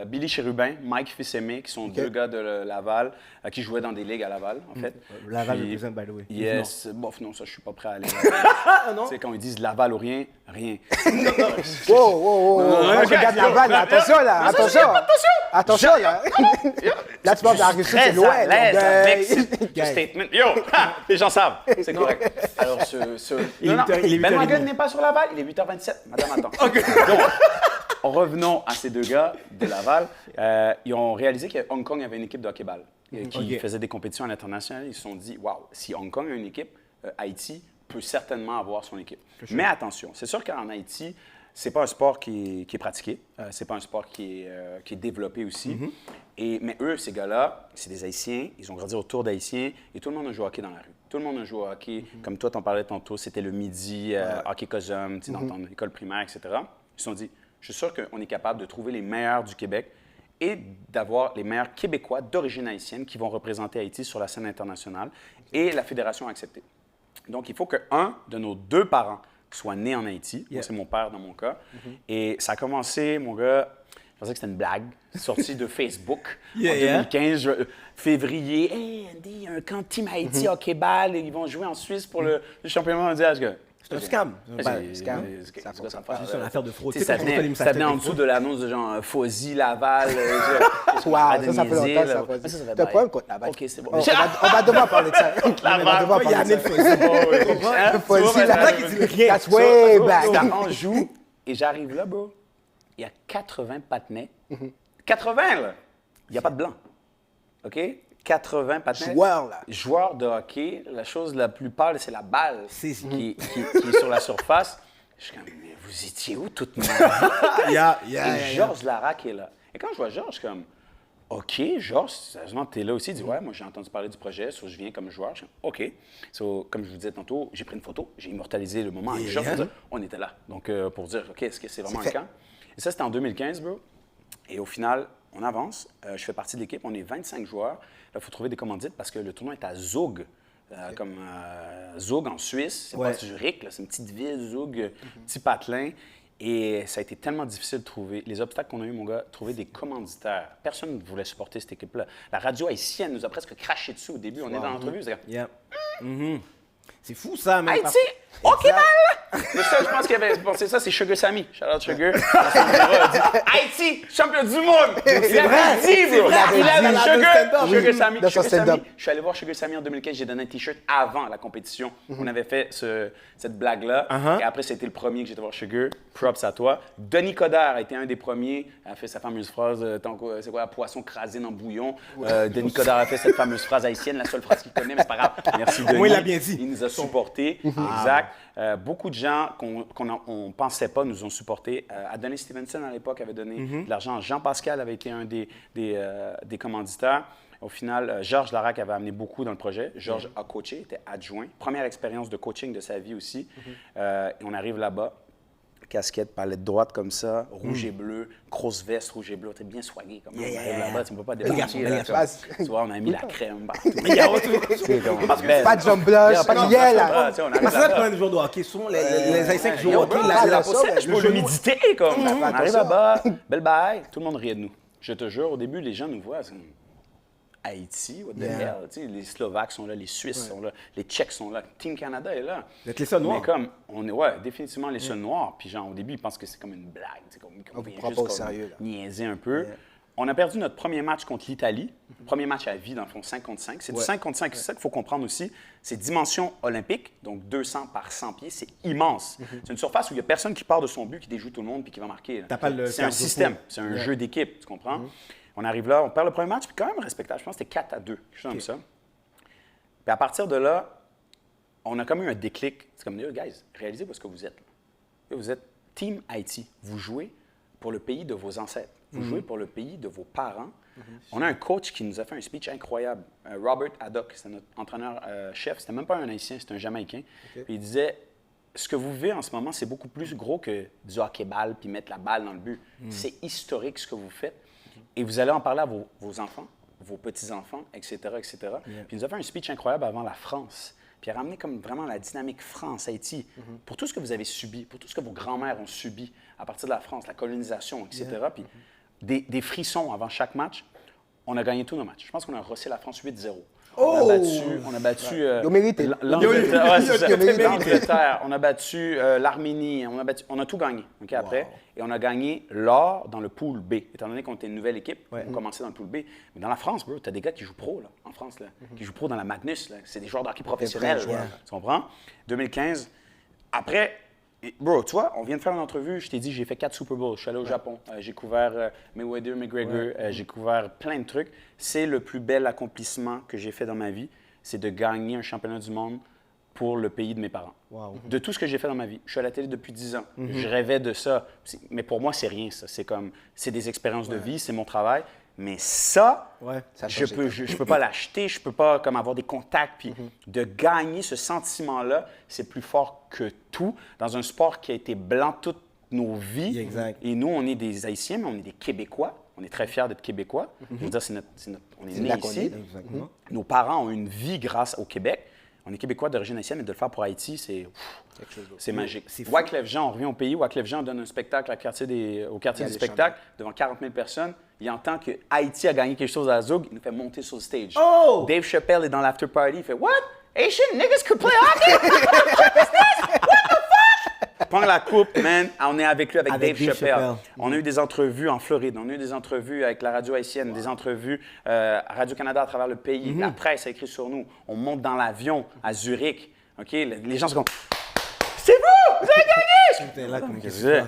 Speaker 2: Billy Chérubin, Mike Fils-Aimé, qui sont deux gars de Laval, qui jouaient dans des ligues à Laval, en fait.
Speaker 1: Laval
Speaker 2: Puis-
Speaker 1: represent, by the way.
Speaker 2: Yes, bof, non, ça, je suis pas prêt à aller.
Speaker 1: Ah, non?
Speaker 2: Tu sais, quand ils disent Laval ou rien, rien.
Speaker 3: Wow. Moi, je regarde la balle, là. Attention, là. Attention, là. Là, tu parles de la Russie, c'est
Speaker 2: Très
Speaker 3: loin.
Speaker 2: à l'aise
Speaker 3: là.
Speaker 2: avec ce statement. Yo, les gens savent, c'est correct. Alors,
Speaker 1: Il est
Speaker 2: non,
Speaker 1: 8 heures- il est 8
Speaker 2: Ben
Speaker 1: heures et
Speaker 2: Wagon
Speaker 1: demie.
Speaker 2: n'est pas sur Laval, il est 8h27. Madame, attends. Donc, revenons à ces deux gars de Laval. Ils ont réalisé que Hong Kong avait une équipe de hockey-ball qui
Speaker 1: Ok.
Speaker 2: faisait des compétitions à l'international. Ils se sont dit, waouh, si Hong Kong a une équipe, Haïti peut certainement avoir son équipe. Mais attention, c'est sûr qu'en Haïti, c'est pas un sport qui est pratiqué, c'est pas un sport qui est développé aussi. Mais eux, ces gars-là, c'est des Haïtiens, ils ont grandi autour d'Haïtiens et tout le monde a joué au hockey dans la rue. Tout le monde a joué au hockey, comme toi, t'en parlais tantôt, c'était le midi, hockey cosum, tu sais, dans ton école primaire, etc. Ils se sont dit, je suis sûr qu'on est capable de trouver les meilleurs du Québec et d'avoir les meilleurs Québécois d'origine haïtienne qui vont représenter Haïti sur la scène internationale. Et la fédération a accepté. Donc, il faut qu'un de nos deux parents soit né en Haïti. Moi, c'est mon père dans mon cas. Et ça a commencé, mon gars, je pensais que c'était une blague, sortie de Facebook en 2015, février. Hey, Andy, il y a un camp Team Haïti hockey-ball et ils vont jouer en Suisse pour le championnat mondial.
Speaker 1: C'est un scam.
Speaker 3: scam.
Speaker 1: C'est une affaire de fraude.
Speaker 2: Tu sais, ça venait en dessous de l'annonce de genre Fauzy, Laval.
Speaker 3: Wow, ça fait longtemps, ça fait.
Speaker 2: Ça
Speaker 3: T'as un problème contre la balle.
Speaker 2: OK, c'est bon.
Speaker 3: On va devoir parler de ça. On va devoir
Speaker 1: Il y a
Speaker 3: parler
Speaker 1: amené
Speaker 3: de
Speaker 1: le
Speaker 3: ça.
Speaker 1: feu.
Speaker 3: Fauzy,
Speaker 1: C'est
Speaker 3: la
Speaker 1: la qui dit rien.
Speaker 3: That's way back.
Speaker 2: On joue et j'arrive là, bro. Il y a 80 patinets. 80, là. Il n'y a pas de blanc. OK? 80 patinets.
Speaker 3: Joueur, là.
Speaker 2: Joueurs de hockey, la chose la plus pâle, c'est la balle
Speaker 1: C'est-
Speaker 2: qui est sur la surface. Je suis comme, mais vous étiez où toute ma vie? Et Georges Larac est là. Et quand je vois Georges, je suis comme, OK, Georges, sérieusement, tu es là aussi. Il dit, ouais, moi, j'ai entendu parler du projet, je viens comme joueur. Je suis comme, OK. Comme je vous disais tantôt, j'ai pris une photo, j'ai immortalisé le moment avec Georges. Pour dire, on était là. Donc, pour dire, OK, est-ce que c'est vraiment un camp? Et ça, c'était en 2015, bro. Et au final, on avance. Je fais partie de l'équipe. On est 25 joueurs. Là, il faut trouver des commandites parce que le tournoi est à Zug. Comme Zug en Suisse. C'est pas Zurich, là, c'est une petite ville, Zug, petit patelin. Et ça a été tellement difficile de trouver. Les obstacles qu'on a eu, mon gars, trouver des commanditaires. Personne ne voulait supporter cette équipe-là. La radio haïtienne nous a presque craché dessus au début. On est dans l'entrevue. C'est comme,
Speaker 1: C'est fou, ça, même.
Speaker 2: Haïti, hockey-ball! Le seul, je pense, qui avait pensé ça, c'est Sugar Sammy. Shout-out Sugar. Haïti, champion du monde! C'est vrai! Dit, bro! Il avait Sugar Sammy.
Speaker 3: Dans son stand-up.
Speaker 2: Je suis allé voir Sugar Sammy en 2015. J'ai donné un T-shirt avant la compétition. On avait fait cette blague-là. Et après, c'était le premier que j'étais voir Sugar. Props à toi. Denis Coderre a été un des premiers. Il a fait sa fameuse phrase, c'est quoi, poisson crasé dans bouillon. Denis Coderre a fait cette fameuse phrase haïtienne, la seule phrase qu'il connaît, mais c'est pas grave. Merci, Denis.
Speaker 1: Moi, il l'a bien dit.
Speaker 2: Il nous a supportés. Exact. Beaucoup de gens qu'on ne pensait pas nous ont supportés. Adonis Stevenson, à l'époque, avait donné de l'argent. Jean-Pascal avait été un des commanditaires. Au final, Georges Larac avait amené beaucoup dans le projet. Georges a coaché, était adjoint. Première expérience de coaching de sa vie aussi. Et on arrive là-bas. Casquette, palette droite comme ça, rouge et bleu, grosse veste, rouge et bleu. T'es bien soigné comme on arrive là-bas. Tu ne peux pas démarquer. Tu vois, on a mis la crème partout.
Speaker 3: Pas de jump blush, pas de yel, là.
Speaker 2: On
Speaker 1: Mais
Speaker 2: arrive
Speaker 1: c'est ça le
Speaker 2: là-bas.
Speaker 1: problème des joueurs de hockey. Souvent, les Haïtiens qui jouent
Speaker 2: Yo,
Speaker 1: au hockey,
Speaker 2: bro,
Speaker 1: la-
Speaker 2: c'est
Speaker 1: la-
Speaker 2: la possèche pour l'humidité, comme. On arrive
Speaker 3: attention.
Speaker 2: là-bas, belle bye, tout le monde riait de nous. Je te jure, au début, les gens nous voient, c'est comme, Haïti, what the hell? Tu sais, les Slovaques sont là, les Suisses sont là, les Tchèques sont là, Team Canada est là.
Speaker 1: Vous êtes les seuls noirs.
Speaker 2: Mais comme, on est, ouais, définitivement les seuls noirs. Puis genre, au début, ils pensent que c'est comme une blague, tu sais, qu'on
Speaker 3: vous
Speaker 2: vient
Speaker 3: prend
Speaker 2: juste
Speaker 3: pas au
Speaker 2: comme
Speaker 3: sérieux, là.
Speaker 2: niaiser un peu. On a perdu notre premier match contre l'Italie, premier match à vie, dans le fond, 5 contre 5. C'est du 5 contre 5, c'est ça qu'il faut comprendre aussi. C'est dimension olympique, donc 200 par 100 pieds, c'est immense. C'est une surface où il n'y a personne qui part de son but, qui déjoue tout le monde puis qui va marquer. là.
Speaker 1: T'as pas le
Speaker 2: C'est un
Speaker 1: cardio
Speaker 2: système,
Speaker 1: pour.
Speaker 2: c'est un jeu d'équipe, tu comprends? On arrive là, on perd le premier match, puis quand même respectable. Je pense que c'était 4-2, quelque chose comme ça. Puis à partir de là, on a comme eu un déclic. C'est comme, guys, réalisez où est-ce que vous êtes. Là. Vous êtes Team Haïti. Vous jouez pour le pays de vos ancêtres. Vous jouez pour le pays de vos parents. On a un coach qui nous a fait un speech incroyable. Robert Haddock, c'est notre entraîneur-chef. C'était même pas un Haïtien, c'était un Jamaïcain. Puis il disait, ce que vous vivez en ce moment, c'est beaucoup plus gros que du hockey-ball puis mettre la balle dans le but. C'est historique ce que vous faites. Et vous allez en parler à vos enfants, vos petits-enfants, etc., etc. Puis il nous a fait un speech incroyable avant la France. Puis il a ramené comme vraiment la dynamique France-Haïti pour tout ce que vous avez subi, pour tout ce que vos grands-mères ont subi à partir de la France, la colonisation, etc. Puis des frissons avant chaque match. On a gagné tous nos matchs. Je pense qu'on a rossé la France 8-0. On a battu
Speaker 3: Ils ont mérité.
Speaker 2: l'Angleterre. Ouais, c'est ça.
Speaker 3: Ils ont mérité.
Speaker 2: L'Angleterre. On a battu l'Arménie. On a tout gagné. OK, après. Et on a gagné l'or dans le pool B. Étant donné qu'on était une nouvelle équipe, on commençait dans le pool B. Mais dans la France, bro, tu as des gars qui jouent pro, là, en France, là, qui jouent pro dans la Magnus. Là. C'est des joueurs de hockey professionnels. Tu comprends? 2015. Après, bro, tu vois, on vient de faire une entrevue. Je t'ai dit, j'ai fait 4 Super Bowls. Je suis allé au Japon. J'ai couvert Mayweather, McGregor. J'ai couvert plein de trucs. C'est le plus bel accomplissement que j'ai fait dans ma vie. C'est de gagner un championnat du monde pour le pays de mes parents. De tout ce que j'ai fait dans ma vie. Je suis à la télé depuis 10 ans. Je rêvais de ça. Mais pour moi, c'est rien, ça. C'est des expériences de vie, c'est mon travail. Mais ça, je peux pas l'acheter, je peux pas comme avoir des contacts. Puis de gagner ce sentiment-là, c'est plus fort que tout dans un sport qui a été blanc toutes nos vies.
Speaker 1: Exact.
Speaker 2: Et nous, on est des Haïtiens, mais on est des Québécois. On est très fiers d'être Québécois. Je veux dire, on est nés ici. Nos parents ont une vie grâce au Québec. On est Québécois d'origine haïtienne, mais de le faire pour Haïti, c'est magique. Wyclef Jean, on revient au pays. Wyclef Jean donne un spectacle au quartier du spectacle devant 40 000 personnes. Il entend que Haïti a gagné quelque chose à Zug. Il nous fait monter sur le stage.
Speaker 1: Oh!
Speaker 2: Dave Chappelle est dans l'after party. Il fait « What? Asian niggas could play hockey? Prends la coupe, man. On est avec lui, avec Dave Chappelle. On a eu des entrevues en Floride. On a eu des entrevues avec la radio haïtienne, des entrevues à Radio-Canada à travers le pays. La presse a écrit sur nous. On monte dans l'avion à Zurich. OK? Les gens se disent « C'est vous! Vous avez gagné! »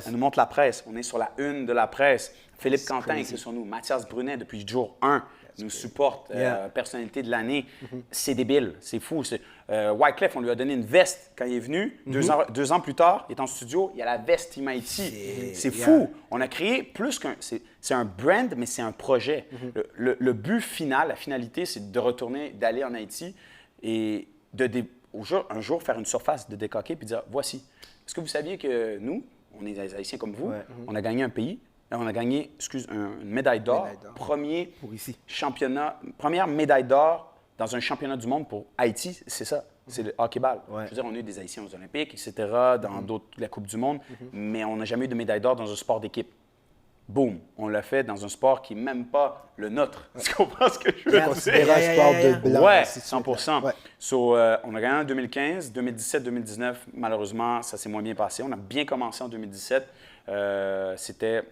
Speaker 2: Elle nous montre la presse. On est sur la une de la presse. Philippe Quentin écrit sur nous. Mathias Brunet, depuis jour 1, nous supporte. Personnalité de l'année. C'est débile. C'est fou. Wyclef, on lui a donné une veste quand il est venu. 2 ans plus tard, il est en studio. Il y a la veste Team Haïti. C'est fou. On a créé plus qu'un... C'est un brand, mais c'est un projet. Le but final, la finalité, c'est de retourner, d'aller en Haïti et un jour faire une surface de décoquer puis dire « Voici. Est-ce que vous saviez que nous, on est des Haïtiens comme vous, on a gagné un pays, on a gagné, une médaille d'or, première médaille d'or dans un championnat du monde pour Haïti, c'est ça, c'est le hockey-ball. Je veux dire, on a eu des Haïtiens aux Olympiques, etc., dans d'autres, la Coupe du monde, mais on n'a jamais eu de médaille d'or dans un sport d'équipe. Boum, on l'a fait dans un sport qui n'est même pas le nôtre. Tu comprends ce que je veux dire?
Speaker 3: C'est un sport de blanc.
Speaker 2: Ouais, 100%. On a gagné en 2015, 2017, 2019, malheureusement, ça s'est moins bien passé. On a bien commencé en 2017. C'était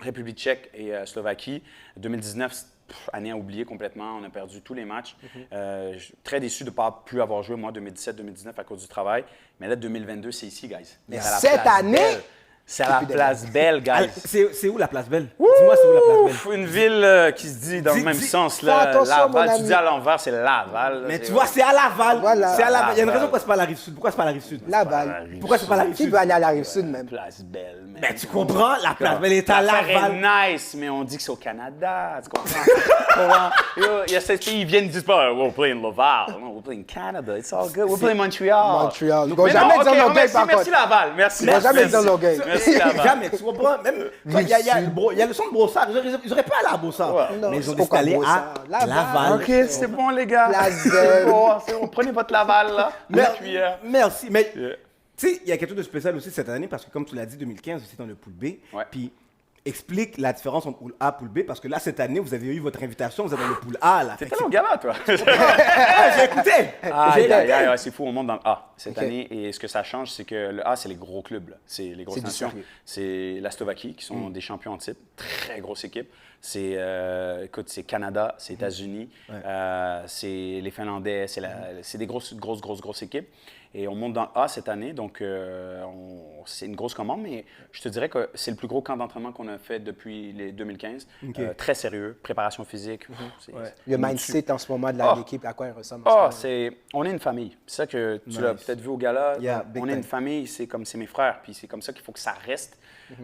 Speaker 2: République tchèque et Slovaquie. 2019, année à oublier complètement. On a perdu tous les matchs. Très déçu de ne pas plus avoir joué, moi, 2017-2019 à cause du travail. Mais là, 2022, c'est ici, guys.
Speaker 3: Mais cette année...
Speaker 2: C'est à la Place Belle, guys.
Speaker 1: C'est où la Place Belle? Dis-moi, c'est où la Place Belle?
Speaker 2: Une ville qui se dit dans le même sens. Là. Laval, tu dis à l'envers, c'est Laval.
Speaker 1: Mais tu vois, c'est à Laval.
Speaker 3: Voilà.
Speaker 1: C'est à Laval. Il y a une raison pourquoi c'est pas la Rive-Sud. Pourquoi c'est pas la Rive-Sud?
Speaker 3: Laval.
Speaker 1: Pourquoi c'est pas la Rive-Sud?
Speaker 3: Qui veut aller à la Rive-Sud, même?
Speaker 2: Place Belle, man.
Speaker 1: Mais tu comprends? La Place Belle est à Laval.
Speaker 2: C'est nice, mais on dit que c'est au Canada. Tu comprends? Il y a ces pays, ils viennent, ils disent pas, we're playing Laval. No, we're playing Canada. It's all good. We're playing Montreal.
Speaker 3: Montréal. Nous ne jamais dire Longueuil, par contre.
Speaker 2: Merci Laval. Merci.
Speaker 3: Nous ne jamais dire Longueuil.
Speaker 2: Merci Laval.
Speaker 1: Jamais, tu comprends? Même, il y a le son de Brossard. Ils auraient pu aller à Brossard. Mais ils ont décidé d'aller à Laval.
Speaker 2: OK, c'est bon, les gars.
Speaker 3: Place
Speaker 2: C'est bon. Prenez votre Laval, là.
Speaker 1: Merci. Mais, tu sais, il y a quelque chose de spécial aussi cette année parce que, comme tu l'as dit, 2015, vous étiez dans le pool B. Puis, explique la différence entre pool A et pool B parce que là, cette année, vous avez eu votre invitation, vous êtes dans le pool A. Là.
Speaker 2: T'es tellement gamin, toi.
Speaker 1: J'ai écouté.
Speaker 2: C'est fou, on monte dans le A cette année. Et ce que ça change, c'est que le A, c'est les gros clubs. Là. C'est les grosses nations. C'est la Slovaquie, qui sont des champions en titre. Très grosse équipe. C'est Canada, c'est États-Unis, c'est les Finlandais. C'est des grosses équipes. Et on monte dans le A cette année, donc c'est une grosse commande, mais je te dirais que c'est le plus gros camp d'entraînement qu'on a fait depuis les 2015. Très sérieux, préparation physique.
Speaker 3: Le mindset en ce moment de l'équipe, à quoi il ressemble?
Speaker 2: On est une famille. C'est ça que tu l'as peut-être vu au gala. On est une famille, c'est mes frères, puis c'est comme ça qu'il faut que ça reste.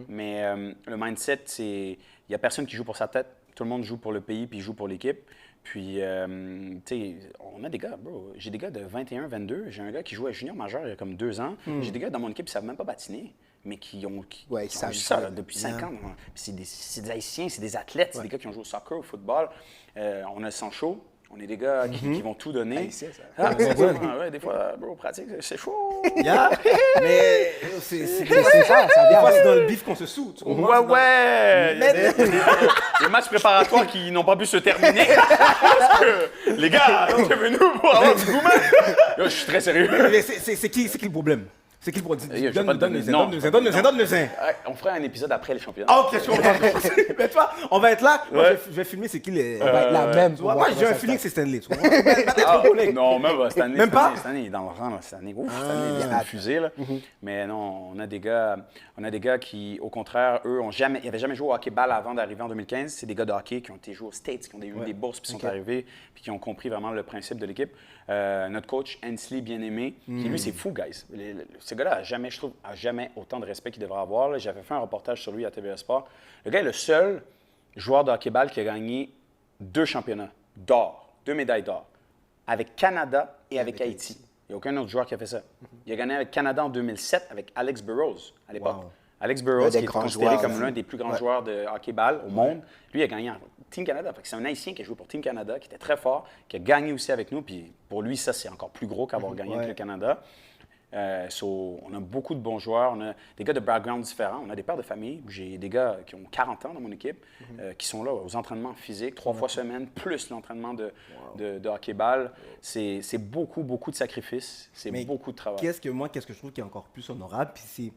Speaker 2: Mais le mindset, c'est... il n'y a personne qui joue pour sa tête. Tout le monde joue pour le pays, puis il joue pour l'équipe. Puis, tu sais, on a des gars, bro. J'ai des gars de 21, 22. J'ai un gars qui jouait junior majeur il y a comme 2 ans. J'ai des gars dans mon équipe qui ne savent même pas patiner, mais qui ont
Speaker 3: savent
Speaker 2: ça là, depuis 5 ans. Puis c'est des Haïtiens, c'est des athlètes, c'est des gars qui ont joué au soccer, au football. On a le sang chaud. On est des gars qui vont tout donner.
Speaker 3: Haïtien, ça.
Speaker 2: Ah, ouais, des fois, bro, pratique, c'est chaud.
Speaker 1: Mais c'est
Speaker 3: ça
Speaker 1: des
Speaker 3: vient
Speaker 1: fois,
Speaker 3: avec.
Speaker 1: c'est dans le bif qu'on se sout. Tu comprends?
Speaker 2: Ouais. Il y a des matchs préparatoires qui n'ont pas pu se terminer. Parce que, les gars, nous pour avoir du goût, man. Yo, je suis très sérieux.
Speaker 1: Mais c'est qui le problème? C'est qui le problème?
Speaker 2: Je vais pas te donner- non.
Speaker 1: Donne le zin.
Speaker 2: Ouais, on ferait un épisode après les championnats.
Speaker 1: Ah, ok, je comprends. Mais toi, on va être là. Moi,
Speaker 2: Ouais.
Speaker 1: je vais filmer c'est qui les.
Speaker 3: On va être la même.
Speaker 1: Tu vois,
Speaker 3: pour
Speaker 1: moi,
Speaker 3: voir
Speaker 1: j'ai un
Speaker 3: comment ça
Speaker 1: feeling que
Speaker 3: se
Speaker 1: c'est Stanley. Tu comprends?
Speaker 2: Non, même pas. Cette année,
Speaker 1: Même pas?
Speaker 2: Cette année, il est dans le rang. Là. Cette année, ouf, cette année, il est fusé. Là. Mais non, on a des gars qui, au contraire, eux, ils n'avaient jamais joué au hockey-ball avant d'arriver en 2015. C'est des gars de hockey qui ont été joués aux States, qui ont eu des bourses, puis sont arrivés, puis qui ont compris vraiment le principe de l'équipe. Notre coach, Hensley, bien-aimé, qui lui, c'est fou, guys. Ce gars-là, je trouve, a jamais autant de respect qu'il devrait avoir. Là. J'avais fait un reportage sur lui à TVA Sport. Le gars est le seul joueur de hockey-ball qui a gagné 2 championnats d'or, 2 médailles d'or, avec Canada et avec Haïti. Il n'y a aucun autre joueur qui a fait ça. Il a gagné avec Canada en 2007 avec Alex Burrows à l'époque.
Speaker 1: Wow.
Speaker 2: Alex Burrows, qui est
Speaker 3: grands
Speaker 2: considéré
Speaker 3: joueurs,
Speaker 2: comme l'un des plus grands joueurs de hockey-ball au monde, lui, il a gagné en Team Canada. Fait que c'est un Haïtien qui a joué pour Team Canada, qui était très fort, qui a gagné aussi avec nous. Puis pour lui, ça, c'est encore plus gros qu'avoir gagné avec le Canada. On a beaucoup de bons joueurs. On a des gars de backgrounds différents. On a des pères de famille. J'ai des gars qui ont 40 ans dans mon équipe, qui sont là aux entraînements physiques 3 fois semaine, plus l'entraînement de hockey-ball. C'est beaucoup, beaucoup de sacrifices. C'est
Speaker 1: Mais
Speaker 2: beaucoup de travail.
Speaker 1: Qu'est-ce que je trouve qui est encore plus honorable, puis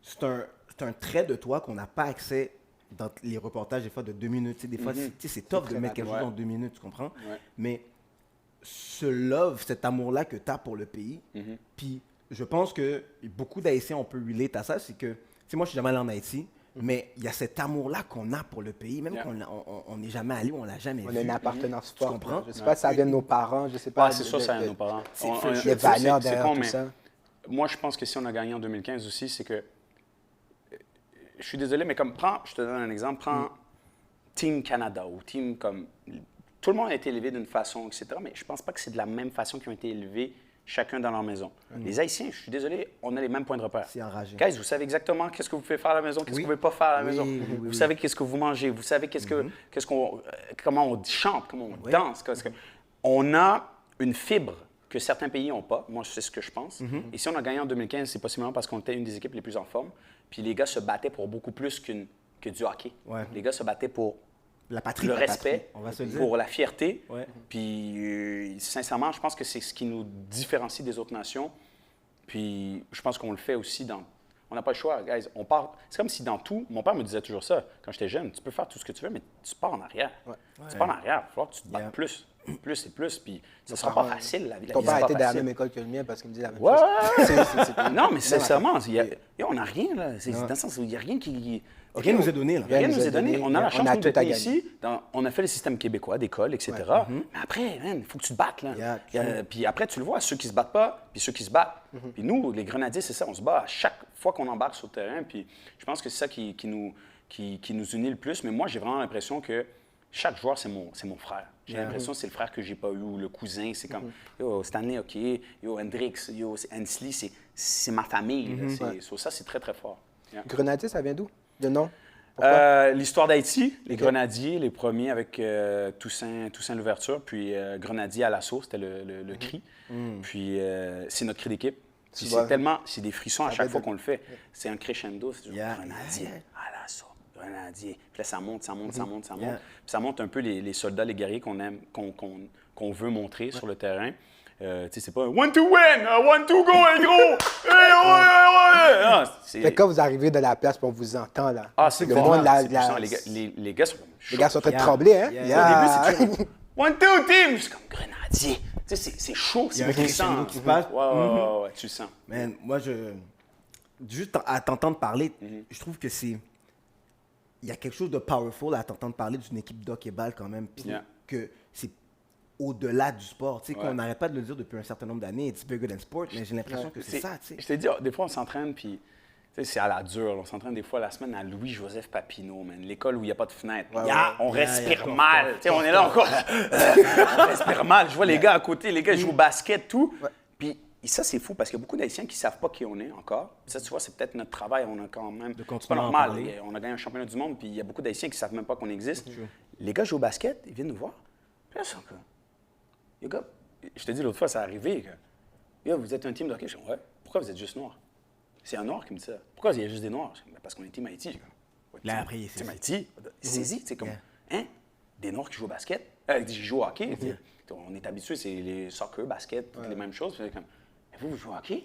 Speaker 1: c'est un trait de toi qu'on n'a pas accès dans les reportages des fois de 2 minutes. Tu sais, des fois, c'est tough de mettre quelque chose en 2 minutes, tu comprends?
Speaker 2: Ouais.
Speaker 1: Mais ce love, cet amour-là que tu as pour le pays, puis je pense que beaucoup d'Haïtiens, on peut relate à ça, c'est que, tu sais, moi, je suis jamais allé en Haïti, mais il y a cet amour-là qu'on a pour le pays, même qu'on n'est jamais allé ou on l'a jamais
Speaker 3: On
Speaker 1: vu.
Speaker 3: a une appartenance forte.
Speaker 1: comprends?
Speaker 3: Je ne sais pas si ça vient de nos parents, je ne sais pas.
Speaker 2: C'est ça, ça vient de nos parents.
Speaker 3: Les valeurs
Speaker 2: c'est
Speaker 3: derrière
Speaker 2: con,
Speaker 3: tout
Speaker 2: mais
Speaker 3: ça.
Speaker 2: moi, je pense que si on a gagné en 2015 aussi, c'est que. Je suis désolé, mais je te donne un exemple, prends Team Canada ou Team comme. Tout le monde a été élevé d'une façon, etc., mais je ne pense pas que c'est de la même façon qu'ils ont été élevés chacun dans leur maison. Les Haïtiens, je suis désolé, on a les mêmes points de repère.
Speaker 1: C'est enragé.
Speaker 2: Guys, vous savez exactement qu'est-ce que vous pouvez faire à la maison, qu'est-ce que vous ne pouvez pas faire à la maison. Vous savez qu'est-ce que vous mangez, vous savez comment on chante, comment on danse. On a une fibre que certains pays n'ont pas. Moi, c'est ce que je pense. Et si on a gagné en 2015, c'est possiblement parce qu'on était une des équipes les plus en forme. Puis les gars se battaient pour beaucoup plus que du hockey.
Speaker 1: Ouais.
Speaker 2: Les gars se battaient pour
Speaker 1: La patrie.
Speaker 2: le
Speaker 1: la
Speaker 2: respect,
Speaker 1: patrie, on va se le dire.
Speaker 2: pour la fierté.
Speaker 1: Ouais.
Speaker 2: Puis, sincèrement, je pense que c'est ce qui nous différencie des autres nations. Puis, je pense qu'on le fait aussi dans... On n'a pas le choix, guys. On part... C'est comme si dans tout... Mon père me disait toujours ça. Quand j'étais jeune, tu peux faire tout ce que tu veux, mais tu pars en arrière. Tu pars en arrière. Il va falloir que tu te battes plus. Plus et plus. Puis, ça ne sera pas facile, la vie.
Speaker 3: Ton père
Speaker 2: sera
Speaker 3: était
Speaker 2: pas
Speaker 3: dans la
Speaker 2: facile.
Speaker 3: même école que le mien parce qu'il me dit la même
Speaker 2: Ouais.
Speaker 3: chose.
Speaker 2: Non, mais sincèrement, on n'a rien, là. C'est dans le sens où il n'y a rien qui...
Speaker 1: Rien nous est donné, là.
Speaker 2: Rien nous est donné. On a la chance
Speaker 3: a
Speaker 2: nous,
Speaker 3: tout
Speaker 2: d'être
Speaker 3: à gagner.
Speaker 2: ici. On a fait le système québécois d'école, etc. Mais après, il faut que tu te battes. Là. Puis après, tu le vois, ceux qui se battent pas, puis ceux qui se battent. Puis nous, les Grenadiers, c'est ça, on se bat à chaque fois qu'on embarque sur le terrain. Puis je pense que c'est ça qui nous unit le plus. Mais moi, j'ai vraiment l'impression que chaque joueur, c'est mon frère. J'ai l'impression que c'est le frère que j'ai pas eu, ou le cousin. C'est comme, yo, Stanley, OK, yo, Hendrix, yo, Hensley, c'est ma famille. Là. Ça, c'est très, très fort. Yeah.
Speaker 3: Grenadier, ça vient d'où? Le nom? Pourquoi?
Speaker 2: L'histoire d'Haïti, les Grenadiers, les premiers avec Toussaint Louverture, puis Grenadier à l'assaut, c'était le cri. Puis c'est notre cri d'équipe. Puis c'est des frissons à chaque fois qu'on le fait. C'est un crescendo, c'est toujours Grenadier à l'assaut, Grenadier. Puis là, ça monte. Puis ça monte un peu les soldats, les guerriers qu'on aime, qu'on veut montrer sur le terrain. Tu sais, c'est pas un one to win, one to go, un gros! Non,
Speaker 3: Fait que quand vous arrivez de la place, on vous entend, là.
Speaker 2: Ah, c'est
Speaker 3: le
Speaker 2: puissant,
Speaker 3: monde, là,
Speaker 2: c'est puissant. Les gars sont
Speaker 3: les gars sont en train de trembler, hein?
Speaker 2: Au début, c'est one, two, team! Je suis comme Grenadier. Tu sais, c'est chaud,
Speaker 1: Il y a
Speaker 2: c'est
Speaker 1: un
Speaker 2: puissant.
Speaker 1: crescendo qui se passe.
Speaker 2: Ouais, tu le sens.
Speaker 1: Man, moi, juste à t'entendre parler, je trouve que il y a quelque chose de powerful à t'entendre parler d'une équipe d'hockey-ball quand même, puis que c'est au-delà du sport. Tu sais, qu'on n'arrête pas de le dire depuis un certain nombre d'années, it's bigger than sport, mais j'ai l'impression que c'est ça, tu sais.
Speaker 2: Je t'ai dit, des fois, on s'entraîne, puis sais, c'est à la dure. On s'entraîne des fois la semaine à Louis-Joseph Papineau, man. L'école où il n'y a pas de fenêtre. On respire mal. Tu sais, on est là encore. On respire mal. Je vois les gars à côté, les gars jouent au basket, tout. Puis ça, c'est fou parce qu'il y a beaucoup d'Haïtiens qui ne savent pas qui on est encore. Ça, tu vois, c'est peut-être notre travail. On a quand même. C'est pas normal. On a gagné un championnat du monde, puis il y a beaucoup d'Haïtiens qui ne savent même pas qu'on existe. Les gars jouent au basket, ils viennent nous voir. Puis là, c'est encore. Les gars, je te dis l'autre fois, ça arrivé. Yo, vous êtes un team de hockey? Je dis, ouais. Pourquoi vous êtes juste noirs? C'est un noir qui me dit ça. Pourquoi il y a juste des noirs? Je dis, parce qu'on est team Haïti.
Speaker 1: Là, après, il est
Speaker 2: Team Haïti, saisis. C'est comme, hein? Des noirs qui jouent au basket? Qui jouent au hockey. On est habitué, c'est les soccer, basket, toutes les mêmes choses. Puis, comme, vous jouez au hockey?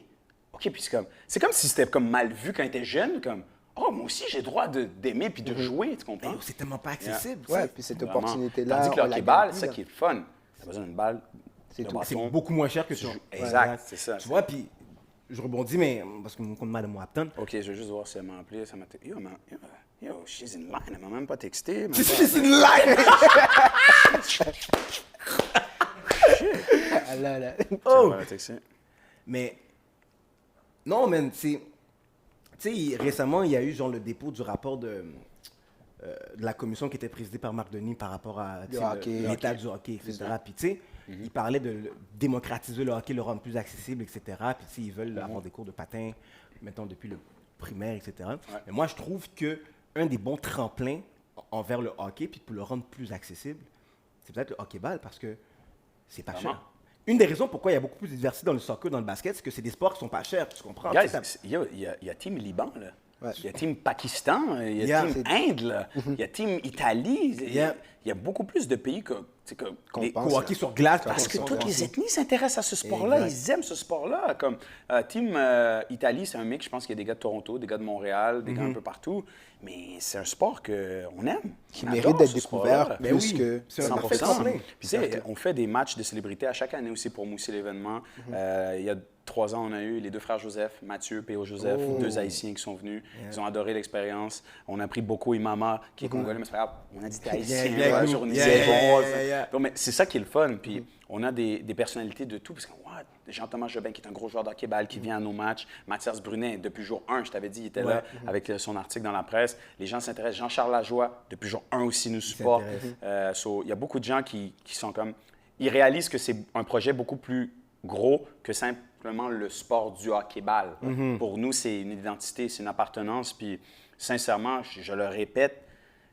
Speaker 2: OK, puis c'est comme si c'était comme mal vu quand tu étais jeune. Comme, oh, moi aussi, j'ai le droit d'aimer puis de jouer, tu comprends?
Speaker 1: C'est tellement pas accessible.
Speaker 3: Ouais, puis cette opportunité-là.
Speaker 2: Tandis que le hockey-ball, c'est ça qui est fun. Tu as besoin d'une balle.
Speaker 1: C'est beaucoup moins cher que ça.
Speaker 2: Exact, c'est ça.
Speaker 1: Tu vois, puis je rebondis, mais parce que mon compte Madame Wapton.
Speaker 2: OK, je vais juste voir si elle m'a appelé. Yo, she's in line. Elle m'a même pas texté.
Speaker 1: She's in line!
Speaker 2: Oh!
Speaker 1: Mais, non, man, tu sais, récemment, il y a eu genre le dépôt du rapport de la commission qui était présidée par Marc Denis par rapport à l'état du hockey, etc. Puis, tu sais, ils parlaient de démocratiser le hockey, le rendre plus accessible, etc. Puis, tu sais, ils veulent avoir des cours de patin, mettons, depuis le primaire, etc. Ouais. Mais moi, je trouve qu'un des bons tremplins envers le hockey, puis pour le rendre plus accessible, c'est peut-être le hockey-ball, parce que c'est pas cher. Une des raisons pourquoi il y a beaucoup plus de diversité dans le soccer, dans le basket, c'est que c'est des sports qui sont pas chers, tu comprends?
Speaker 2: Guys, il y a Team Liban, là. Ouais. Il y a Team Pakistan, il y a Team Inde, là. Il y a Team Italie. Il y a beaucoup plus de pays
Speaker 1: qu'on hockey sur glace.
Speaker 2: Parce que toutes les ethnies s'intéressent à ce sport-là. Ils aiment ce sport-là. Comme Team Italie, c'est un mix, je pense qu'il y a des gars de Toronto, des gars de Montréal, des gars un peu partout. Mais c'est un sport qu'on aime.
Speaker 3: Qui mérite d'être découvert plus que
Speaker 2: 100%. Puis tu sais, on fait des matchs de célébrités à chaque année aussi pour mousser l'événement. Il y a 3 ans, on a eu les 2 frères Joseph, Mathieu, P.O. Joseph, 2 Haïtiens qui sont venus. Ils ont adoré l'expérience. On a pris Boko Imama, qui est congolais, mais c'est pas grave. On a dit t'es Haïtien, mais c'est ça qui est le fun. Puis on a des personnalités de tout. Parce que Jean-Thomas Jobin, qui est un gros joueur de hockey-ball, qui vient à nos matchs. Mathias Brunet, depuis jour 1, je t'avais dit, il était là avec son article dans la presse. Les gens s'intéressent. Jean-Charles Lajoie, depuis jour 1 aussi, nous supporte. Il y a beaucoup de gens qui sont comme... Ils réalisent que c'est un projet beaucoup plus gros que simplement le sport du hockey-ball. Pour nous, c'est une identité, c'est une appartenance. Puis, sincèrement, je le répète,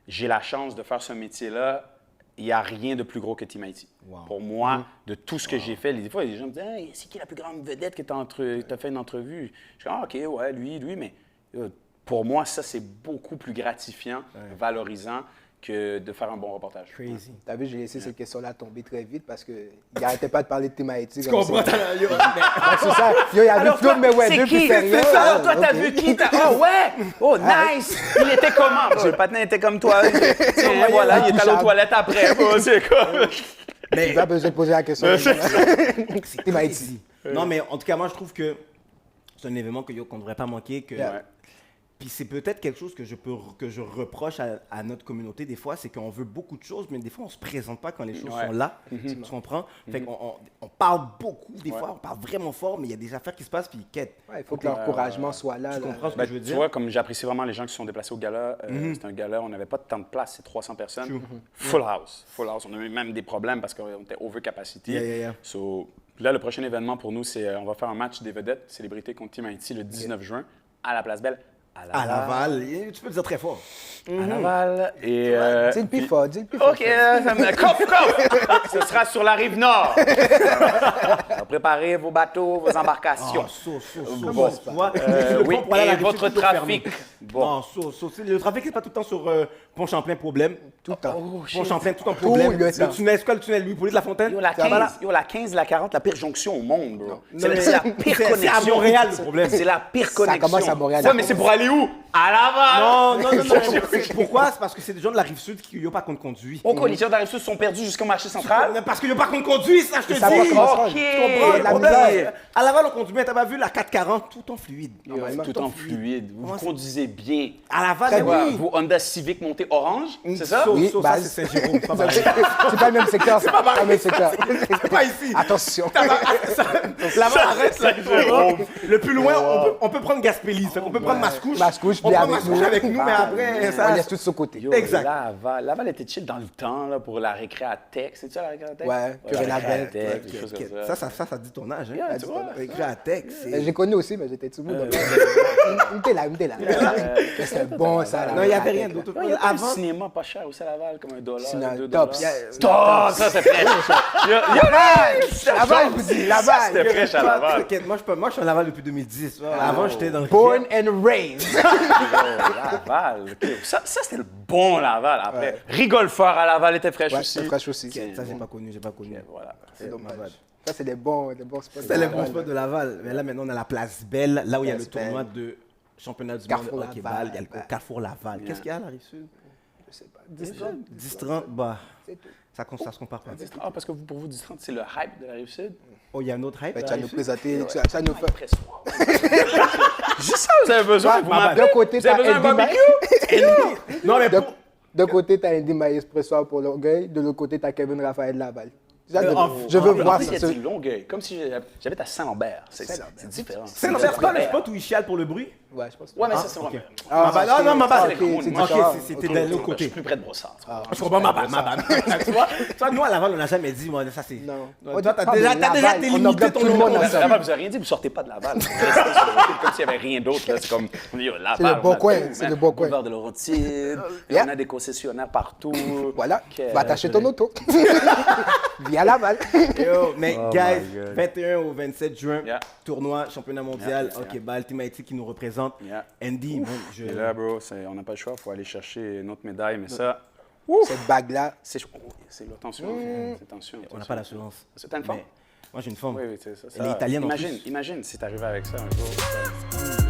Speaker 2: j'ai la chance de faire ce métier-là. Il n'y a rien de plus gros que Team Haïti. Pour moi, de tout ce que j'ai fait, des fois, les gens me disent hey, c'est qui la plus grande vedette que tu as fait une entrevue? Je dis OK, ouais, lui, mais pour moi, ça, c'est beaucoup plus gratifiant, valorisant que de faire un bon reportage.
Speaker 3: Crazy. T'as vu, j'ai laissé cette question-là tomber très vite parce qu'il n'arrêtait pas de parler de Team Haïti.
Speaker 1: Tu comprends?
Speaker 3: C'est ça. Il y avait Claude Mayweather plus sérieux.
Speaker 2: C'est ça. Toi, t'as vu qui? Oh, ouais! Oh, nice! Il était comment? Le patin était comme toi. Tiens, voilà, il est allé aux toilettes après. C'est comme...
Speaker 3: Mais il n'a pas besoin de poser la question.
Speaker 1: C'est Team Haïti. Non, mais en tout cas, moi, je trouve que c'est un événement qu'on ne devrait pas manquer. Puis c'est peut-être quelque chose que je reproche à notre communauté des fois, c'est qu'on veut beaucoup de choses, mais des fois, on ne se présente pas quand les choses sont là. Tu comprends? Fait qu'on parle beaucoup, des fois, on parle vraiment fort, mais il y a des affaires qui se passent, puis ils quittent.
Speaker 3: Il faut que l'encouragement soit là.
Speaker 1: Tu comprends ce que je veux dire?
Speaker 2: Tu vois, comme j'apprécie vraiment les gens qui se sont déplacés au gala, c'est un gala, on n'avait pas tant de place, c'est 300 personnes. Full house. On a eu même des problèmes parce qu'on était over capacity. So, là, le prochain événement pour nous, c'est on va faire un match des vedettes, célébrités contre Team Haïti le 19 juin à la Place Belle.
Speaker 1: À Laval. Tu peux le dire très fort.
Speaker 2: À Laval. Et,
Speaker 3: dis le plus fort,
Speaker 2: OK, coffre! Ce sera sur la rive nord. Préparez vos bateaux, vos embarcations. Oui, et votre trafic.
Speaker 1: Bon. Le trafic, c'est pas tout le temps sur Pont-Champlain, problème.
Speaker 3: Tout le temps.
Speaker 1: Pont-Champlain, tout en problème. Le tunnel, c'est quoi le tunnel Louis-Paulier de la Fontaine?
Speaker 2: La 15, la 40, la pire jonction au monde, bro. C'est la pire connexion.
Speaker 1: C'est à Montréal, le problème.
Speaker 2: C'est la pire connexion.
Speaker 3: Ça commence à Montréal.
Speaker 2: Ouais, mais c'est pour aller où? À Laval!
Speaker 1: Non. Pourquoi? C'est parce que c'est des gens de la Rive-Sud qui n'ont pas compte conduit.
Speaker 2: Pourquoi les gens de la Rive-Sud sont perdus jusqu'au marché central?
Speaker 1: Parce qu'ils n'ont pas compte conduit, ça, je te dis.
Speaker 2: OK.
Speaker 1: Tu comprends? À Laval, on conduit, mais t'as pas vu la 440, tout en fluide.
Speaker 2: Tout en fluide. Vous conduisez bien.
Speaker 1: À Laval, oui.
Speaker 2: Vous Honda Civic monté orange, c'est ça?
Speaker 3: Oui,
Speaker 1: ça, c'est Saint-Jérôme.
Speaker 3: C'est pas le même secteur,
Speaker 1: C'est pas le même secteur. C'est pas ici.
Speaker 3: Attention.
Speaker 1: Laval, arrête là. Le plus loin, on peut prendre Gaspésie. On peut prendre Mascouche.
Speaker 3: Mascouche,
Speaker 1: on
Speaker 3: viens
Speaker 1: prend
Speaker 3: avec
Speaker 1: Mascouche
Speaker 3: nous.
Speaker 1: avec nous, mais après,
Speaker 3: On
Speaker 1: ça.
Speaker 3: laisse tout sur le côté.
Speaker 2: Yo,
Speaker 1: Exact.
Speaker 2: Laval était chill dans le temps là, pour la récré à Tech. C'est ça la récré à Tech?
Speaker 3: Ouais,
Speaker 2: la
Speaker 3: Curé
Speaker 2: récré à
Speaker 3: Labelle.
Speaker 2: Tech, des choses comme ça.
Speaker 1: Ça dit ton âge.
Speaker 2: Yeah,
Speaker 1: Hein?
Speaker 2: tu vois.
Speaker 1: Écrit à Tech, c'est.
Speaker 3: J'ai connu aussi, mais j'étais tout le monde. Il était là. C'était bon, ça.
Speaker 1: Non, il n'y avait rien d'autre.
Speaker 2: Il y a un
Speaker 1: Avant,
Speaker 2: cinéma pas cher aussi à Laval, comme $1,
Speaker 3: Sinon,
Speaker 2: $2.
Speaker 3: Tops.
Speaker 2: Top! Ça, c'est fraîche.
Speaker 3: Laval, je vous dis, Laval.
Speaker 2: C'était fraîche à Laval.
Speaker 1: t'inquiète, moi, je suis en Laval depuis 2010. Avant, j'étais dans le.
Speaker 3: Born and raised.
Speaker 2: Laval. OK. Ça c'était le bon Laval. Après, Rigole fort à Laval était fraîche
Speaker 3: Ouais,
Speaker 2: aussi.
Speaker 3: c'est fraîche aussi.
Speaker 1: Ça, j'ai pas connu.
Speaker 2: Voilà.
Speaker 3: C'est dommage. Ça, c'est des bons spots.
Speaker 1: C'était les bons spots de Laval. Mais là, maintenant, on a la place Belle, là où il y a le
Speaker 3: Place
Speaker 1: tournoi de championnat du
Speaker 3: Carrefour
Speaker 1: monde de hockey-ball.
Speaker 3: Laval.
Speaker 1: Il y a le Carrefour Laval. Qu'est-ce qu'il y a à la Rive-Sud?
Speaker 3: Je sais pas.
Speaker 1: 10-30, bah,
Speaker 3: C'est tout.
Speaker 1: ça se compare pas.
Speaker 2: Ah, parce que pour vous, 10-30, c'est le hype de la Rive-Sud?
Speaker 1: Oh, il y a un autre hype.
Speaker 3: Tu
Speaker 1: là,
Speaker 3: vas nous
Speaker 1: Rive-Sud?
Speaker 3: présenter, ça nous fait.
Speaker 2: Juste ça, vous avez besoin. Vous m'appelez.
Speaker 3: D'un côté,
Speaker 2: Vous avez
Speaker 3: t'as
Speaker 2: besoin d'un
Speaker 3: Andy
Speaker 2: barbecue?
Speaker 1: Non, mais
Speaker 3: D'un côté, t'as Andy Maïs Pressoir pour Longueuil, de l'autre côté, t'as Kevin Raphaël Laval. Je veux
Speaker 2: En
Speaker 3: voir
Speaker 2: plus, il
Speaker 3: ça.
Speaker 2: y a du Longueuil, comme si j'habite à Saint-Lambert. C'est différent.
Speaker 1: Saint-Lambert, c'est pas le spot où il chiale pour le bruit?
Speaker 3: Ouais, je pense.
Speaker 2: Ouais, mais ça, c'est vrai.
Speaker 1: Non, ma bad.
Speaker 3: ok, c'est
Speaker 1: Ok,
Speaker 3: différent.
Speaker 1: c'était
Speaker 3: Ok.
Speaker 1: de l'autre
Speaker 2: Je
Speaker 1: côté.
Speaker 2: suis plus près de Brossard.
Speaker 1: Je comprends ma bad. Tu vois, nous, à Laval, on n'a jamais dit, moi, ça c'est.
Speaker 3: Non.
Speaker 1: Toi, t'as
Speaker 3: Ah,
Speaker 1: déjà
Speaker 3: mais Laval,
Speaker 1: délimité
Speaker 3: on englobe
Speaker 1: ton
Speaker 3: tout le monde
Speaker 1: nom.
Speaker 3: dans ça.
Speaker 2: Laval, vous avez rien dit, vous sortez pas de Laval. Vous restez sur le fil comme s'il n'y avait rien d'autre. là. C'est comme, on dit, Laval,
Speaker 3: C'est le bon
Speaker 2: on a
Speaker 3: coin,
Speaker 2: tout,
Speaker 3: c'est
Speaker 2: man.
Speaker 3: le bon coin.
Speaker 2: Boulevard de Laurentide,
Speaker 3: Yeah.
Speaker 2: on a des concessionnaires partout.
Speaker 3: Voilà,
Speaker 2: Ok.
Speaker 3: va t'acheter ton auto. Viens Laval.
Speaker 1: Yo, mais
Speaker 2: Oh
Speaker 1: guys,
Speaker 2: my God.
Speaker 1: 21 au 27 juin,
Speaker 2: Yeah.
Speaker 1: tournoi, championnat mondial,
Speaker 2: Yeah,
Speaker 1: ok, ball, Team Haïti qui nous représente.
Speaker 2: Yeah.
Speaker 1: Andy, man,
Speaker 2: Et là, bro, on n'a pas le choix, il faut aller chercher notre médaille, mais ça,
Speaker 3: Cette bague-là,
Speaker 2: c'est attention, c'est tension.
Speaker 1: on n'a pas l'assurance.
Speaker 2: T'as une forme?
Speaker 1: Mais moi, j'ai une forme.
Speaker 2: Oui, oui, c'est ça.
Speaker 1: Elle est italienne en
Speaker 2: imagine,
Speaker 1: plus.
Speaker 2: imagine si t'arrivais avec ça un jour.